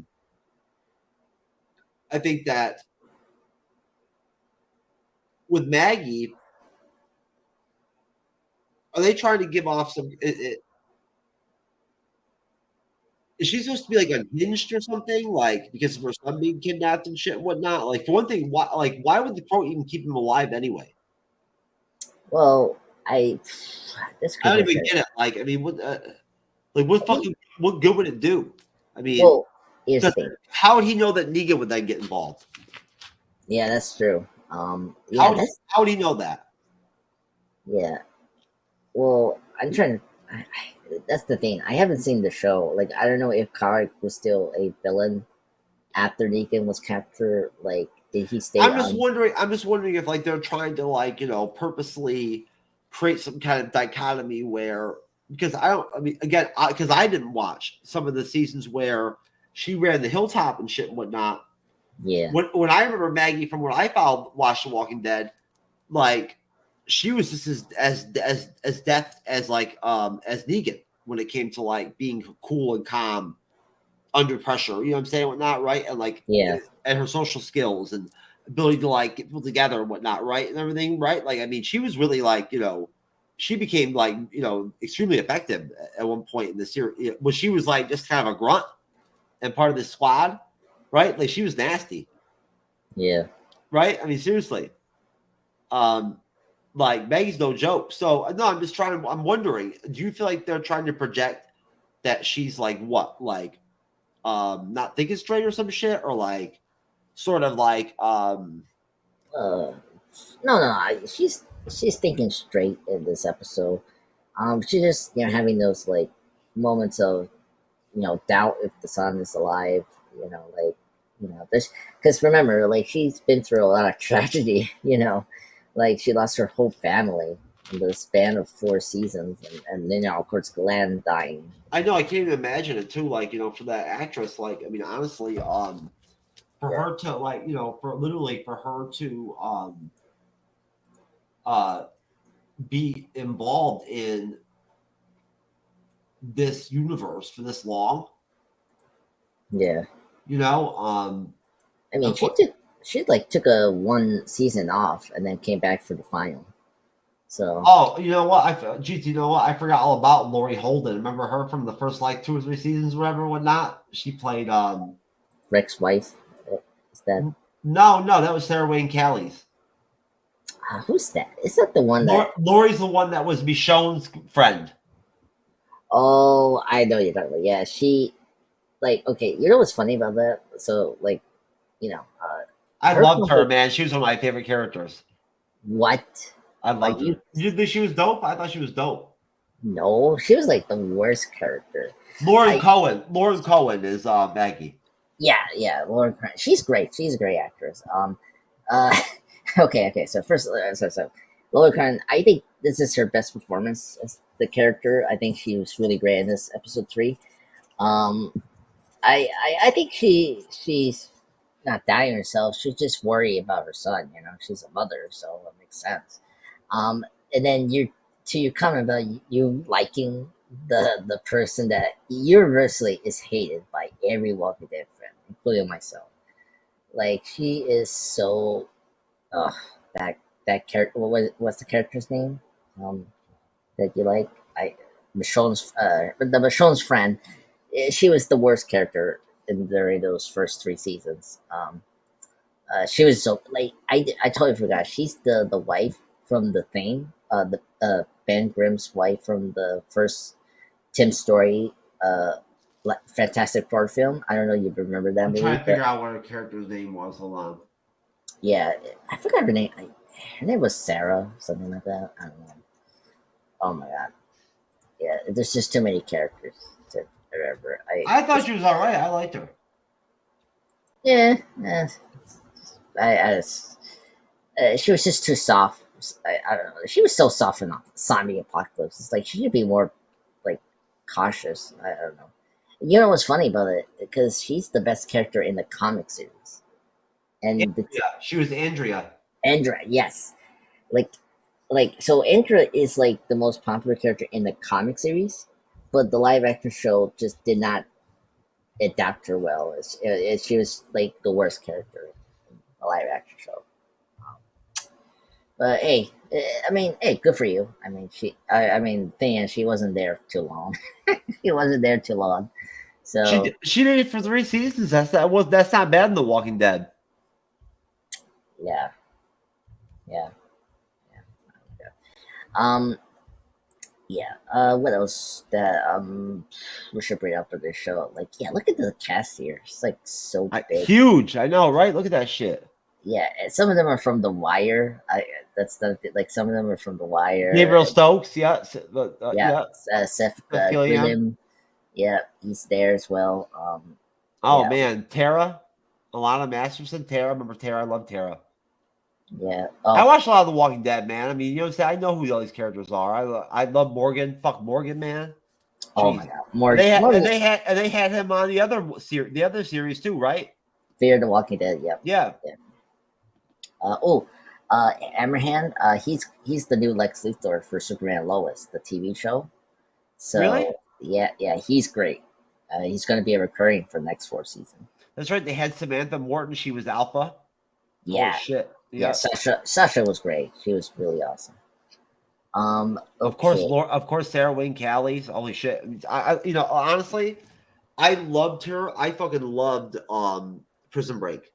I think that with Maggie, are they trying to give off some? Is she supposed to be like unhinged or something? Like because of her son being kidnapped and shit and whatnot? Like for one thing, why would the Crow even keep him alive anyway? Well, I don't even get it. Like I mean, what good would it do? I mean, well, here's the thing. How would he know that Negan would then get involved? Yeah, that's true. Yeah, how would he know that? Yeah. Well, I'm trying to. That's the thing. I haven't seen the show. Like, I don't know if Clark was still a villain after Negan was captured. Like, did he stay? I'm just wondering if like they're trying to like, you know, purposely create some kind of dichotomy where because because I didn't watch some of the seasons where she ran the hilltop and shit and whatnot. Yeah. When I remember Maggie from when I watched The Walking Dead, like she was just as deaf as like as Negan when it came to like being cool and calm under pressure. You know what I'm saying? Whatnot, right? And like and her social skills and ability to like get people together and whatnot, right? And everything, right? Like I mean, she was really like, you know, she became like, you know, extremely effective at one point in the series when she was like just kind of a grunt and part of the squad, right? Like she was nasty. Yeah. Right? I mean, seriously. Like Maggie's no joke. So no, I'm wondering, do you feel like they're trying to project that she's like what? Like not thinking straight or some shit, or like sort of like no, she's thinking straight in this episode. She's just, you know, having those like moments of, you know, doubt if the son is alive, you know, like, you know, this because remember, like she's been through a lot of tragedy, you know, like she lost her whole family in the span of 4 seasons, and then, you know, of course, Glenn dying. I know, I can't even imagine it too. Like, you know, for that actress, like, I mean, honestly, for her to like, you know, for her to be involved in this universe for this long. Yeah. You know, I mean, she took a 1 season off and then came back for the final. So. Oh, you know what? You know what? I forgot all about Laurie Holden. Remember her from the first 2 or 3 seasons, whatever, whatnot. She played Rex's wife. Is that? No, that was Sarah Wayne Callies. Who's that? Is that the one that? Laurie's the one that was Michonne's friend. Oh, I know you're talking about. Yeah, she. Okay, you know what's funny about that? So, I loved her, man. She was one of my favorite characters. What? I loved her. You think she was dope? I thought she was dope. No, she was the worst character. Lauren Cohen. Lauren Cohen is Maggie. Yeah, Lauren Cohen. She's great. She's a great actress. Okay. So first, so Lauren Cohen. I think this is her best performance as the character. I think she was really great in this episode 3. I think she's not dying herself. She's just worried about her son. She's a mother, so it makes sense. And then to your comment about you liking the person that universally is hated by every Walking Dead fan, including myself. She is so. That character. What's the character's name? That you like? Michonne's friend. She was the worst character during those first 3 seasons. She was so I totally forgot. She's the wife from The Thing. The Ben Grimm's wife from the first Tim Story Fantastic Four film. I don't know if you remember that movie. I'm trying to figure out what her character's name was. Hold on. Yeah, I forgot her name. Her name was Sarah, something like that. I don't know. Oh my god. Yeah, there's just too many characters to remember. I thought she was all right. I liked her. Yeah. She was just too soft. I don't know. She was so soft in Zombie Apocalypse. It's she should be more cautious. I don't know. You know what's funny about it? Because she's the best character in the comic series. And she was Andrea. Andrea, yes. So Andrea is the most popular character in the comic series, but the live action show just did not adapt her well. She was the worst character in the live action show. But hey, good for you. She wasn't there too long. She wasn't there too long. So she did it for 3 seasons. That's not bad in The Walking Dead. Yeah. What else that we should bring up for this show? Look at the cast here. It's so big. Huge. I know, right? Look at that shit. Yeah, some of them are from The Wire. Some of them are from The Wire. Gabriel Stokes, yeah. Seth Graham. Yeah, he's there as well. Man, Tara, Alana Masterson, Tara. Remember Tara? I love Tara. Yeah. I watched a lot of The Walking Dead, man. I mean, you know what I'm saying? I know who all these characters are. I love Morgan. Fuck Morgan, man. Oh my god, Morgan. They had him on the other series too, right? Fear the Walking Dead. Yep. Yeah. Ammerhan. He's the new Lex Luthor for Superman and Lois, the TV show. So really? Yeah, he's great. He's going to be a recurring for the next 4 seasons. That's right. They had Samantha Morton. She was Alpha. Yeah. Oh, shit. Yeah, Sasha was great. She was really awesome. Okay. Of course, Sarah Wayne Callies. Holy shit! Honestly, I loved her. I fucking loved Prison Break.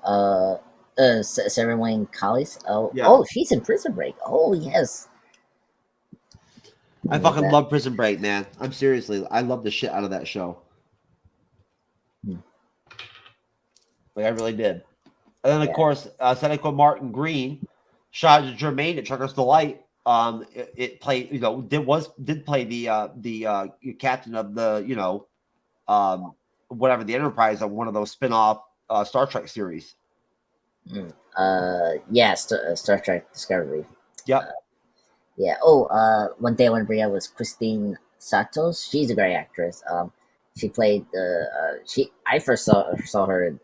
Sarah Wayne Callies. Yeah. Oh, she's in Prison Break. Oh yes. I fucking love Prison Break, man. I'm seriously. I love the shit out of that show. I really did. And then, of course, Seneca Martin Green shot Jermaine at Trucker's Delight. It played, did play the captain of the, whatever, the Enterprise on one of those spin-off Star Trek series. Star Trek Discovery. Yep. One day I want to bring up was Christine Santos. She's a great actress. She played I first saw her in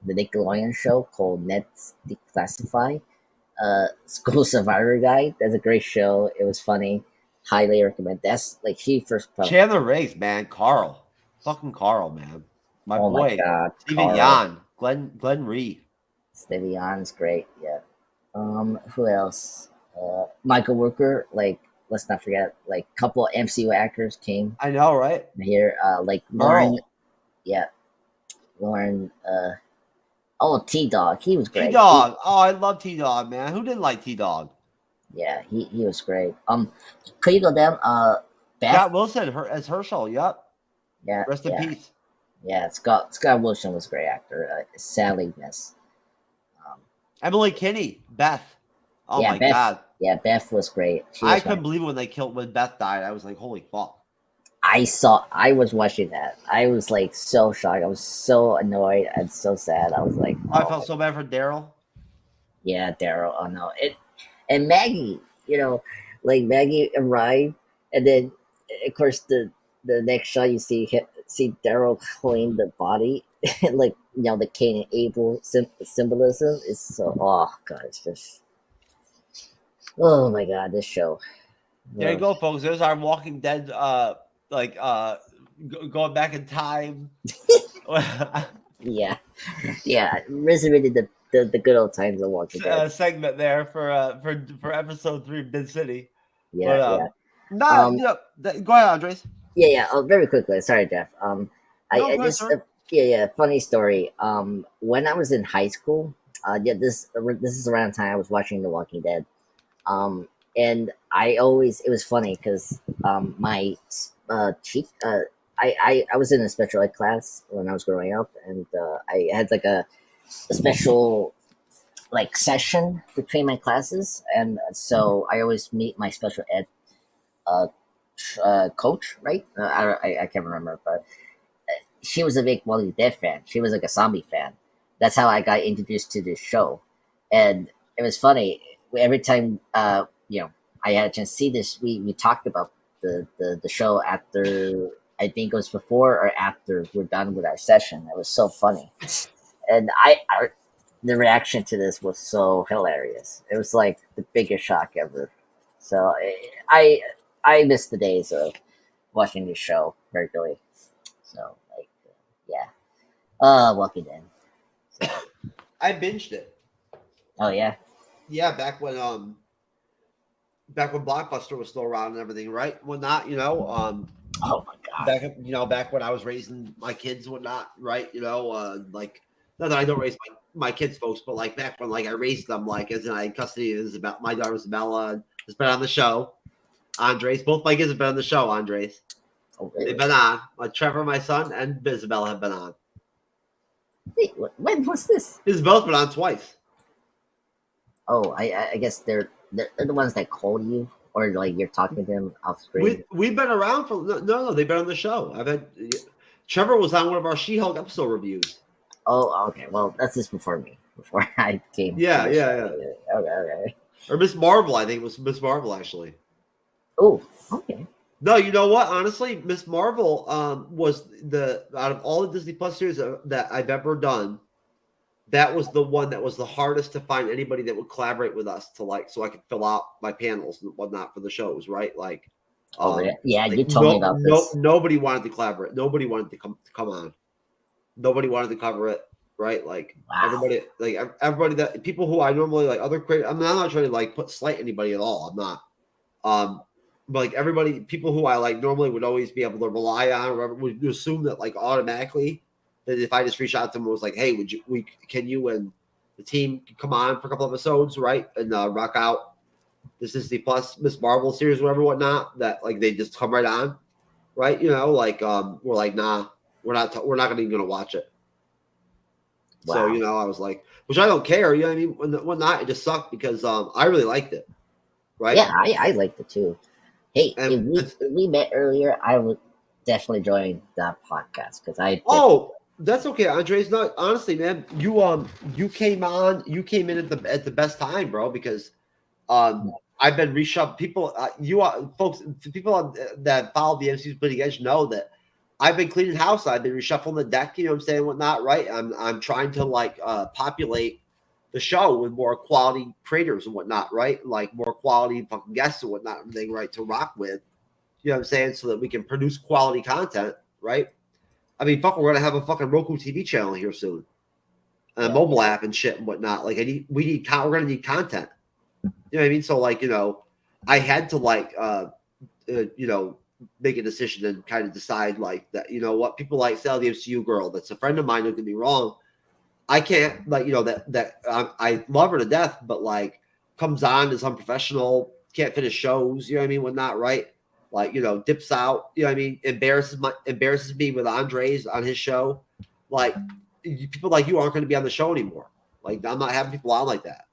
the Nickelodeon show called Ned's Declassified. School Survivor Guide. That's a great show. It was funny. highly recommend. That's like he first. Chandler Riggs, man. Carl. Fucking Carl, man. My Oh boy. my God, Steven Carl. Yeun. Glenn Reed. Stevie Yon's great. Yeah. Who else? Michael Rooker. Like, let's not forget. Like, couple MCU actors came. I know, right? Here, like Lauren. Yeah, Lauren. T-Dog. He was great. T-Dog. Oh, I love T-Dog, man. Who didn't like T-Dog? Yeah, he was great. Could you go down? Beth? Scott Wilson as Herschel. Yep. Yeah. Rest in peace. Yeah, Scott Wilson was a great actor. Sadly missed. Emily Kinney, Beth. Oh yeah, my Beth, God. Yeah, Beth was great. I couldn't believe when Beth died. I was like, holy fuck. I was watching that. I was like so shocked. I was so annoyed and so sad. I was like, I felt so bad for Daryl. Yeah, Daryl. Oh no. And Maggie, like Maggie arrived, and then of course the next shot you see Daryl clean the body, like the Cain and Abel symbolism is so. Oh God, it's just. Oh my God, this show. There you go, folks. There's our Walking Dead. Going back in time. yeah, resurrected the good old times of Walking Dead. Segment there for episode 3 of Mid City. Yeah, go ahead, Andres. Yeah. Oh, very quickly. Sorry, Jeff. Funny story. When I was in high school, this is around the time I was watching The Walking Dead. And it was funny because my I was in a special ed class when I was growing up, and I had like a special like session between my classes, and so I always meet my special ed coach, right? I can't remember, but she was a big Walking Dead fan. She was like a zombie fan. That's how I got introduced to this show, and it was funny. Every time I had a chance to see this, we talked about the show after. I think it was before or after we're done with our session. It was so funny, and the reaction to this was so hilarious. It was like the biggest shock ever. So I miss the days of watching this show regularly. So Walking Dead. So. I binged it. Oh yeah. Yeah, back when Blockbuster was still around and everything, right? Whatnot, Oh my God. Back when I was raising my kids, whatnot, right? Like not that I don't raise my kids, folks, but like back when I raised them, like as in I had custody of Isabella, my daughter Isabella has been on the show. Andres, both my kids have been on the show. Andres, they've been on. Trevor, my son, and Isabella have been on. Wait, when was this? This has both been on twice. Oh, I guess they're the ones that call you, or like you're talking to them off screen. We've been around for no, they've been on the show. I've had Trevor was on one of our She-Hulk episode reviews. Oh, okay. Well, that's just before me. Before I came. Yeah. Okay. Or Miss Marvel, I think it was Miss Marvel actually. Oh, okay. No, you know what? Honestly, Miss Marvel was out of all the Disney Plus series that I've ever done, that was the one that was the hardest to find anybody that would collaborate with us so I could fill out my panels and whatnot for the shows, right? Like, you told me about this. Nobody wanted to collaborate. Nobody wanted to come on. Nobody wanted to cover it, right? Like everybody that people who I normally like other creators. I'm not trying to slight anybody at all. I'm not. But people who I normally would always be able to rely on, or would assume that automatically that if I just reach out to them and was like, hey, can you and the team come on for a couple episodes, right? And rock out this Disney Plus Miss Marvel series, whatever, whatnot, that they just come right on, right? We're like, nah, we're not even gonna watch it. Wow. So I was like, which I don't care, you know what I mean? Whatnot, it just sucked because I really liked it, right? Yeah, I liked it too. Hey, if we met earlier, I would definitely join that podcast because I. Oh, that's okay, Andres. No, honestly, man, you came in at the best time, bro. Because I've been reshoved. People, folks, people that follow the MCU's Bleeding Edge know that I've been cleaning house. I've been reshuffling the deck. You know what I'm saying? Whatnot, right? I'm trying to populate the show with more quality creators and whatnot, right? Like more quality fucking guests and whatnot, everything, right, to rock with. You know what I'm saying? So that we can produce quality content, right? I mean, fuck, we're gonna have a fucking Roku TV channel here soon, and a mobile app and shit and whatnot. Like, we're gonna need content. You know what I mean? So, like, you know, I had to you know, make a decision and kind of decide like that. You know what? People like Sally the MCU girl. That's a friend of mine. Don't get me wrong. I can't like, you know, that I love her to death, but like comes on is unprofessional. Can't finish shows. You know what I mean? Whatnot, right? Like, you know, dips out, you know what I mean? Embarrasses me with Andres on his show. Like, people like you aren't going to be on the show anymore. Like, I'm not having people on like that.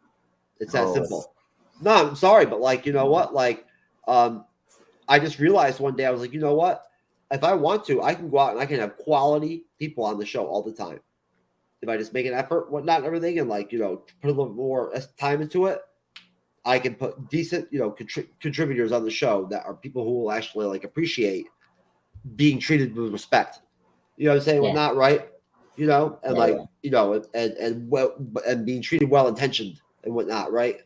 It's that simple. No, I'm sorry, but like, you know what? Like, I just realized one day, I was like, you know what? If I want to, I can go out and I can have quality people on the show all the time. If I just make an effort, whatnot, and everything, and like, you know, put a little more time into it, I can put decent, you know, contributors on the show that are people who will actually like appreciate being treated with respect. You know what I'm saying? Well, not right, you know, and you know, and being treated well intentioned and whatnot, right?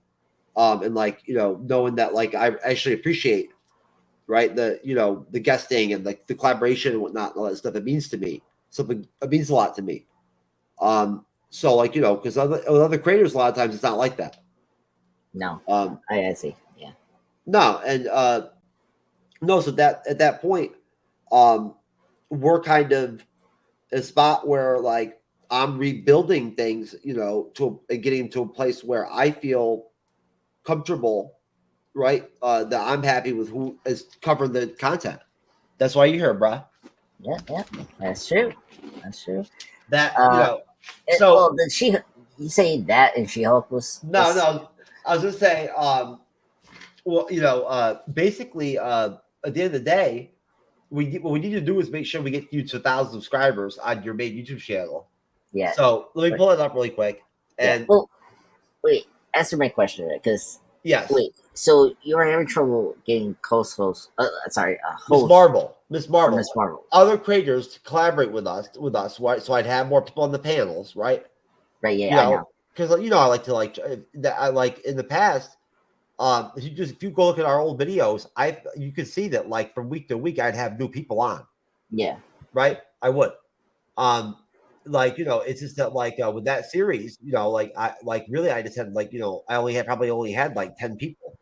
And like, you know, knowing that like I actually appreciate, right, the, you know, the guesting and like the collaboration and whatnot and all that stuff. It means to me something. It means a lot to me. So like, you know, because other creators a lot of times it's not like that. No. I see. Yeah. No, and no, so that at that point, we're kind of a spot where like I'm rebuilding things, you know, and getting to a place where I feel comfortable, right? That I'm happy with who is covering the content. That's why you're here, bruh. Yeah, that's true. That's true. That you know. So well, you say that and She-Hulk was no. I was gonna say, well, you know, basically, at the end of the day, what we need to do is make sure we get you to 1,000 subscribers on your main YouTube channel. Yeah. So let me pull it up really quick. And yeah. Well, wait, answer my question, because yes. Wait, so you were having trouble getting host. Miss Marvel. Other creators to collaborate with us, right? So I'd have more people on the panels, right? Right. Yeah, you know, I know. Because you know, I like to like that. I like in the past. If you go look at our old videos, you could see that like from week to week, I'd have new people on. Yeah. Right. I would. Like, you know, it's just that like with that series, you know, like I just had like, you know, I probably only had like 10 people,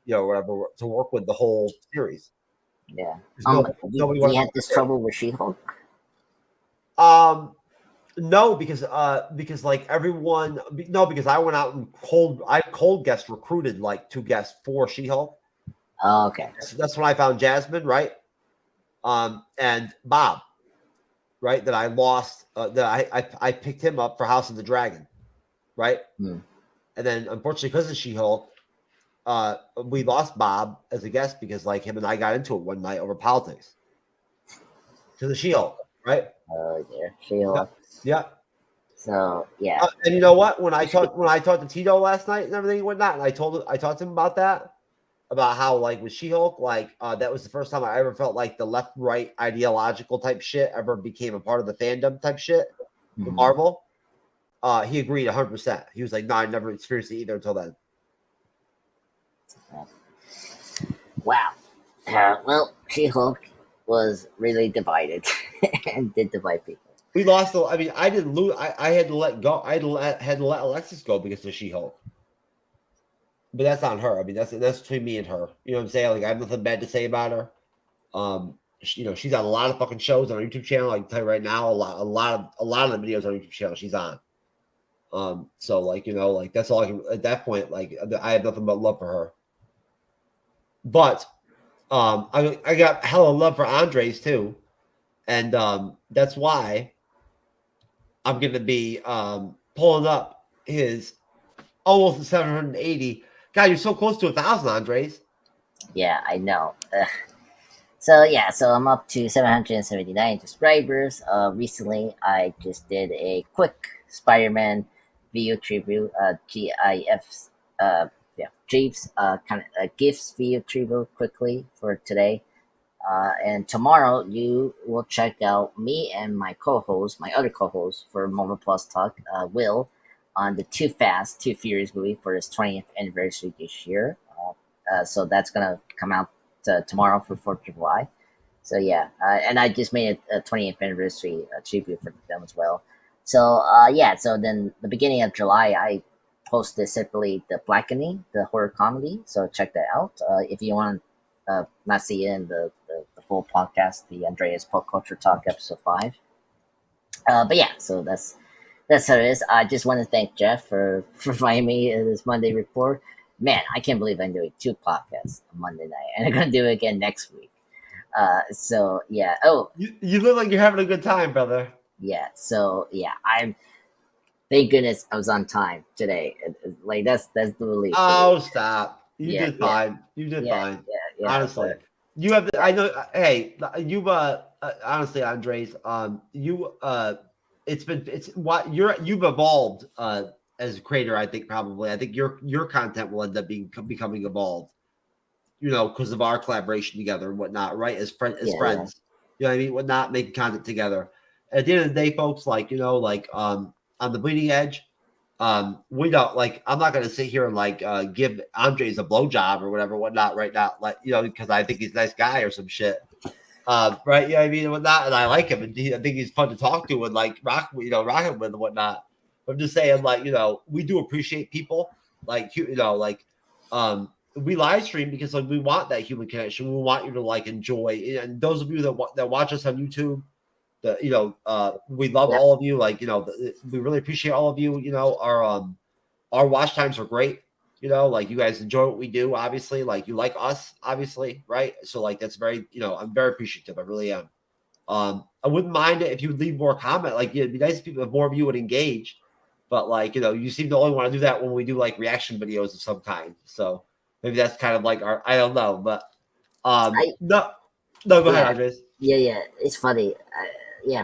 you know, whatever, to work with the whole series. Yeah. Nobody you had this trouble with She-Hulk? No, because like everyone, because I went out and cold guest recruited like 2 guests for She-Hulk. Oh, okay. That's when I found Jasmine, right? And Bob, right? That I lost. That I picked him up for House of the Dragon, right? And then unfortunately, because of She-Hulk, we lost Bob as a guest because like him and I got into it one night over politics. To the She-Hulk, right? Oh yeah, She-Hulk. Yeah. So yeah. And you know what? When I talked to Tito last night and everything and whatnot, and I talked to him about that, about how like with She-Hulk, like that was the first time I ever felt like the left-right ideological type shit ever became a part of the fandom type shit with Marvel. He agreed 100%. He was like, "No, I never experienced it either until then." Wow. Well, She-Hulk was really divided and did divide people. We lost. I mean, I didn't lose. I had to let go. I had to let Alexis go because of She-Hulk. But that's on her. I mean, that's between me and her. You know what I'm saying? Like, I have nothing bad to say about her. You know, she's on a lot of fucking shows on her YouTube channel. I can tell you right now, a lot of the videos on her YouTube channel she's on. So like, you know, like that's all I can at that point. Like, I have nothing but love for her. But I got hella love for Andres too, and that's why I'm going to be pulling up his almost 780. God, you're so close to 1,000, Andres. Yeah, I know. So I'm up to 779 subscribers. Recently, I just did a quick Spider-Man video tribute, GIFs, Jeeves, kind of gifts video tribute quickly for today. And tomorrow you will check out me and my other co-host for Moment Plus Talk, Will. on the Too Fast, Too Furious movie for its 20th anniversary this year. So that's gonna come out tomorrow for 4th of July. So yeah, and I just made a 20th anniversary tribute for them as well. So yeah, so then the beginning of July, I posted separately the Blackening, the horror comedy. So check that out if you want to not see it in the full podcast, the Andreas Pop Culture Talk episode 5. But yeah, so that's how it is. I just want to thank Jeff for providing me this Monday report. Man, I can't believe I'm doing 2 podcasts on Monday night, and I'm gonna do it again next week. So yeah. Oh, you look like you're having a good time, brother. Yeah. So yeah, thank goodness I was on time today. Like that's the relief. Oh, stop! You Yeah, did fine. You did fine. Yeah. Honestly, but- you have. I know. Hey, you. Honestly, Andres. You. It's what you've evolved. As a creator, I think probably. I think your content will end up becoming evolved. You know, because of our collaboration together and whatnot, right? As friends, you know what I mean? Whatnot, making content together. At the end of the day, folks, like on the Bleeding Edge, we don't like. I'm not going to sit here and like give Andres a blowjob or whatever, whatnot, right now, like because I think he's a nice guy or some shit, right? Yeah, I mean, whatnot, and I like him, and I think he's fun to talk to and like rock him with and whatnot. But I'm just saying, like we do appreciate people, like we live stream because like we want that human connection. We want you to like enjoy, and those of you that watch us on YouTube, we love all of you. Like we really appreciate all of you. Our watch times are great. Like you guys enjoy what we do. Obviously, like you like us. Obviously, right? So like that's very I'm very appreciative. I really am. I wouldn't mind it if you would leave more comment. Like it'd be nice if more of you would engage. But like you seem to only want to do that when we do like reaction videos of some kind. So. Maybe that's kind of like I don't know, but no, go ahead, Andres. Yeah, it's funny.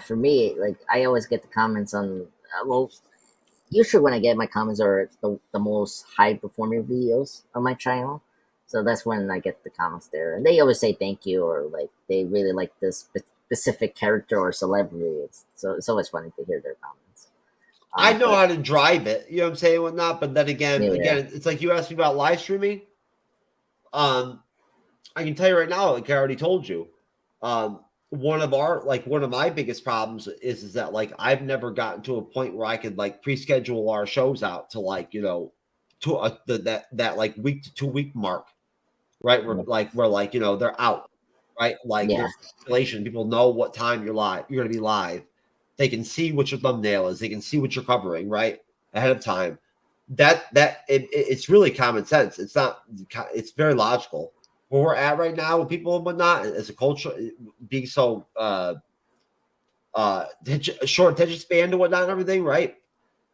For me, like I always get the comments on. Usually when I get my comments are the most high performing videos on my channel, so that's when I get the comments there, and they always say thank you or like they really like this specific character or celebrity. So it's always funny to hear their comments. I know how to drive it, you know what I'm saying, whatnot. But then again, it's like you asked me about live streaming. I can tell you right now, like I already told you, one of my biggest problems is that like I've never gotten to a point where I could like pre-schedule our shows out to like to that like week to 2 week mark, right? Where they're out, right? Like there's circulation, people know what time you're gonna be live. They can see what your thumbnail is, they can see what you're covering, right? Ahead of time. It's really common sense. It's very logical. Where we're at right now with people and whatnot, as a culture being so short attention span and whatnot and everything, right?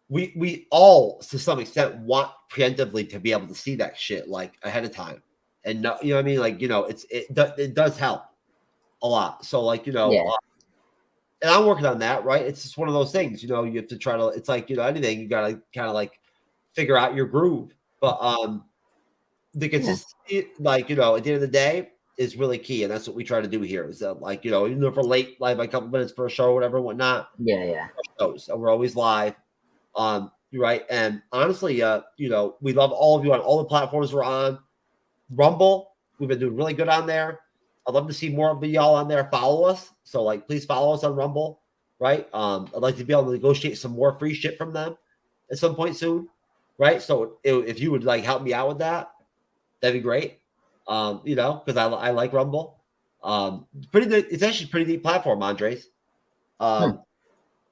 We all to some extent want preemptively to be able to see that shit like ahead of time. And you know what I mean? Like, it does help a lot. So like, and I'm working on that, right? It's just one of those things, you have to try to, it's like, anything, you gotta kind of like figure out your groove. But the consistency, like, at the end of the day is really key. And that's what we try to do here is that like, even if we're late, like a couple minutes for a show or whatever, whatnot. Yeah. Shows, and we're always live. Right. And honestly, we love all of you on all the platforms we're on. Rumble, we've been doing really good on there. I'd love to see more of y'all on there. Follow us. So like, please follow us on Rumble. Right. I'd like to be able to negotiate some more free shit from them at some point soon. Right. So if you would like help me out with that, that'd be great. Because I like Rumble. It's actually a pretty neat platform, Andres. We're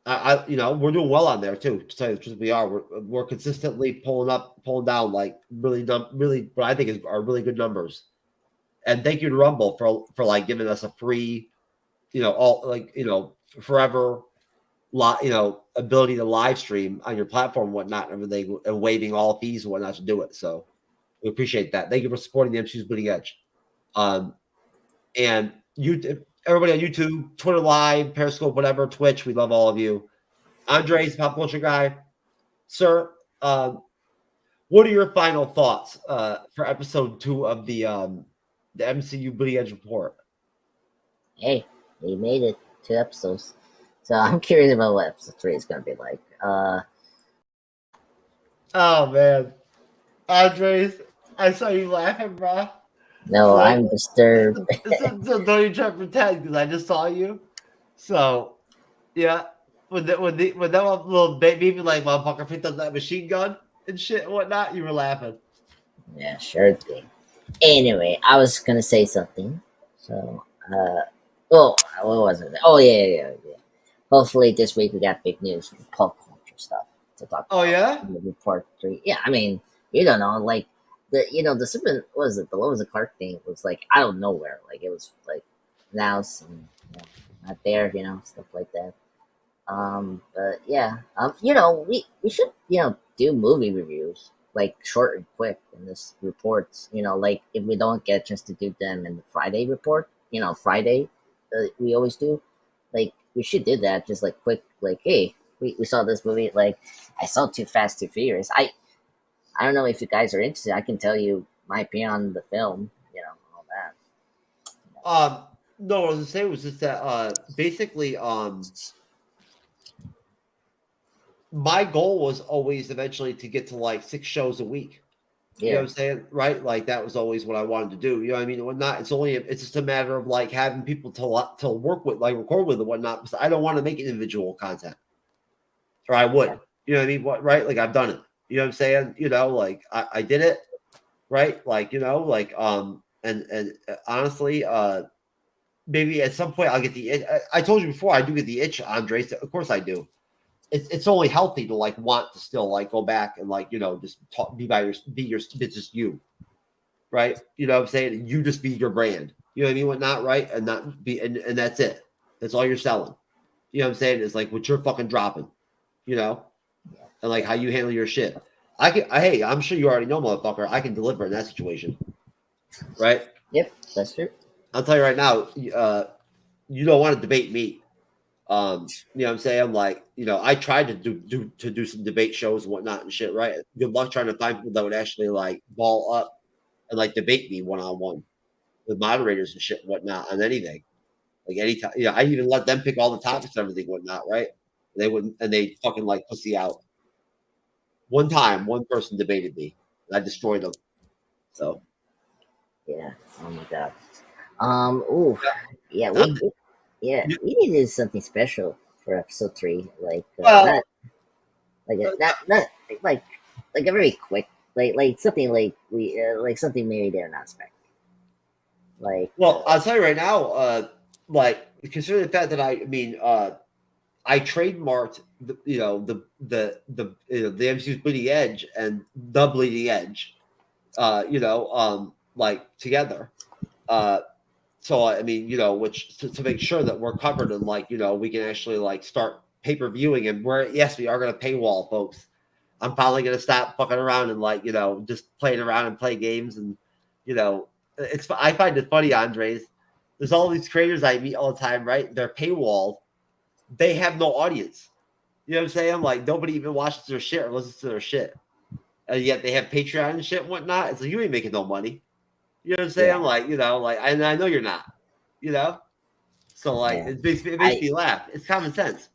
doing well on there too. To tell you the truth, we are. We're consistently pulling down like really what I think are really good numbers. And thank you to Rumble for like giving us a free, forever ability to live stream on your platform and whatnot and everything, and waiving all fees and whatnot to do it. So we appreciate that. Thank you for supporting the MCU's Bleeding Edge. And everybody on YouTube, Twitter Live, Periscope, whatever, Twitch, we love all of you. Andres, pop culture guy. Sir, what are your final thoughts for episode 2 of the MCU Bleeding Edge report? Hey, we made it 2 episodes. So I'm curious about what episode 3 is going to be like. Oh man, Andres, I saw you laughing, bro. No, I'm disturbed. So don't you try to pretend because I just saw you. So yeah, when that little baby like motherfucker picked up that machine gun and shit and whatnot, you were laughing. Yeah, sure thing. Anyway, I was gonna say something. So, what was it? Oh yeah. Hopefully this week we got big news from pop culture stuff to talk Oh about. yeah, In the report 3. Yeah, I mean, you don't know, like the super what was it? The Lois and Clark thing was like out of nowhere. Like it was like announced and not there, stuff like that. But yeah, we should do movie reviews like short and quick in this reports. Like if we don't get a chance to do them in the Friday report, Friday, we always do. Like we should do that, just like quick. Like hey, we saw this movie. Like I saw Too Fast, Too Furious. I don't know if you guys are interested. I can tell you my opinion on the film. All that. no, what I was gonna say was just that basically my goal was always eventually to get to like 6 shows a week. You know what I'm saying? Right? Like that was always what I wanted to do. You know what I mean? And whatnot. It's just a matter of like having people to work with, like record with and whatnot. Because I don't want to make individual content. Or I would. You know what I mean? Right? Like I've done it. You know what I'm saying? Like I did it. Right? Like, like and honestly, maybe at some point I'll get the itch. I told you before I do get the itch, Andres. Of course I do. It's only healthy to like want to still like go back and like just talk, be just you, right? You know what I'm saying? You just be your brand. You know what I mean? Whatnot, right? And not be and that's it. That's all you're selling. You know what I'm saying? It's like what you're fucking dropping, and like how you handle your shit. Hey, I'm sure you already know, motherfucker. I can deliver in that situation, right? Yep, that's true. I'll tell you right now. You don't want to debate me. You know what I'm saying? Like, I tried to do some debate shows and whatnot and shit, right? Good luck trying to find people that would actually like ball up and like debate me one-on-one with moderators and shit and whatnot on anything. Like anytime, I even let them pick all the topics and everything, whatnot, right? They wouldn't, and they fucking like pussy out. One time, one person debated me, and I destroyed them. So, yeah. Oh my god. Ooh. Yeah. We need to do something special for episode 3. Like not like a very quick, like something like like something maybe they're not expecting. Like, well, I'll tell you right now, like considering the fact that I trademarked the MCU's Bleeding Edge and the Bleeding Edge, like together. So I mean, which to make sure that we're covered and like we can actually like start pay-per-viewing, and yes, we are going to paywall, folks. I'm finally going to stop fucking around and like just playing around and play games, and I find it funny, Andres. There's all these creators I meet all the time, right? They're paywalled. They have no audience. You know what I'm saying? Like nobody even watches their shit or listens to their shit, and yet they have Patreon and shit and whatnot. It's like you ain't making no money. You know what I'm saying? Yeah. Like and I know you're not. So like it makes me laugh. It's common sense.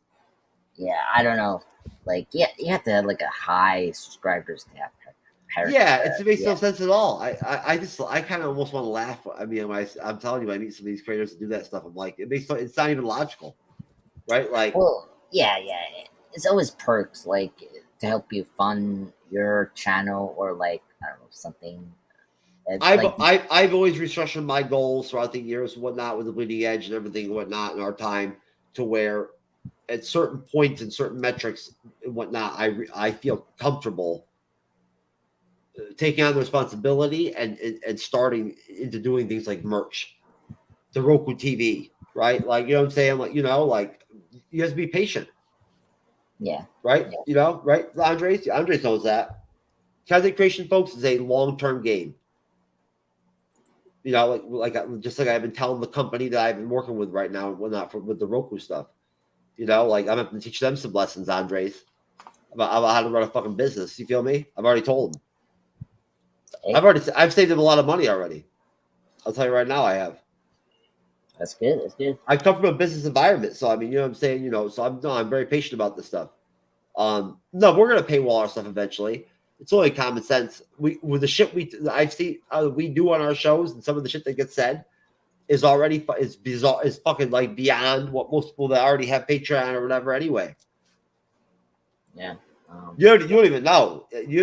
Yeah, I don't know. Like, you have to have like a high subscribers to have. It makes no sense at all. I kind of almost want to laugh. I mean, I'm telling you, I meet some of these creators that do that stuff. I'm like, it's not even logical, right? Like, well, yeah. It's always perks like to help you fund your channel or like I don't know something. I've always restructured my goals throughout the years and whatnot with the Bleeding Edge and everything and whatnot in our time to where at certain points and certain metrics and whatnot, I feel comfortable taking on the responsibility and starting into doing things like merch, the Roku TV, right? Like, you know what I'm saying? Like, like you have to be patient. Yeah. Right? Yeah. Right? Andres knows that. Content creation, folks, is a long-term game. Like just like I've been telling the company that I've been working with right now and whatnot with the Roku stuff. Like I'm going to teach them some lessons, Andres, about how to run a fucking business. You feel me? I've already told them. I've saved them a lot of money already. I'll tell you right now, I have. That's good. That's good. I come from a business environment, so I mean, you know what I'm saying. So I'm very patient about this stuff. No, we're gonna paywall our stuff eventually. It's only common sense. With the shit I've seen we do on our shows and some of the shit that gets said is already is bizarre, is fucking like beyond what most people that already have Patreon or whatever anyway. Yeah. You don't even know. You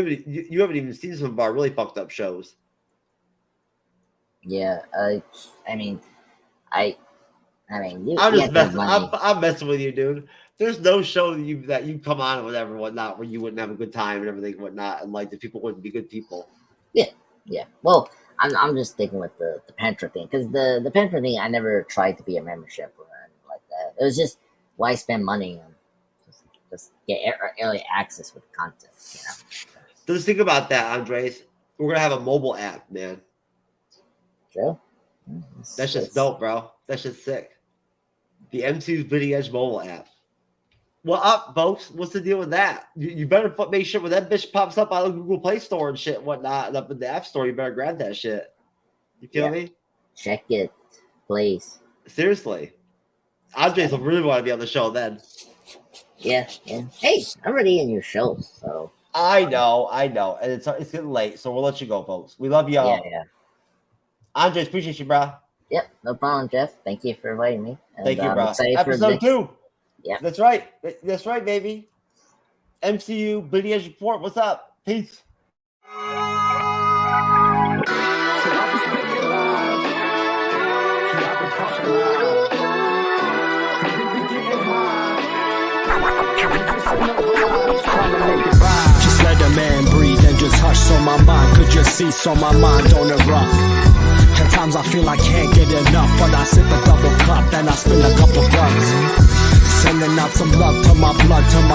haven't even seen some of our really fucked up shows. Yeah. I mean, you, I'm you just have messing. money. I'm messing with you, dude. There's no show that you come on and whatever, whatnot, where you wouldn't have a good time and everything, whatnot, and like the people wouldn't be good people. Yeah. Well, I'm just sticking with the Panther thing because the Panther thing, I never tried to be a membership or anything like that. It was just why spend money on just get early access with content, you know. So just think about that, Andres. We're gonna have a mobile app, man. True. That's just dope, bro. That's just sick. The MCU's Bleeding Edge mobile app. Well, up, folks. What's the deal with that? You better make sure when that bitch pops up on the Google Play Store and shit, and whatnot, and up in the App Store, you better grab that shit. You feel me? Check it, please. Seriously, Andres will really want to be on the show then. Yeah. Hey, I'm already in your show, so. I know, and it's getting late, so we'll let you go, folks. We love y'all. Yeah. Andres, appreciate you, bro. Yep, no problem, Jeff. Thank you for inviting me. And, Thank you, bro. excited for Episode 2. Yeah. That's right. That's right, baby. MCU Bleeding Edge Report. What's up? Peace. Just let a man breathe and just hush so my mind could just cease, so my mind don't erupt. At times I feel I can't get enough, but I sip a double cup and I spin a couple bucks. Sending out some love to my blood, to my